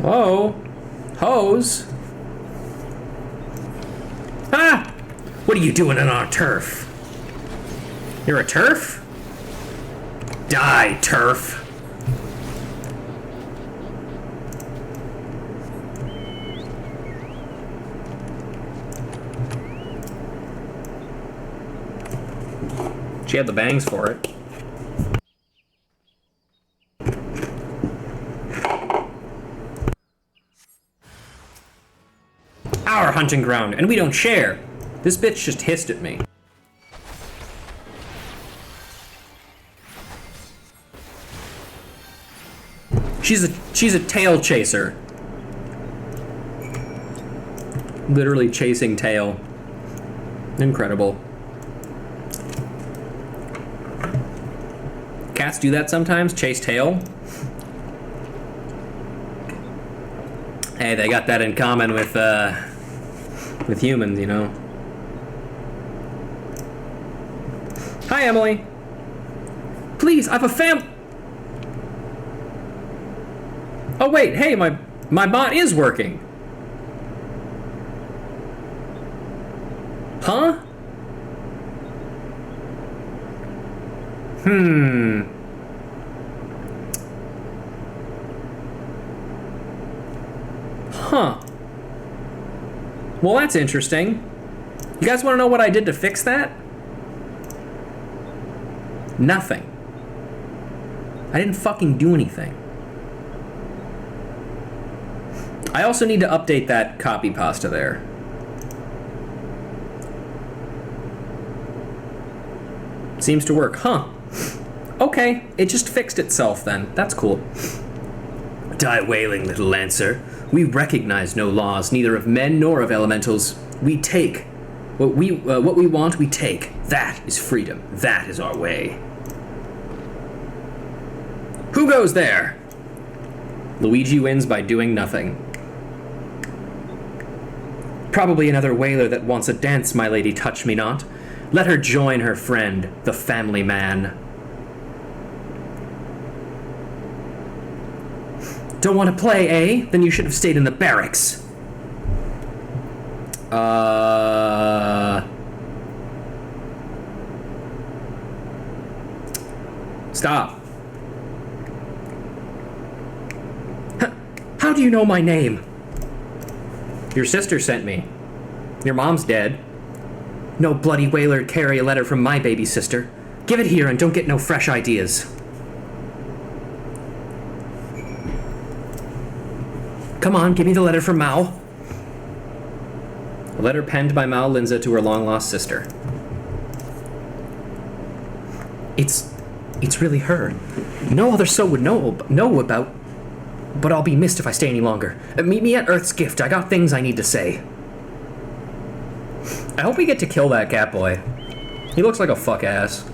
Hello? Hose? Ah! What are you doing on our turf? You're a turf? Die, turf! She had the bangs for it. Our hunting ground, and we don't share. This bitch just hissed at me. She's a tail chaser. Literally chasing tail. Incredible. Cats do that sometimes, chase tail. Hey, they got that in common with humans, you know. Hi, Emily. Please, I've a Oh wait, hey, my bot is working. Huh? Huh. Well, that's interesting. You guys want to know what I did to fix that? Nothing. I didn't fucking do anything. I also need to update that copy pasta there. Seems to work, huh? Okay, it just fixed itself then. That's cool. Die wailing, little Lancer. We recognize no laws, neither of men nor of elementals. We take. What we want, we take. That is freedom. That is our way. Who goes there? Luigi wins by doing nothing. Probably another whaler that wants a dance, my lady touch me not. Let her join her friend, the family man. Don't want to play, eh? Then you should have stayed in the barracks. Stop. How do you know my name? Your sister sent me. Your mom's dead. No bloody whaler'd carry a letter from my baby sister. Give it here and don't get no fresh ideas. Come on, give me the letter from Mao. A letter penned by Mao Linza to her long-lost sister. It's really her. No other soul would know about, but I'll be missed if I stay any longer. Meet me at Earth's Gift. I got things I need to say. I hope we get to kill that cat boy. He looks like a fuck ass.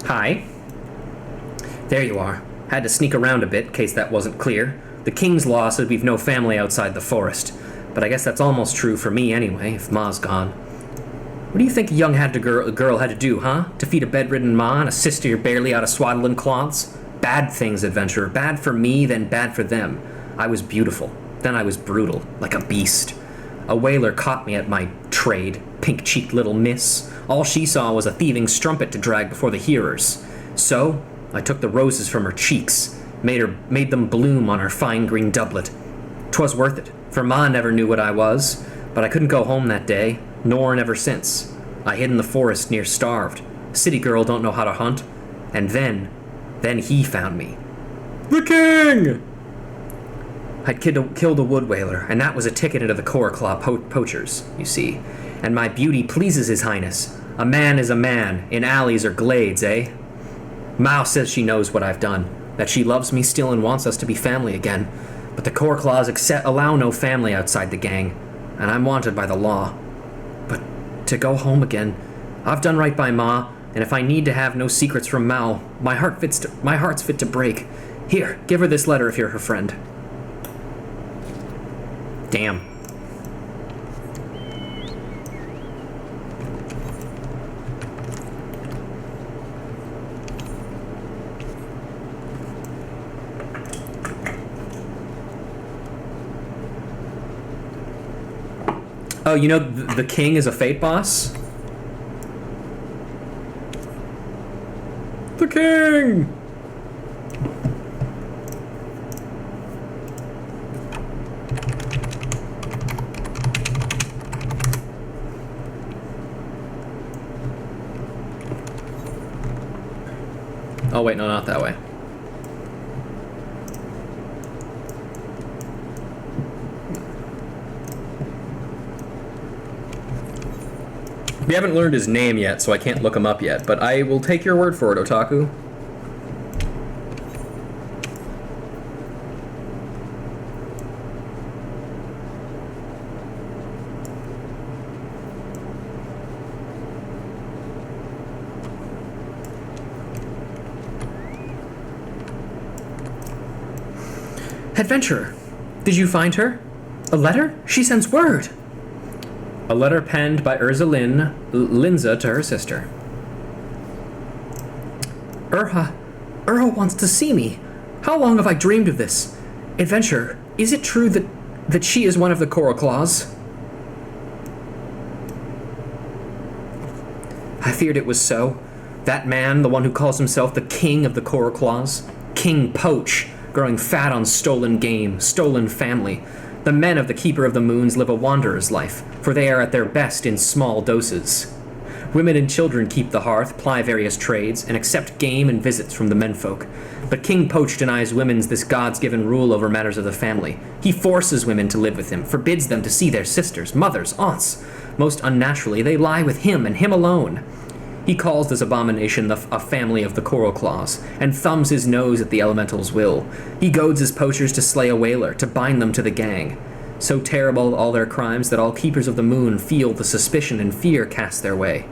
Hi. There you are. Had to sneak around a bit, in case that wasn't clear. The King's Law said we've no family outside the forest. But I guess that's almost true for me anyway, if Ma's gone. What do you think a young girl had to do, huh? To feed a bedridden Ma and a sister barely out of swaddling cloths? Bad things, adventurer. Bad for me, then bad for them. I was beautiful. Then I was brutal, like a beast. A whaler caught me at my trade, pink-cheeked little miss. All she saw was a thieving strumpet to drag before the hearers. So, I took the roses from her cheeks, made them bloom on her fine green doublet. 'Twas worth it, for Ma never knew what I was, but I couldn't go home that day, nor never since. I hid in the forest near starved. City girl don't know how to hunt. And then he found me. The king! I'd killed a wood whaler, and that was a ticket into the Coraclaw poachers, you see. And my beauty pleases his highness. A man is a man, in alleys or glades, eh? Mao says she knows what I've done, that she loves me still and wants us to be family again. But the Coraclaws allow no family outside the gang, and I'm wanted by the law. But to go home again, I've done right by Ma, and if I need to have no secrets from Mao, my heart's fit to break. Here, give her this letter if you're her friend. Damn. Oh, you know the king is a fate boss? The king! Oh wait, no, not that way. We haven't learned his name yet, so I can't look him up yet, but I will take your word for it, Otaku. Adventurer, did you find her? A letter? She sends word. A letter penned by Linza to her sister. Urha wants to see me. How long have I dreamed of this? Adventure, is it true that she is one of the Coral Claws? I feared it was so. That man, the one who calls himself the king of the Coral Claws. King Poach, growing fat on stolen game, stolen family. The men of the Keeper of the Moons live a wanderer's life, for they are at their best in small doses. Women and children keep the hearth, ply various trades, and accept game and visits from the menfolk. But King Poach denies women this God's-given rule over matters of the family. He forces women to live with him, forbids them to see their sisters, mothers, aunts. Most unnaturally, they lie with him and him alone. He calls this abomination a family of the Coral Claws, and thumbs his nose at the elemental's will. He goads his poachers to slay a whaler, to bind them to the gang. So terrible all their crimes that all Keepers of the Moon feel the suspicion and fear cast their way.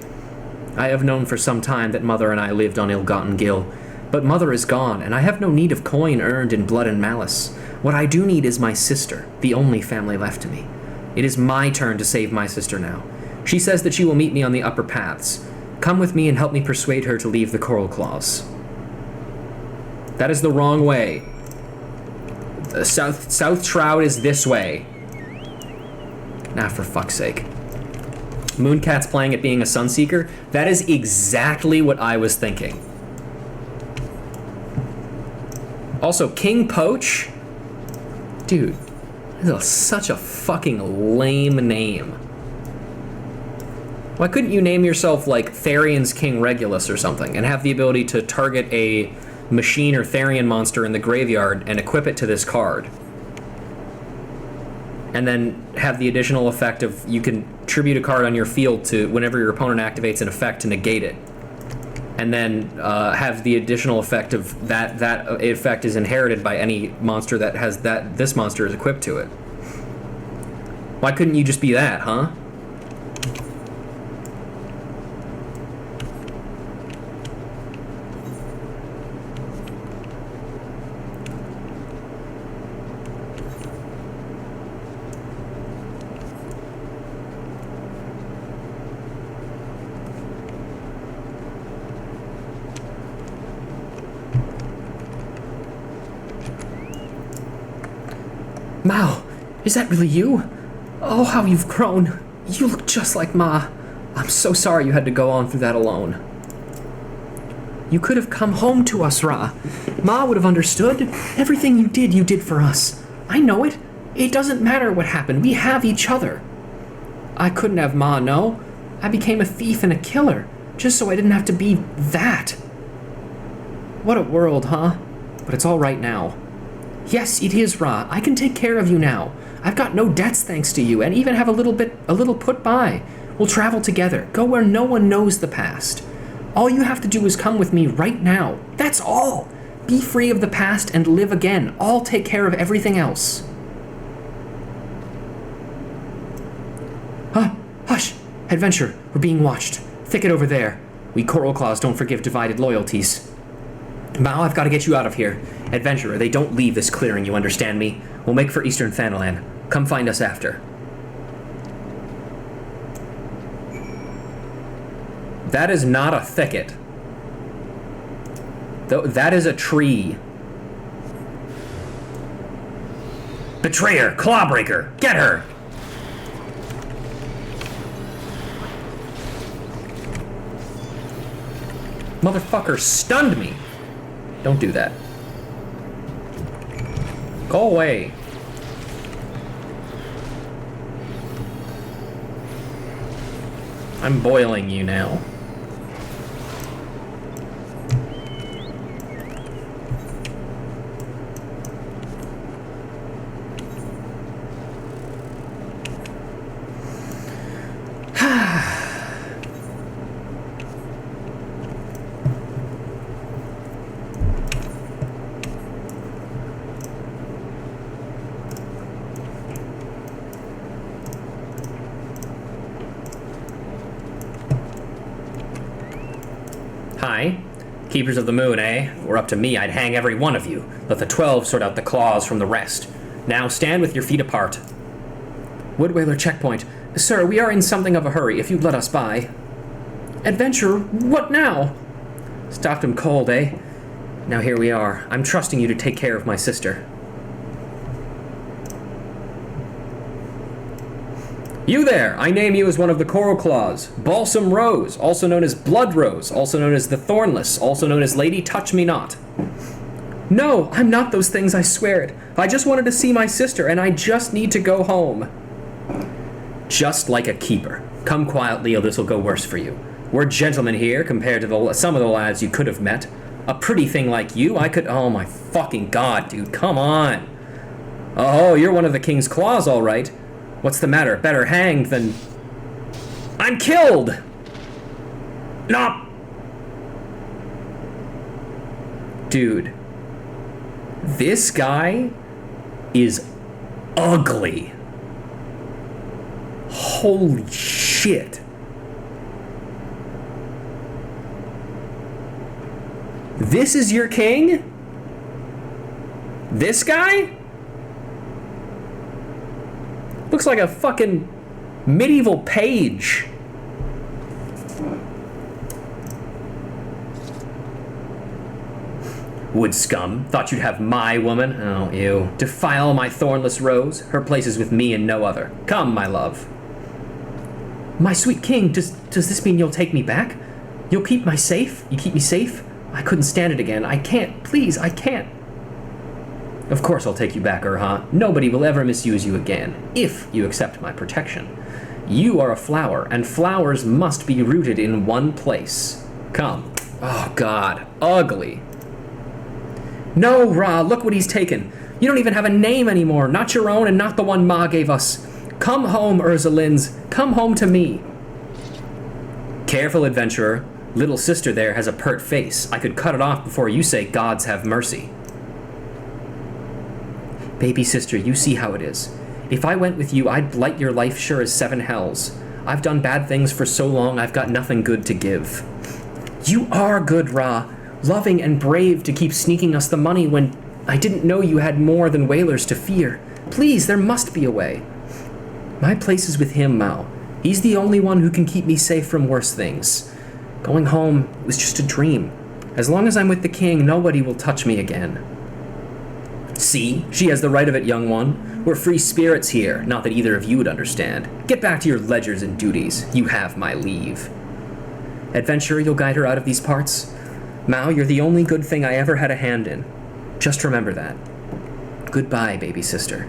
I have known for some time that Mother and I lived on ill-gotten gil, but Mother is gone, and I have no need of coin earned in blood and malice. What I do need is my sister, the only family left to me. It is my turn to save my sister now. She says that she will meet me on the upper paths. Come with me and help me persuade her to leave the Coral Claws. That is the wrong way. The South Shroud is this way. Nah, for fuck's sake. Mooncat's playing at being a Sunseeker. That is exactly what I was thinking. Also, King Poach? Dude, this is such a fucking lame name. Why couldn't you name yourself, like, Tharion's King Regulus or something, and have the ability to target a machine or Tharion monster in the graveyard and equip it to this card? And then have the additional effect of you can tribute a card on your field to whenever your opponent activates an effect to negate it. And then have the additional effect of that effect is inherited by any monster that has this monster is equipped to it. Why couldn't you just be that, huh? Mao, is that really you? Oh, how you've grown. You look just like Ma. I'm so sorry you had to go on through that alone. You could have come home to us, Ra. Ma would have understood. Everything you did for us. I know it. It doesn't matter what happened. We have each other. I couldn't have Ma, no. I became a thief and a killer, just so I didn't have to be that. What a world, huh? But it's all right now. Yes, it is, Ra. I can take care of you now. I've got no debts thanks to you, and even have a little put by. We'll travel together, go where no one knows the past. All you have to do is come with me right now. That's all. Be free of the past and live again. I'll take care of everything else. Hush! Adventure, we're being watched. Thicket over there. We Coral Claws don't forgive divided loyalties. Mao, I've got to get you out of here. Adventurer, they don't leave this clearing, you understand me? We'll make for Eastern Thanalan. Come find us after. That is not a thicket. That is a tree. Betrayer! Clawbreaker! Get her! Motherfucker stunned me! Don't do that. Go away. I'm boiling you now. Hi. Keepers of the Moon, eh? Were up to me, I'd hang every one of you. Let the 12 sort out the claws from the rest. Now stand with your feet apart. Woodwhaler checkpoint. Sir, we are in something of a hurry, if you'd let us by. Adventurer, what now? Stopped him cold, eh? Now here we are. I'm trusting you to take care of my sister. You there! I name you as one of the Coral Claws. Balsam Rose, also known as Blood Rose, also known as the Thornless, also known as Lady Touch Me Not. No, I'm not those things, I swear it. I just wanted to see my sister, and I just need to go home. Just like a keeper. Come quietly, or this'll go worse for you. We're gentlemen here, compared to some of the lads you could have met. A pretty thing like you, I could... Oh my fucking god, dude, come on. Oh, you're one of the King's Claws, all right. What's the matter? Better hanged than... I'm killed! No! Dude. This guy is ugly. Holy shit. This is your king? This guy? Looks like a fucking medieval page. Wood scum. Thought you'd have my woman. Oh, ew. Defile my thornless rose. Her place is with me and no other. Come, my love. My sweet king, does this mean you'll take me back? You'll keep my safe? You keep me safe? I couldn't stand it again. I can't. Please, I can't. Of course I'll take you back, Urha. Nobody will ever misuse you again, if you accept my protection. You are a flower, and flowers must be rooted in one place. Come. Oh, God. Ugly. No, Ra, look what he's taken. You don't even have a name anymore, not your own and not the one Ma gave us. Come home, Ursulines. Come home to me. Careful, adventurer. Little sister there has a pert face. I could cut it off before you say gods have mercy. Baby sister, you see how it is. If I went with you, I'd blight your life sure as 7 hells. I've done bad things for so long, I've got nothing good to give. You are good, Ra. Loving and brave to keep sneaking us the money when I didn't know you had more than whalers to fear. Please, there must be a way. My place is with him, Mao. He's the only one who can keep me safe from worse things. Going home was just a dream. As long as I'm with the king, nobody will touch me again. See, she has the right of it, young one. We're free spirits here, not that either of you would understand. Get back to your ledgers and duties. You have my leave. Adventurer, you'll guide her out of these parts? Mao, you're the only good thing I ever had a hand in. Just remember that. Goodbye, baby sister.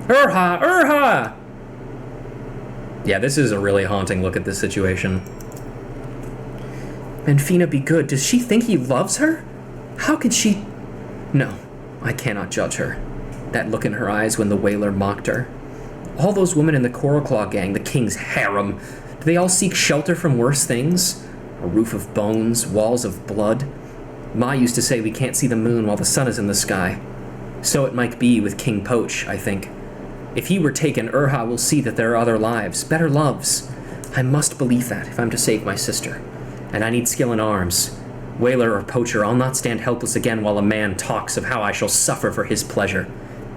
Urha! Urha! Yeah, this is a really haunting look at this situation. Menfina be good. Does she think he loves her? How could she... No, I cannot judge her. That look in her eyes when the whaler mocked her. All those women in the Coral Claw gang, the king's harem, do they all seek shelter from worse things? A roof of bones, walls of blood? Ma used to say we can't see the moon while the sun is in the sky. So it might be with King Poach, I think. If he were taken, Urha will see that there are other lives, better loves. I must believe that if I'm to save my sister. And I need skill in arms. Whaler or poacher, I'll not stand helpless again while a man talks of how I shall suffer for his pleasure.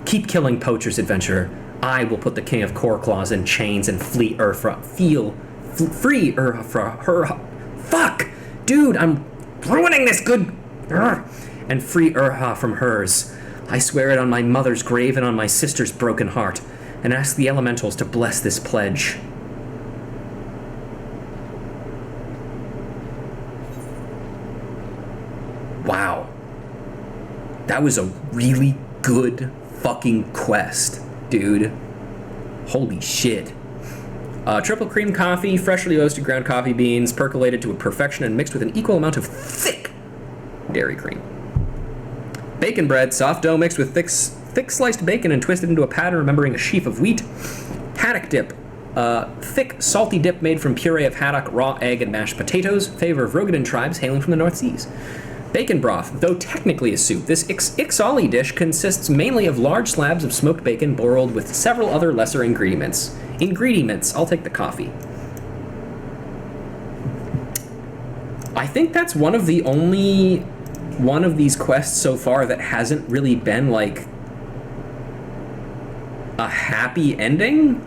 Keep killing poachers, adventurer. I will put the King of Coreclaws in chains and free Urha. Free Urha. Fuck! Dude, I'm ruining this good... And free Urha from hers. I swear it on my mother's grave and on my sister's broken heart, and ask the elementals to bless this pledge. Wow. That was a really good fucking quest, dude. Holy shit. Triple cream coffee, freshly roasted ground coffee beans, percolated to a perfection and mixed with an equal amount of thick dairy cream. Bacon bread, soft dough mixed with thick sliced bacon and twisted into a pattern remembering a sheaf of wheat. Haddock dip, thick salty dip made from puree of haddock, raw egg, and mashed potatoes, favor of Rogadan tribes hailing from the North Seas. Bacon broth, though technically a soup, this XIV dish consists mainly of large slabs of smoked bacon boiled with several other lesser ingredients. I'll take the coffee. I think that's one of the only one of these quests so far that hasn't really been, like, a happy ending?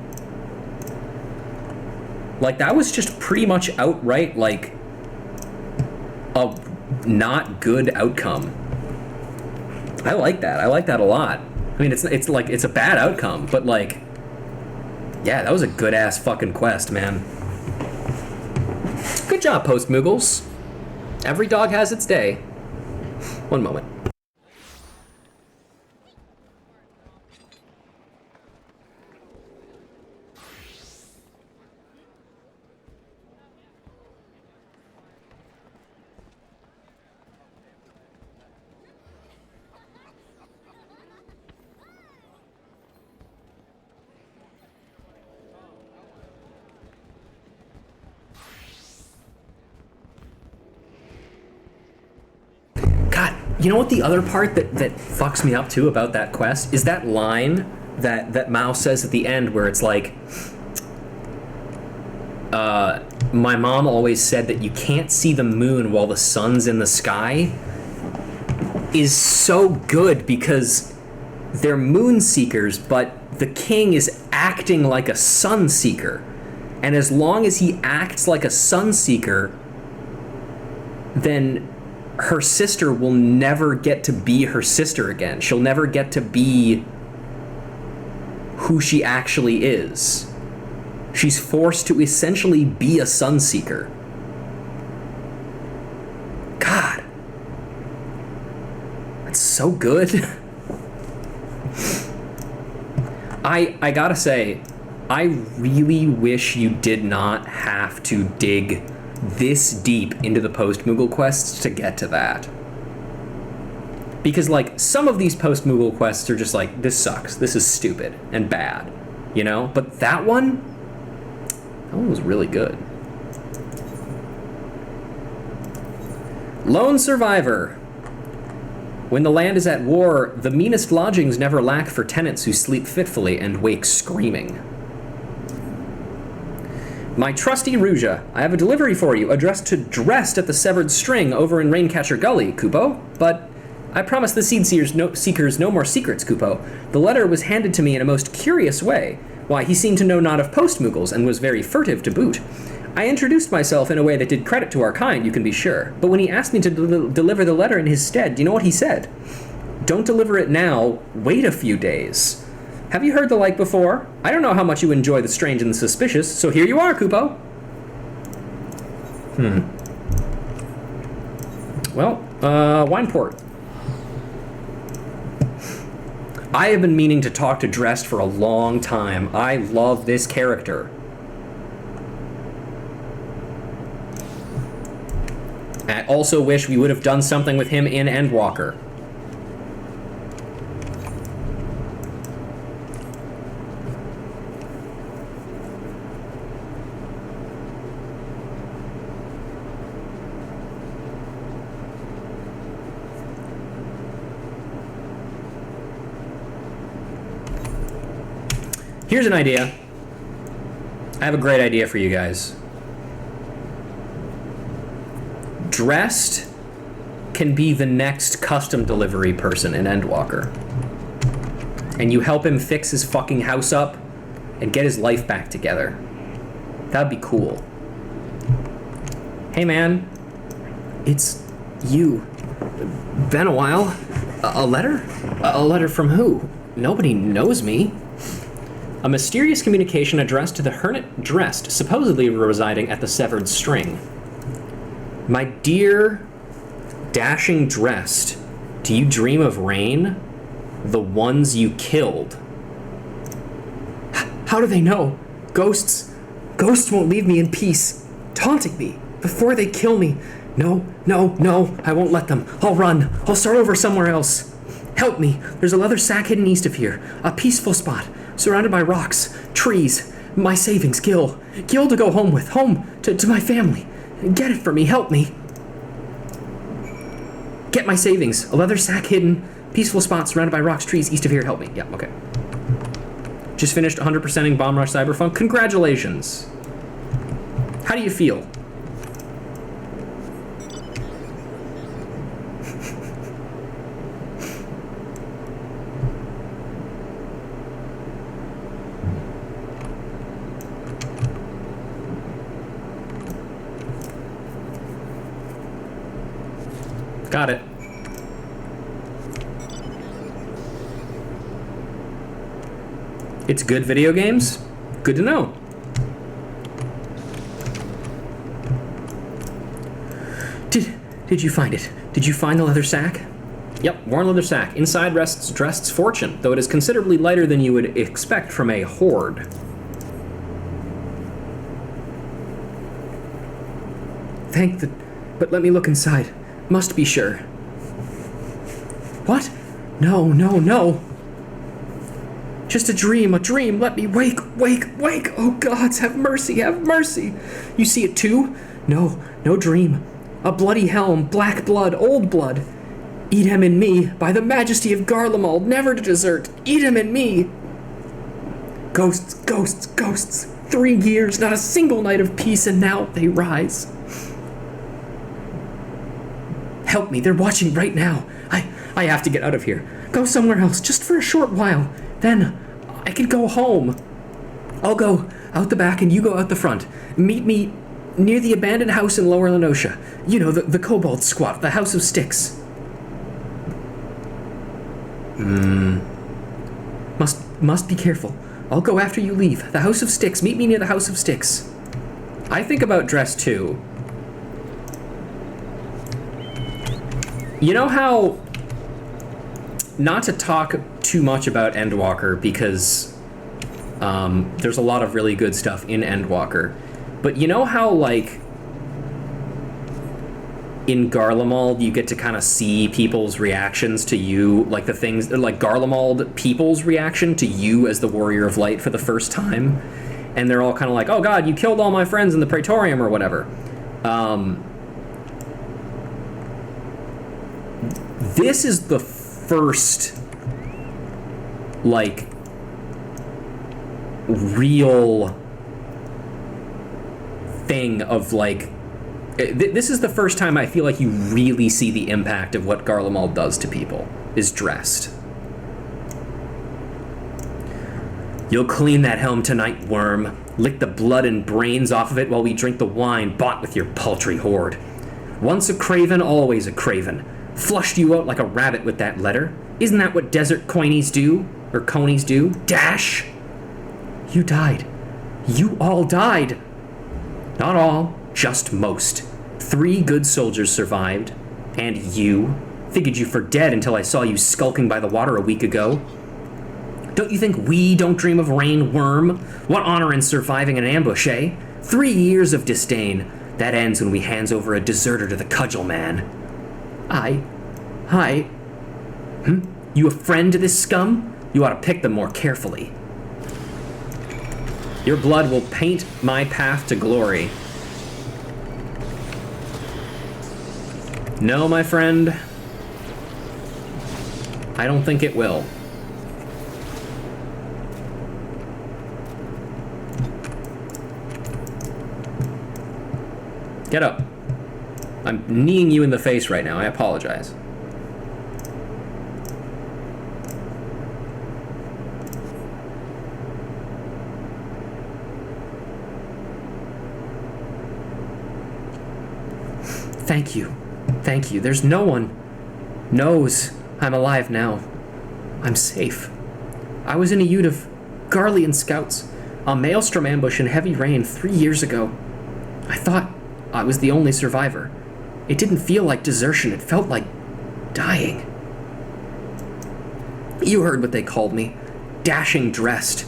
Like, that was just pretty much outright, like, a not good outcome. I like that. I like that a lot. I mean, it's like, it's a bad outcome, but, like, yeah, that was a good-ass fucking quest, man. Good job, Post-moogles. Every dog has its day. One moment. You know what the other part that fucks me up too about that quest is that line that Mao says at the end where it's like, my mom always said that you can't see the moon while the sun's in the sky, is so good because they're moon seekers, but the king is acting like a sun seeker. And as long as he acts like a sun seeker, then her sister will never get to be her sister again. She'll never get to be who she actually is. She's forced to essentially be a sun seeker. God. That's so good. I gotta say, I really wish you did not have to dig this deep into the Post-moogle quests to get to that. Because, like, some of these Post-moogle quests are just like, this sucks, this is stupid and bad, you know? But that one was really good. Lone survivor. When the land is at war, the meanest lodgings never lack for tenants who sleep fitfully and wake screaming. My trusty Ruja, I have a delivery for you addressed to Dressed at the Severed String over in Raincatcher Gully, Kupo. But I promise the Seed Seekers no more secrets, Kupo. The letter was handed to me in a most curious way. Why, he seemed to know not of Post-moogles and was very furtive to boot. I introduced myself in a way that did credit to our kind, you can be sure. But when he asked me to deliver the letter in his stead, do you know what he said? Don't deliver it now, wait a few days. Have you heard the like before? I don't know how much you enjoy the strange and the suspicious, so here you are, Kupo. Well, Wineport. I have been meaning to talk to Dressed for a long time. I love this character. I also wish we would have done something with him in Endwalker. Here's an idea. I have a great idea for you guys. Dressed can be the next custom delivery person in Endwalker. And you help him fix his fucking house up and get his life back together. That'd be cool. Hey man, it's you. Been a while. A letter? A letter from who? Nobody knows me. A mysterious communication addressed to the hermit Dressed, supposedly residing at the Severed String. My dear, dashing Dressed, do you dream of rain? The ones you killed. How do they know? Ghosts. Ghosts won't leave me in peace, taunting me before they kill me. No, I won't let them. I'll run. I'll start over somewhere else. Help me. There's a leather sack hidden east of here. A peaceful spot. Surrounded by rocks, trees, my savings, Gil. Gil to go home with, home to my family. Get it for me, help me. Get my savings, a leather sack hidden, peaceful spot surrounded by rocks, trees, east of here, help me. Yeah, okay. Just finished 100%ing Bomb Rush Cyberpunk. Congratulations. How do you feel? Got it. It's good video games? Good to know. Did you find it? Did you find the leather sack? Yep, worn leather sack. Inside rests Drest's fortune, though it is considerably lighter than you would expect from a hoard. But let me look inside. Must be sure. What? No, no, no. Just a dream. Let me wake. Oh gods, have mercy. You see it too? No dream. A bloody helm, black blood, old blood. Edom and me, by the majesty of Garlemald, never to desert. Edom and me. Ghosts. 3 years, not a single night of peace, and now they rise. Help me, they're watching right now. I have to get out of here. Go somewhere else, just for a short while. Then I can go home. I'll go out the back and you go out the front. Meet me near the abandoned house in Lower Lenosha. You know, the kobold squat, the House of Sticks. Must be careful. I'll go after you leave. The House of Sticks. Meet me near the House of Sticks. I think about Dress too. You know how... Not to talk too much about Endwalker, because there's a lot of really good stuff in Endwalker. But you know how, like, in Garlemald, you get to kind of see people's reactions to you, like the things, like Garlemald people's reaction to you as the Warrior of Light for the first time, and they're all kind of like, oh god, you killed all my friends in the Praetorium or whatever. This is the first, like, real thing of, like, this is the first time I feel like you really see the impact of what Garlemald does to people, is Dressed. You'll clean that helm tonight, worm. Lick the blood and brains off of it while we drink the wine bought with your paltry hoard. Once a craven, always a craven. Flushed you out like a rabbit with that letter. Isn't that what desert coinies do? Or conies do? Dash! You died. You all died. Not all, just most. 3 good soldiers survived. And you. Figured you for dead until I saw you skulking by the water a week ago. Don't you think we don't dream of rain, worm? What honor in surviving an ambush, eh? 3 years of disdain. That ends when we hands over a deserter to the cudgel man. You a friend to this scum? You ought to pick them more carefully. Your blood will paint my path to glory. No, my friend. I don't think it will. Get up. I'm kneeing you in the face right now. I apologize. Thank you. Thank you. There's no one knows I'm alive now. I'm safe. I was in a ute of Garlean scouts, a maelstrom ambush in heavy rain 3 years ago. I thought I was the only survivor. It didn't feel like desertion. It felt like dying. You heard what they called me. Dashing dressed.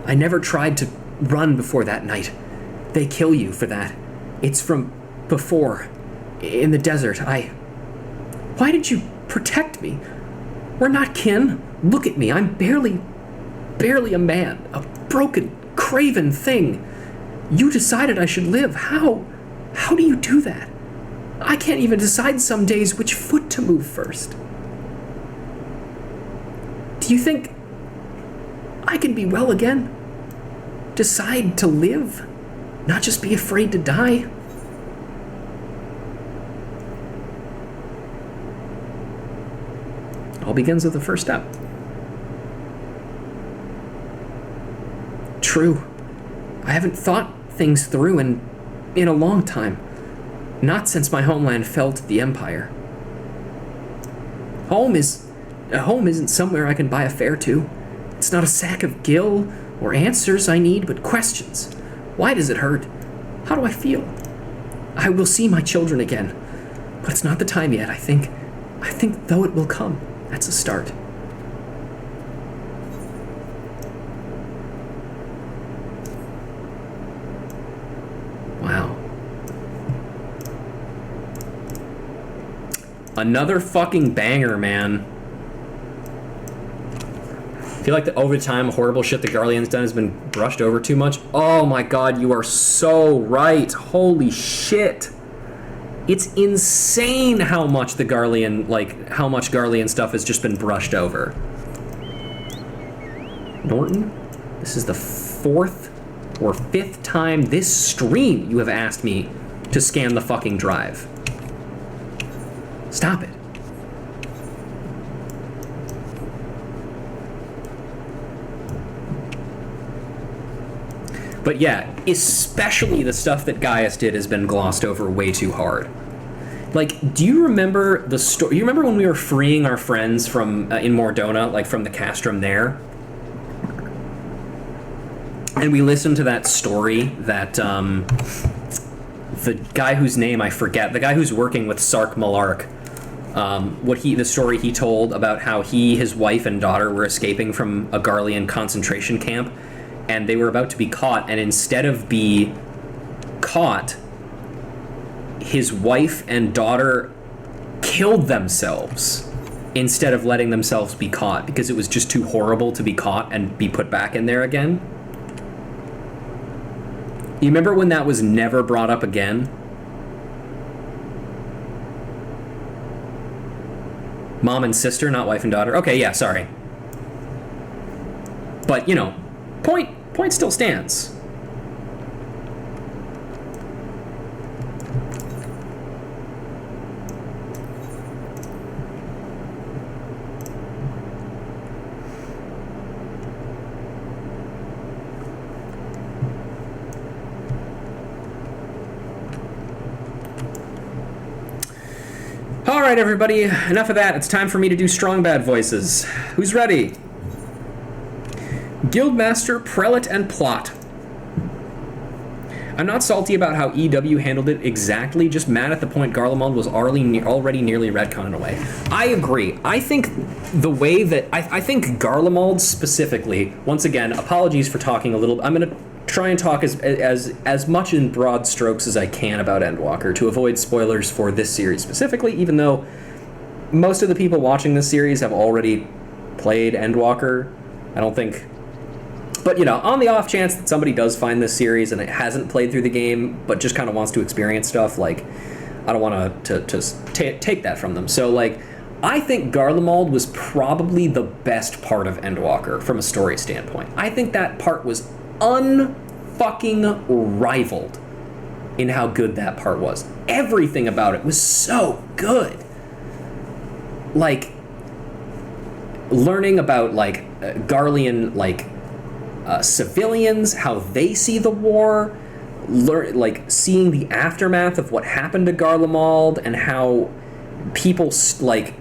I never tried to run before that night. They kill you for that. It's from before. In the desert, Why did you protect me? We're not kin. Look at me. I'm barely a man. A broken, craven thing. You decided I should live. How do you do that? I can't even decide some days which foot to move first. Do you think I can be well again? Decide to live? Not just be afraid to die? It all begins with the first step. True. I haven't thought things through in a long time. Not since my homeland fell to the Empire. Home isn't somewhere I can buy a fare to. It's not a sack of gill or answers I need, but questions. Why does it hurt? How do I feel? I will see my children again, but it's not the time yet, I think. I think though it will come, that's a start. Wow. Another fucking banger, man. I feel like the overtime horrible shit that Garlean's done has been brushed over too much. Oh my god, you are so right. Holy shit. It's insane how much the Garlean, like, how much Garlean stuff has just been brushed over. Norton, this is the 4th or 5th time this stream you have asked me to scan the fucking drive. Stop it. But yeah, especially the stuff that Gaius did has been glossed over way too hard. Like, do you remember the story? You remember when we were freeing our friends from in Mordona, like from the castrum there? And we listened to that story that the guy whose name I forget, the guy who's working with Sark Malark, the story he told about how he, his wife, and daughter were escaping from a Garlean concentration camp, and they were about to be caught, and instead of be caught, his wife and daughter killed themselves instead of letting themselves be caught because it was just too horrible to be caught and be put back in there again. You remember when that was never brought up again? Mom and sister, not wife and daughter. Okay, yeah, sorry. But, you know, point still stands. All right, everybody, enough of that. It's time for me to do strong bad voices. Who's ready? Guildmaster, Prelate, and Plot. I'm not salty about how EW handled it exactly, just mad at the point Garlemald was already nearly retconned away. I agree. I think the way that... I think Garlemald specifically, once again, apologies for talking a little... I'm going to try and talk as much in broad strokes as I can about Endwalker to avoid spoilers for this series specifically, even though most of the people watching this series have already played Endwalker. I don't think... But, you know, on the off chance that somebody does find this series and it hasn't played through the game, but just kind of wants to experience stuff, like, I don't want to take that from them. So, like, I think Garlemald was probably the best part of Endwalker from a story standpoint. I think that part was unfucking rivaled in how good that part was. Everything about it was so good. Like, learning about, like, Garlean, like, civilians, how they see the war, seeing the aftermath of what happened to Garlemald and how people like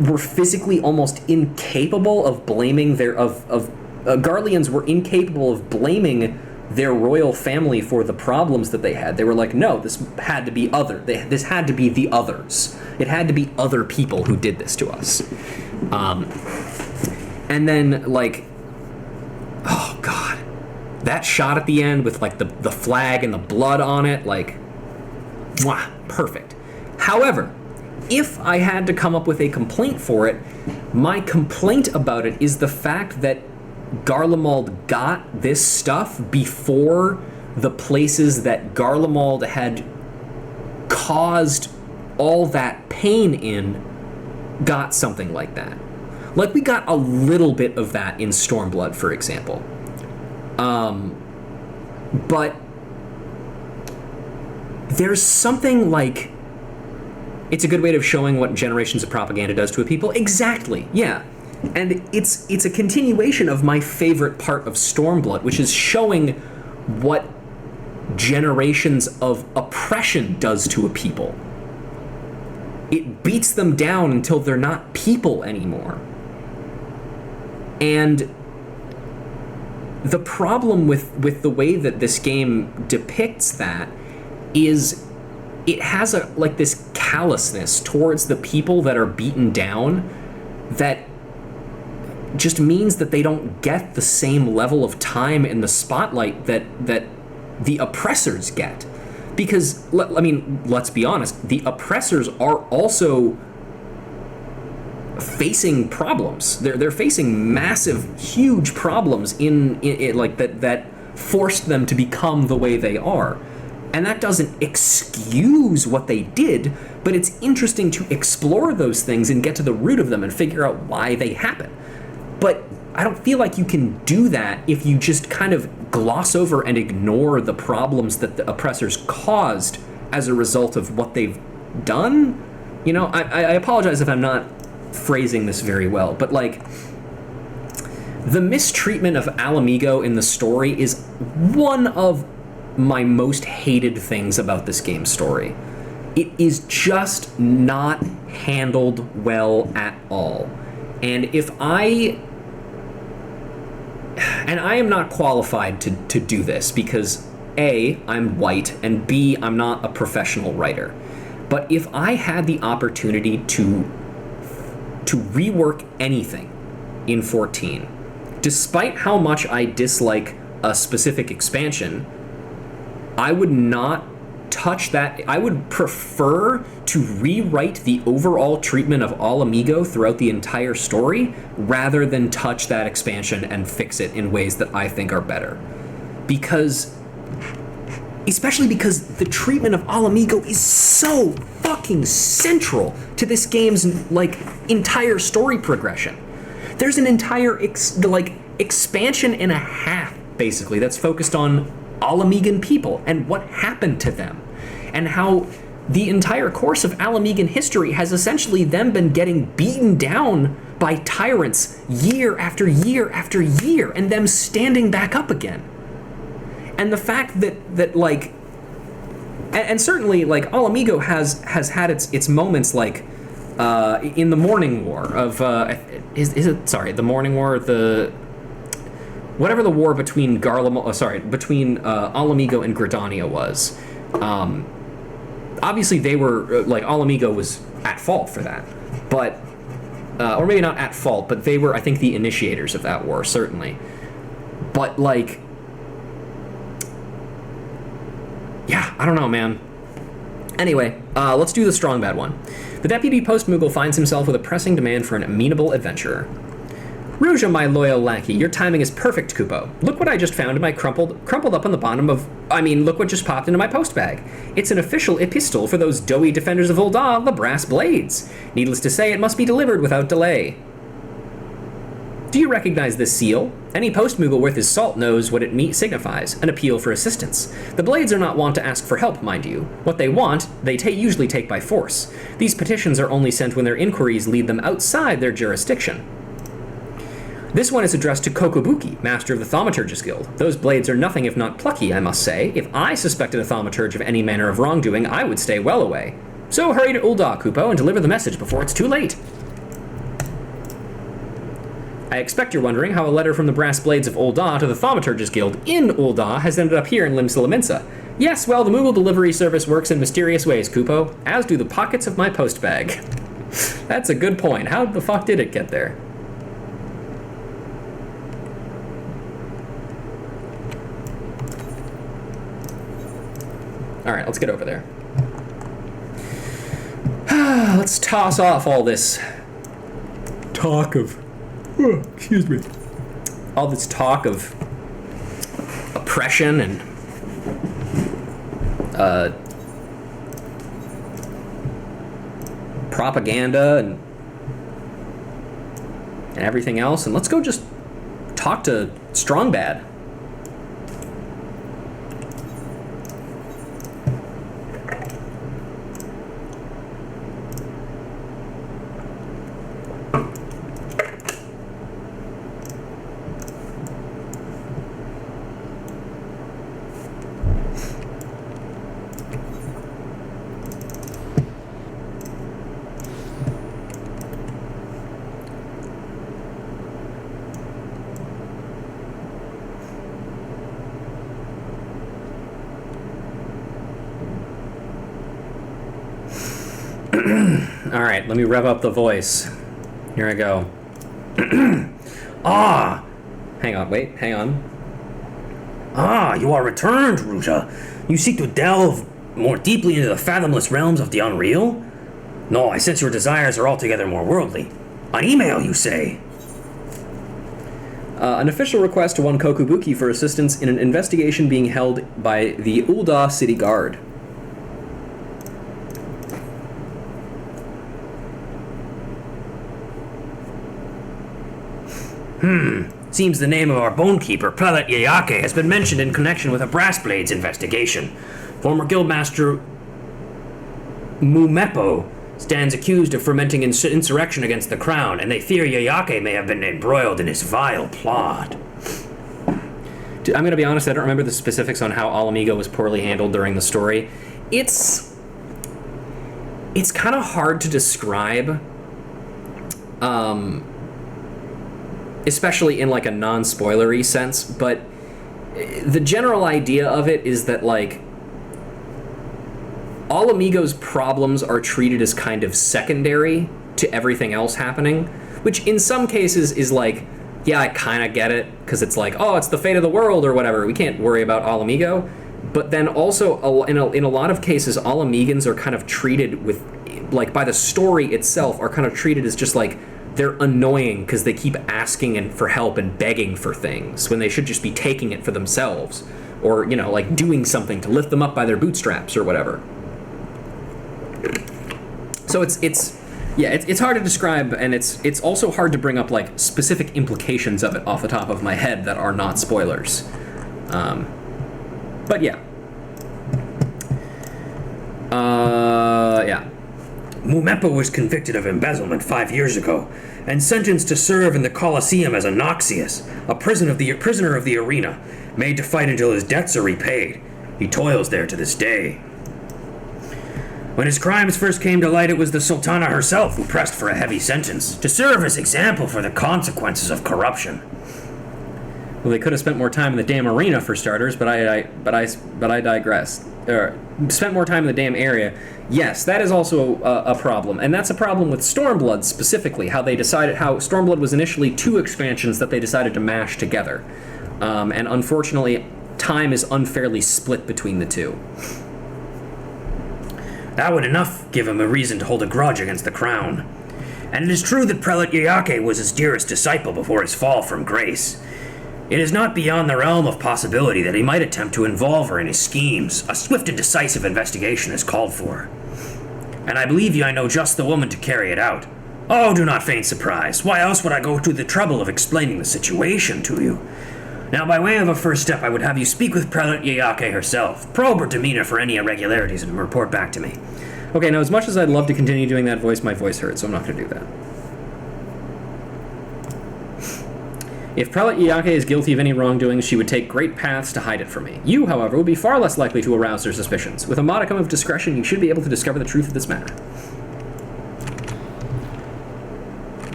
were physically almost incapable of blaming Garleans were incapable of blaming their royal family for the problems that they had. They were like, no, this had to be this had to be the others. It had to be other people who did this to us. And then, like, oh god, that shot at the end with like the flag and the blood on it, like, mwah, perfect. However, if I had to come up with a complaint for it, my complaint about it is the fact that Garlemald got this stuff before the places that Garlemald had caused all that pain in got something like that. Like, we got a little bit of that in Stormblood, for example. But there's something like... It's a good way of showing what generations of propaganda does to a people. Exactly, yeah. And it's a continuation of my favorite part of Stormblood, which is showing what generations of oppression does to a people. it beats them down until they're not people anymore. And the problem with the way that this game depicts that is it has this callousness towards the people that are beaten down that just means that they don't get the same level of time in the spotlight that the oppressors get. Because, let's be honest, the oppressors are also facing problems. They're facing massive, huge problems in that forced them to become the way they are. And that doesn't excuse what they did, but it's interesting to explore those things and get to the root of them and figure out why they happen. But I don't feel like you can do that if you just kind of gloss over and ignore the problems that the oppressors caused as a result of what they've done. I apologize if I'm not phrasing this very well, but the mistreatment of Alamigo in the story is one of my most hated things about this game's story. It is just not handled well at all. And I am not qualified to do this because A, I'm white, and B, I'm not a professional writer. But if I had the opportunity to rework anything in 14, despite how much I dislike a specific expansion, I would not touch that. I would prefer to rewrite the overall treatment of Alamigo throughout the entire story rather than touch that expansion and fix it in ways that I think are better. Especially because the treatment of Alamigo is so fucking central to this game's entire story progression. There's an entire expansion and a half basically that's focused on Alamigan people and what happened to them, and how the entire course of Alamigan history has essentially them been getting beaten down by tyrants year after year after year, and them standing back up again. And the fact that and certainly Alamigo has had its moments in the Morning War of the Morning War, whatever the war between Alamigo and Gridania was. Obviously they were Alamigo was at fault for that, but or maybe not at fault, but they were, I think, the initiators of that war, certainly. But yeah, I don't know, man. Anyway, let's do the strong bad one. The deputy Post-moogle finds himself with a pressing demand for an amenable adventurer. Ruja, my loyal lackey, your timing is perfect, Kupo. Look what I just found in my crumpled up on the bottom of... look what just popped into my post bag. It's an official epistle for those doughy defenders of Ul'dah, the Brass Blades. Needless to say, it must be delivered without delay. Do you recognize this seal? Any Post-moogle worth his salt knows what it signifies, an appeal for assistance. The Blades are not wont to ask for help, mind you. What they want, they usually take by force. These petitions are only sent when their inquiries lead them outside their jurisdiction. This one is addressed to Kokobuki, master of the Thaumaturgist Guild. Those blades are nothing if not plucky, I must say. If I suspected a thaumaturge of any manner of wrongdoing, I would stay well away. So hurry to Ul'dah, Kupo, and deliver the message before it's too late. I expect you're wondering how a letter from the Brass Blades of Ul'dah to the Thaumaturgist Guild in Ul'dah has ended up here in Limsila. Yes, well, the Moogle delivery service works in mysterious ways, Kupo, as do the pockets of my post bag. That's a good point. How the fuck did it get there? Alright, let's get over there. Let's toss off all this talk of... excuse me. All this talk of oppression and... propaganda and everything else, and let's go just talk to Strongbad. Alright, let me rev up the voice. Here I go. Hang on. You are returned, Ruja. You seek to delve more deeply into the fathomless realms of the unreal? No, I sense your desires are altogether more worldly. An email, you say? An official request to one Kokubuki for assistance in an investigation being held by the Ulda City Guard. Seems the name of our bonekeeper, Prelate Yayake, has been mentioned in connection with a Brass Blades investigation. Former Guildmaster Mumepo stands accused of fermenting insurrection against the crown, and they fear Yayake may have been embroiled in his vile plot. I'm going to be honest, I don't remember the specifics on how Alamigo was poorly handled during the story. It's kind of hard to describe, especially in like a non-spoilery sense, but the general idea of it is that like Alamigo's problems are treated as kind of secondary to everything else happening, which in some cases is like, yeah, I kind of get it, because it's like, oh, it's the fate of the world or whatever, we can't worry about Alamigo. But then also, in a lot of cases, Alamigans are kind of treated with, like, by the story itself, are kind of treated as just like, they're annoying because they keep asking for help and begging for things when they should just be taking it for themselves, or, you know, like doing something to lift them up by their bootstraps or whatever. So it's hard to describe, and it's also hard to bring up like specific implications of it off the top of my head that are not spoilers. But yeah. Yeah. Mumepo was convicted of embezzlement 5 years ago, and sentenced to serve in the Colosseum as a Noxius, a prisoner of the arena, made to fight until his debts are repaid. He toils there to this day. When his crimes first came to light, it was the Sultana herself who pressed for a heavy sentence, to serve as example for the consequences of corruption. Well, they could have spent more time in the damn arena for starters, but I digress. Spent more time in the damn area. Yes, that is also a problem, and that's a problem with Stormblood specifically. How Stormblood was initially 2 expansions that they decided to mash together, and unfortunately, time is unfairly split between the 2. That would enough give him a reason to hold a grudge against the crown. And it is true that Prelate Yayake was his dearest disciple before his fall from grace. It is not beyond the realm of possibility that he might attempt to involve her in his schemes. A swift and decisive investigation is called for. And I believe you I know just the woman to carry it out. Oh, do not feign surprise. Why else would I go to the trouble of explaining the situation to you? Now, by way of a first step, I would have you speak with Prelate Yayake herself, probe her demeanor for any irregularities, and report back to me. Okay, now as much as I'd love to continue doing that voice, my voice hurts, so I'm not going to do that. If Prelate Yayake is guilty of any wrongdoing, she would take great paths to hide it from me. You, however, would be far less likely to arouse their suspicions. With a modicum of discretion, you should be able to discover the truth of this matter.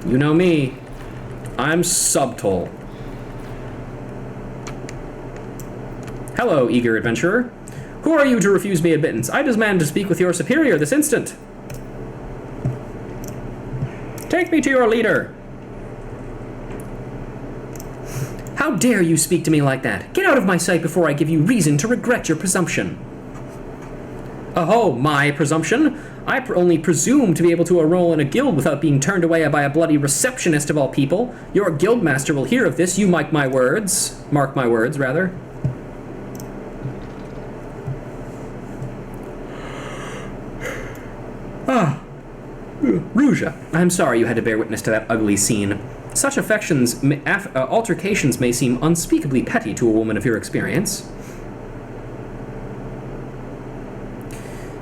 You know me. I'm subtle. Hello, eager adventurer. Who are you to refuse me admittance? I demand to speak with your superior this instant. Take me to your leader. How dare you speak to me like that? Get out of my sight before I give you reason to regret your presumption. Oh, my presumption? I only presume to be able to enroll in a guild without being turned away by a bloody receptionist of all people. Your guildmaster will hear of this, you mark my words. Mark my words, rather. Ruja, I'm sorry you had to bear witness to that ugly scene. Such altercations may seem unspeakably petty to a woman of your experience.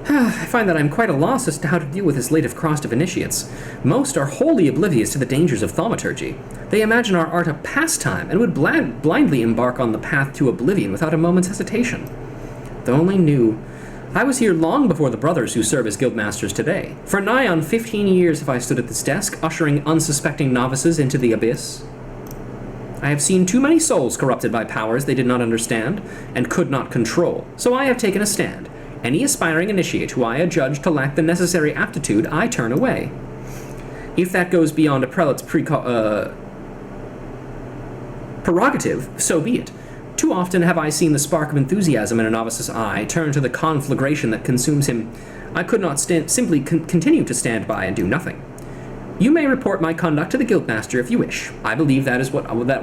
I find that I'm quite a loss as to how to deal with this latest cross of initiates. Most are wholly oblivious to the dangers of thaumaturgy. They imagine our art a pastime and would blindly embark on the path to oblivion without a moment's hesitation. If they only knew. I was here long before the brothers who serve as guildmasters today. For nigh on 15 years have I stood at this desk, ushering unsuspecting novices into the abyss. I have seen too many souls corrupted by powers they did not understand and could not control, so I have taken a stand. Any aspiring initiate who I adjudge to lack the necessary aptitude, I turn away. If that goes beyond a prelate's prerogative, so be it. Too often have I seen the spark of enthusiasm in a novice's eye turn to the conflagration that consumes him. I could not simply continue to stand by and do nothing. You may report my conduct to the Guildmaster if you wish. I believe that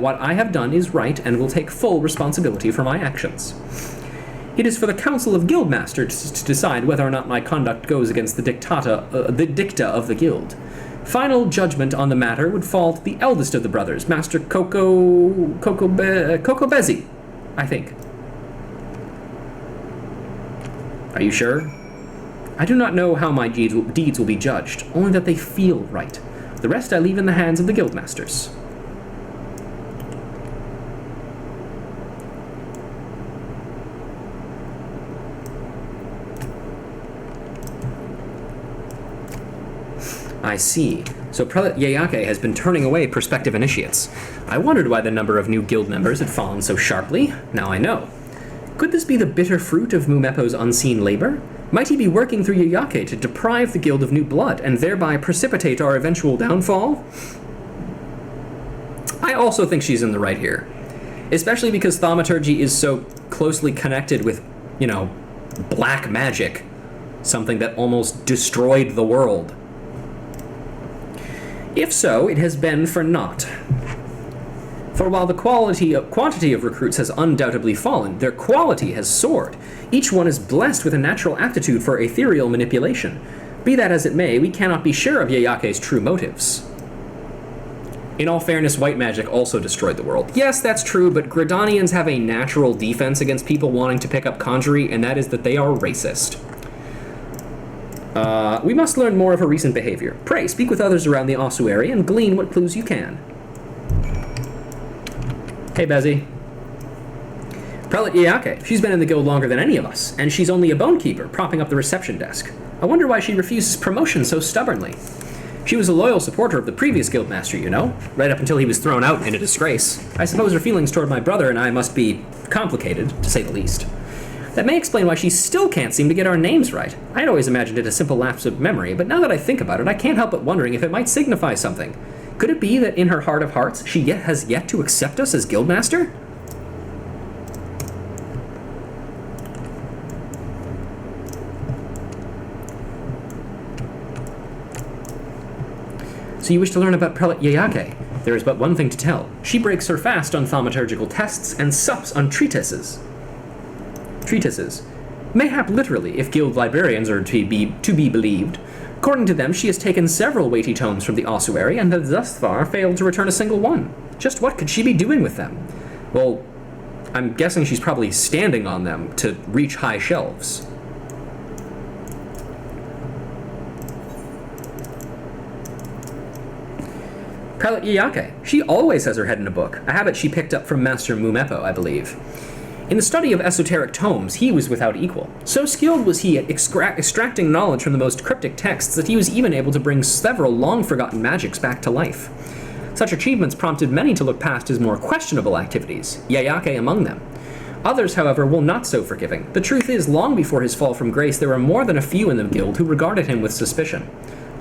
what I have done is right and will take full responsibility for my actions. It is for the Council of Guildmasters to decide whether or not my conduct goes against the dicta of the Guild. Final judgment on the matter would fall to the eldest of the brothers, Master Kokobezi, I think. Are you sure? I do not know how my deeds will be judged, only that they feel right. The rest I leave in the hands of the Guildmasters. I see. So Prelate Yeyake has been turning away prospective initiates. I wondered why the number of new guild members had fallen so sharply. Now I know. Could this be the bitter fruit of Mumepo's unseen labor? Might he be working through Yeyake to deprive the guild of new blood and thereby precipitate our eventual downfall? I also think she's in the right here. Especially because thaumaturgy is so closely connected with, black magic. Something that almost destroyed the world. If so, it has been for naught. For while the quantity of recruits has undoubtedly fallen, their quality has soared. Each one is blessed with a natural aptitude for ethereal manipulation. Be that as it may, we cannot be sure of Yeyake's true motives. In all fairness, white magic also destroyed the world. Yes, that's true, but Gridanians have a natural defense against people wanting to pick up conjury, and that is that they are racist. We must learn more of her recent behavior. Pray, speak with others around the ossuary and glean what clues you can. Hey, Bezzy. Prelate Yeyake. She's been in the guild longer than any of us, and she's only a bonekeeper, propping up the reception desk. I wonder why she refuses promotion so stubbornly. She was a loyal supporter of the previous guildmaster, right up until he was thrown out in a disgrace. I suppose her feelings toward my brother and I must be complicated, to say the least. That may explain why she still can't seem to get our names right. I had always imagined it a simple lapse of memory, but now that I think about it, I can't help but wondering if it might signify something. Could it be that in her heart of hearts, she has yet to accept us as guildmaster? So you wish to learn about Prelate Yeyake? There is but one thing to tell. She breaks her fast on thaumaturgical tests and sups on treatises. Mayhap literally, if guild librarians are to be believed. According to them, she has taken several weighty tomes from the ossuary and has thus far failed to return a single one. Just what could she be doing with them? Well, I'm guessing she's probably standing on them to reach high shelves. Prelate Yeyake. She always has her head in a book, a habit she picked up from Master Mumepo, I believe. In the study of esoteric tomes, he was without equal. So skilled was he at extracting knowledge from the most cryptic texts that he was even able to bring several long-forgotten magics back to life. Such achievements prompted many to look past his more questionable activities, Yeyake among them. Others, however, were not so forgiving. The truth is, long before his fall from grace, there were more than a few in the guild who regarded him with suspicion.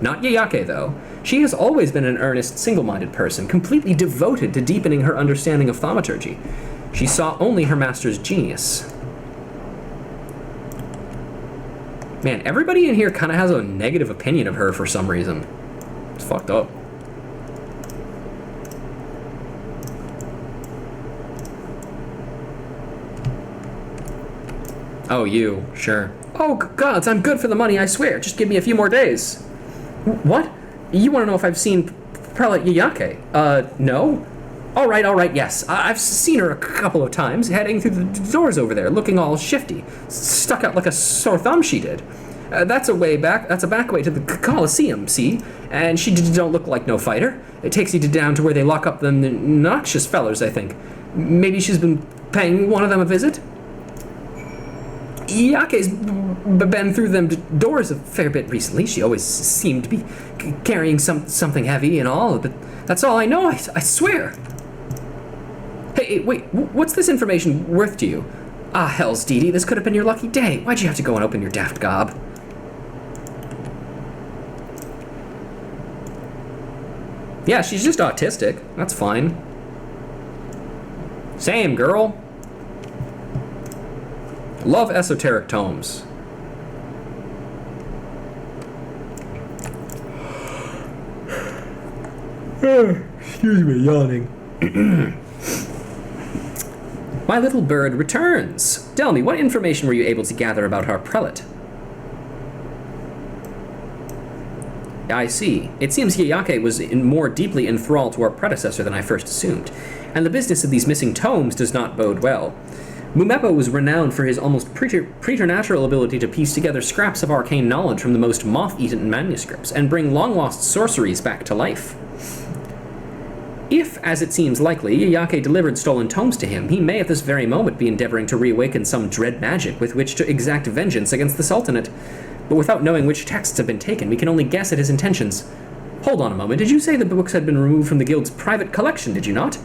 Not Yeyake, though. She has always been an earnest, single-minded person, completely devoted to deepening her understanding of thaumaturgy. She saw only her master's genius. Man, everybody in here kind of has a negative opinion of her for some reason. It's fucked up. Oh, you. Sure. Oh, gods, I'm good for the money, I swear. Just give me a few more days. What? You want to know if I've seen Prelate Yeyake? No? All right, yes. I've seen her a couple of times, heading through the doors over there, looking all shifty. Stuck out like a sore thumb, she did. That's a back way to the Colosseum, see? And she don't look like no fighter. It takes you down to where they lock up the noxious fellers, I think. Maybe she's been paying one of them a visit? Yake's been through them doors a fair bit recently. She always seemed to be carrying something heavy and all, but that's all I know, I swear. Hey, wait, what's this information worth to you? Ah, hells, Dee Dee, this could have been your lucky day. Why'd you have to go and open your daft gob? Yeah, she's just autistic. That's fine. Same, girl. Love esoteric tomes. Excuse me, yawning. My little bird returns. Tell me, what information were you able to gather about our prelate? I see. It seems Yayake was more deeply enthralled to our predecessor than I first assumed, and the business of these missing tomes does not bode well. Mumepo was renowned for his almost preternatural ability to piece together scraps of arcane knowledge from the most moth-eaten manuscripts and bring long-lost sorceries back to life. If, as it seems likely, Yayake delivered stolen tomes to him, he may at this very moment be endeavoring to reawaken some dread magic with which to exact vengeance against the Sultanate. But without knowing which texts have been taken, we can only guess at his intentions. Hold on a moment, did you say the books had been removed from the guild's private collection, did you not?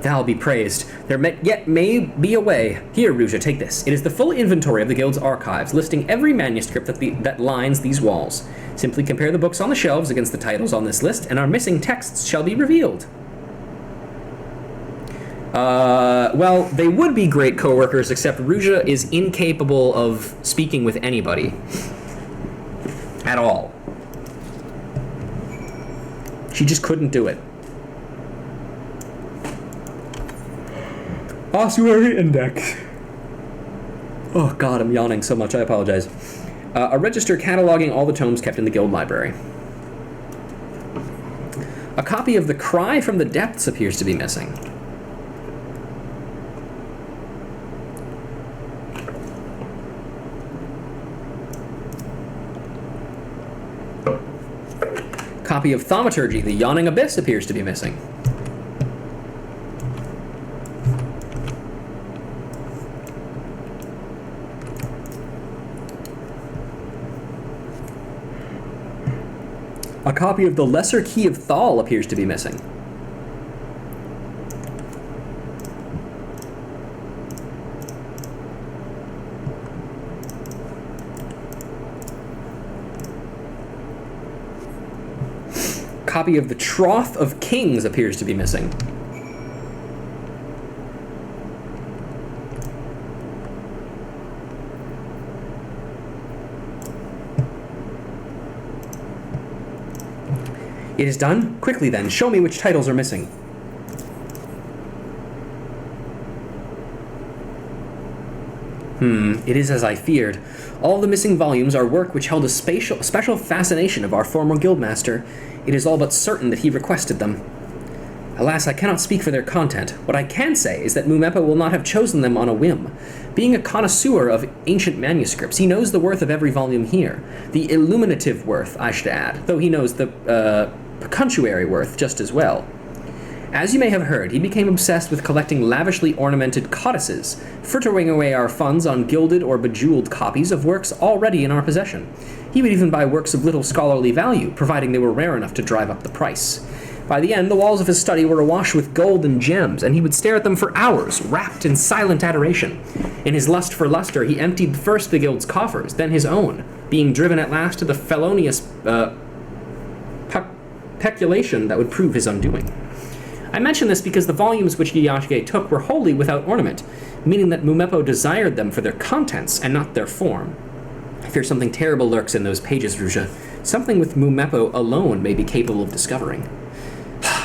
Thou be praised. There yet may be a way. Here, Ruja, take this. It is the full inventory of the guild's archives, listing every manuscript that lines these walls. Simply compare the books on the shelves against the titles on this list, and our missing texts shall be revealed. Well, they would be great co-workers, except Ruja is incapable of speaking with anybody. At all. She just couldn't do it. Ossuary Index. Oh god, I'm yawning so much, I apologize. A register cataloging all the tomes kept in the guild library. A copy of The Cry from the Depths appears to be missing. Copy of Thaumaturgy, The Yawning Abyss appears to be missing. A copy of The Lesser Key of Thal appears to be missing. A copy of The Troth of Kings appears to be missing. It is done? Quickly then, show me which titles are missing. It is as I feared. All the missing volumes are work which held a special fascination of our former guildmaster. It is all but certain that he requested them. Alas, I cannot speak for their content. What I can say is that Mumepo will not have chosen them on a whim. Being a connoisseur of ancient manuscripts, he knows the worth of every volume here. The illuminative worth, I should add, though he knows the pecuniary worth just as well. As you may have heard, he became obsessed with collecting lavishly ornamented codices, frittering away our funds on gilded or bejeweled copies of works already in our possession. He would even buy works of little scholarly value, providing they were rare enough to drive up the price. By the end, the walls of his study were awash with gold and gems, and he would stare at them for hours, wrapped in silent adoration. In his lust for luster, he emptied first the guild's coffers, then his own, being driven at last to the felonious peculation that would prove his undoing. I mention this because the volumes which Yayake took were wholly without ornament, meaning that Mumepo desired them for their contents and not their form. I fear something terrible lurks in those pages, Ruja. Something with Mumepo alone may be capable of discovering.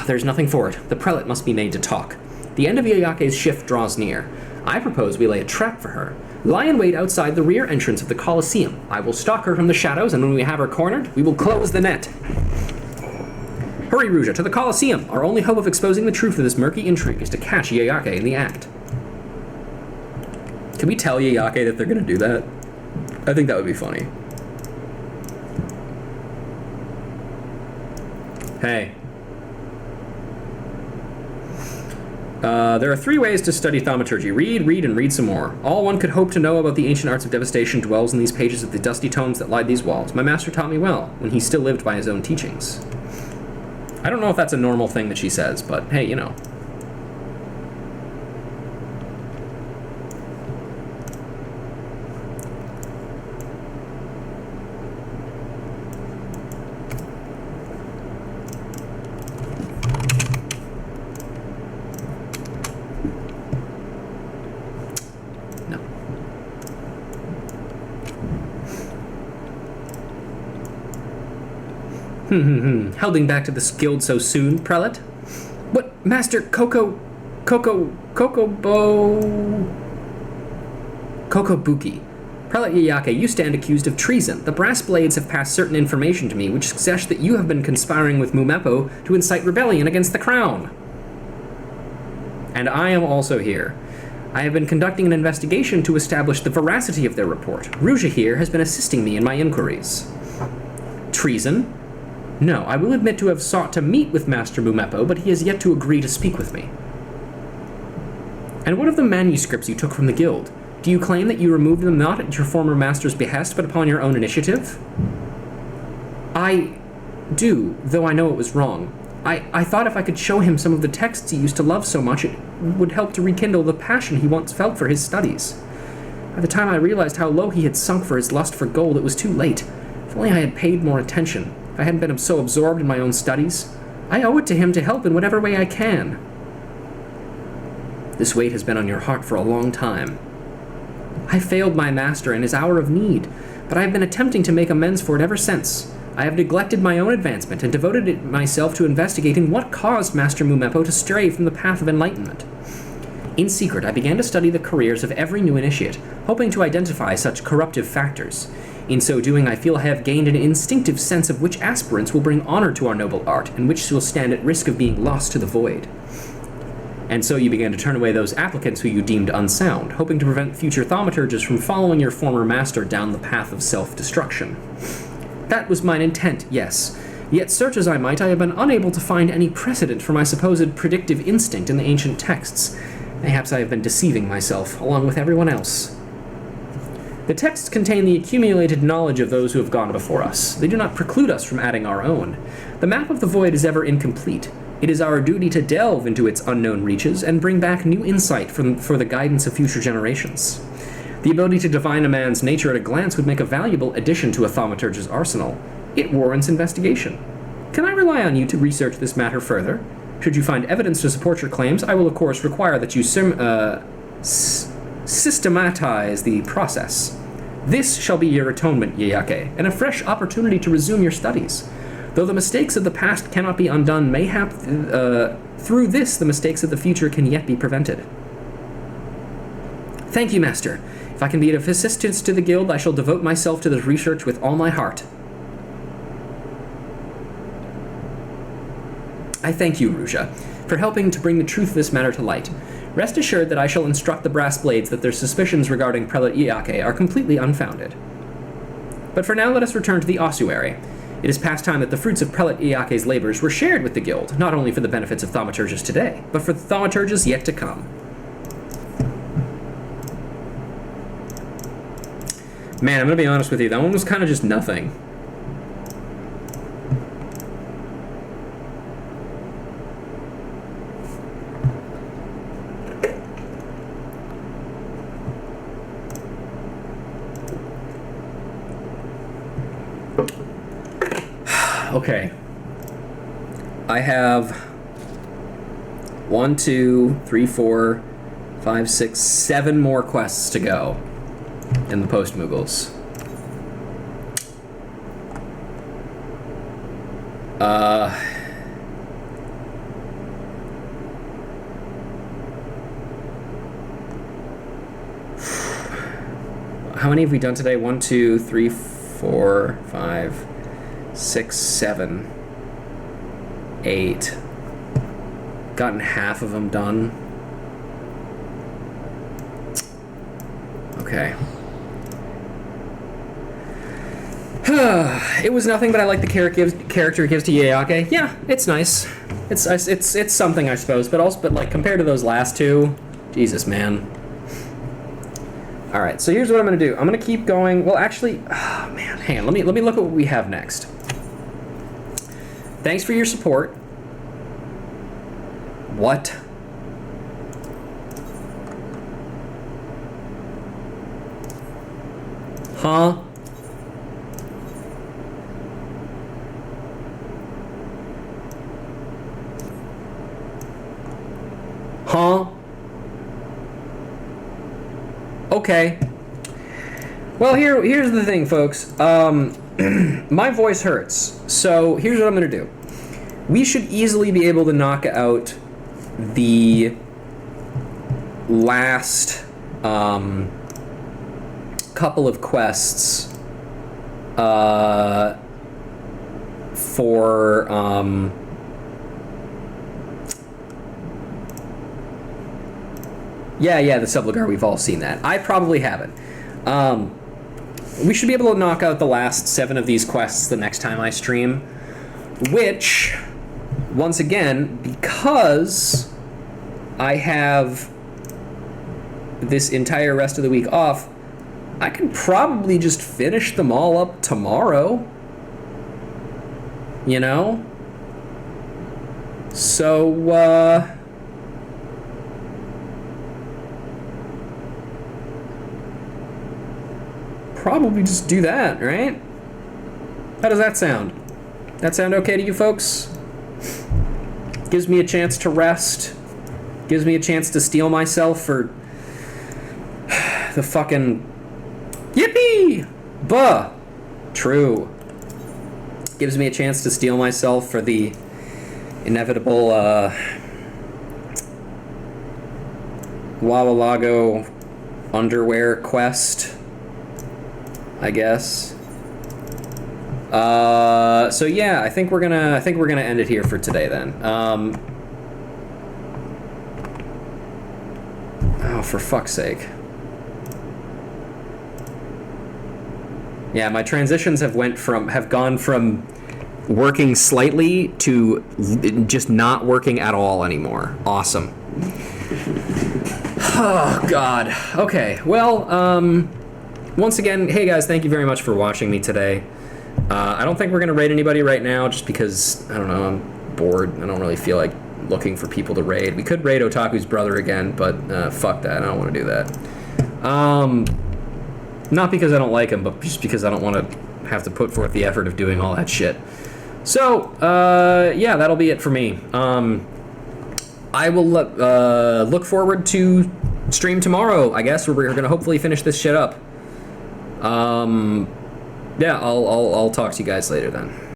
There's nothing for it. The prelate must be made to talk. The end of Yayake's shift draws near. I propose we lay a trap for her. Lie in wait outside the rear entrance of the Colosseum. I will stalk her from the shadows, and when we have her cornered, we will close the net. Hurry, Ruja, to the Colosseum! Our only hope of exposing the truth of this murky intrigue is to catch Yayake in the act. Can we tell Yayake that they're gonna do that? I think that would be funny. Hey. There are 3 ways to study thaumaturgy. Read, read, and read some more. All one could hope to know about the ancient arts of devastation dwells in these pages of the dusty tomes that line these walls. My master taught me well, when he still lived by his own teachings. I don't know if that's a normal thing that she says, but hey, you know. Holding back to this guild so soon, prelate? What, Master Kokobuki. Prelate Yayake, you stand accused of treason. The brass blades have passed certain information to me, which suggests that you have been conspiring with Mumepo to incite rebellion against the crown. And I am also here. I have been conducting an investigation to establish the veracity of their report. Ruja here has been assisting me in my inquiries. Treason? No, I will admit to have sought to meet with Master Mumepo, but he has yet to agree to speak with me. And what of the manuscripts you took from the guild? Do you claim that you removed them not at your former master's behest, but upon your own initiative? I do, though I know it was wrong. I thought if I could show him some of the texts he used to love so much, it would help to rekindle the passion he once felt for his studies. By the time I realized how low he had sunk for his lust for gold, it was too late. If only I had paid more attention. If I hadn't been so absorbed in my own studies. I owe it to him to help in whatever way I can. This weight has been on your heart for a long time. I failed my master in his hour of need, but I have been attempting to make amends for it ever since. I have neglected my own advancement and devoted myself to investigating what caused Master Mumepo to stray from the path of enlightenment. In secret, I began to study the careers of every new initiate, hoping to identify such corruptive factors. In so doing, I feel I have gained an instinctive sense of which aspirants will bring honor to our noble art, and which will stand at risk of being lost to the void. And so you began to turn away those applicants who you deemed unsound, hoping to prevent future thaumaturges from following your former master down the path of self-destruction. That was mine intent, yes. Yet search as I might, I have been unable to find any precedent for my supposed predictive instinct in the ancient texts. Perhaps I have been deceiving myself, along with everyone else. The texts contain the accumulated knowledge of those who have gone before us. They do not preclude us from adding our own. The map of the void is ever incomplete. It is our duty to delve into its unknown reaches and bring back new insight for the guidance of future generations. The ability to divine a man's nature at a glance would make a valuable addition to a thaumaturge's arsenal. It warrants investigation. Can I rely on you to research this matter further? Should you find evidence to support your claims, I will of course require that you systematize the process. This shall be your atonement, Yayake, and a fresh opportunity to resume your studies. Though the mistakes of the past cannot be undone, mayhap through this the mistakes of the future can yet be prevented. Thank you, Master. If I can be of assistance to the guild, I shall devote myself to this research with all my heart. I thank you, Ruja, for helping to bring the truth of this matter to light. Rest assured that I shall instruct the brass blades that their suspicions regarding Prelate Yayake are completely unfounded. But for now, let us return to the ossuary. It is past time that the fruits of Prelate Yayake's labors were shared with the guild, not only for the benefits of thaumaturges today, but for the thaumaturges yet to come. Man, I'm gonna be honest with you, that one was kind of just nothing. Okay. I have 1, 2, 3, 4, 5, 6, 7 more quests to go in the Post-moogles. How many have we done today? 1, 2, 3, 4, 5, 6, 7, 8. Gotten half of them done. Okay. It was nothing, but I like the character it gives to Yayake. Yeah, it's nice. It's something, I suppose, but like compared to those last two, Jesus, man. All right, so here's what I'm gonna do. I'm gonna keep going. Well, actually, oh, man, hang on. Let me look at what we have next. Thanks for your support. What? Huh? Huh? Okay. Well, here's the thing, folks. My voice hurts, so here's what I'm gonna do. We should easily be able to knock out the last couple of quests for yeah, the Subligar, we've all seen that. I probably haven't. We should be able to knock out the last 7 of these quests the next time I stream, which, once again, because I have this entire rest of the week off, I can probably just finish them all up tomorrow. You know? So, probably just do that, right? How does that sound? That sound okay to you folks? Gives me a chance to rest. Gives me a chance to steel myself for the fucking yippee! Buh! True. Gives me a chance to steel myself for the inevitable Walla-Lago underwear quest, I guess. So yeah, I think we're gonna end it here for today then. Oh, for fuck's sake. Yeah, my transitions have gone from working slightly to just not working at all anymore. Awesome. Oh God. Okay. Well, once again, hey guys, thank you very much for watching me today. I don't think we're gonna raid anybody right now, just because, I don't know, I'm bored. I don't really feel like looking for people to raid. We could raid Otaku's brother again, but fuck that. I don't want to do that. Not because I don't like him, but just because I don't want to have to put forth the effort of doing all that shit. So, yeah, that'll be it for me. I will look forward to stream tomorrow, I guess, where we're gonna hopefully finish this shit up. Yeah, I'll talk to you guys later then.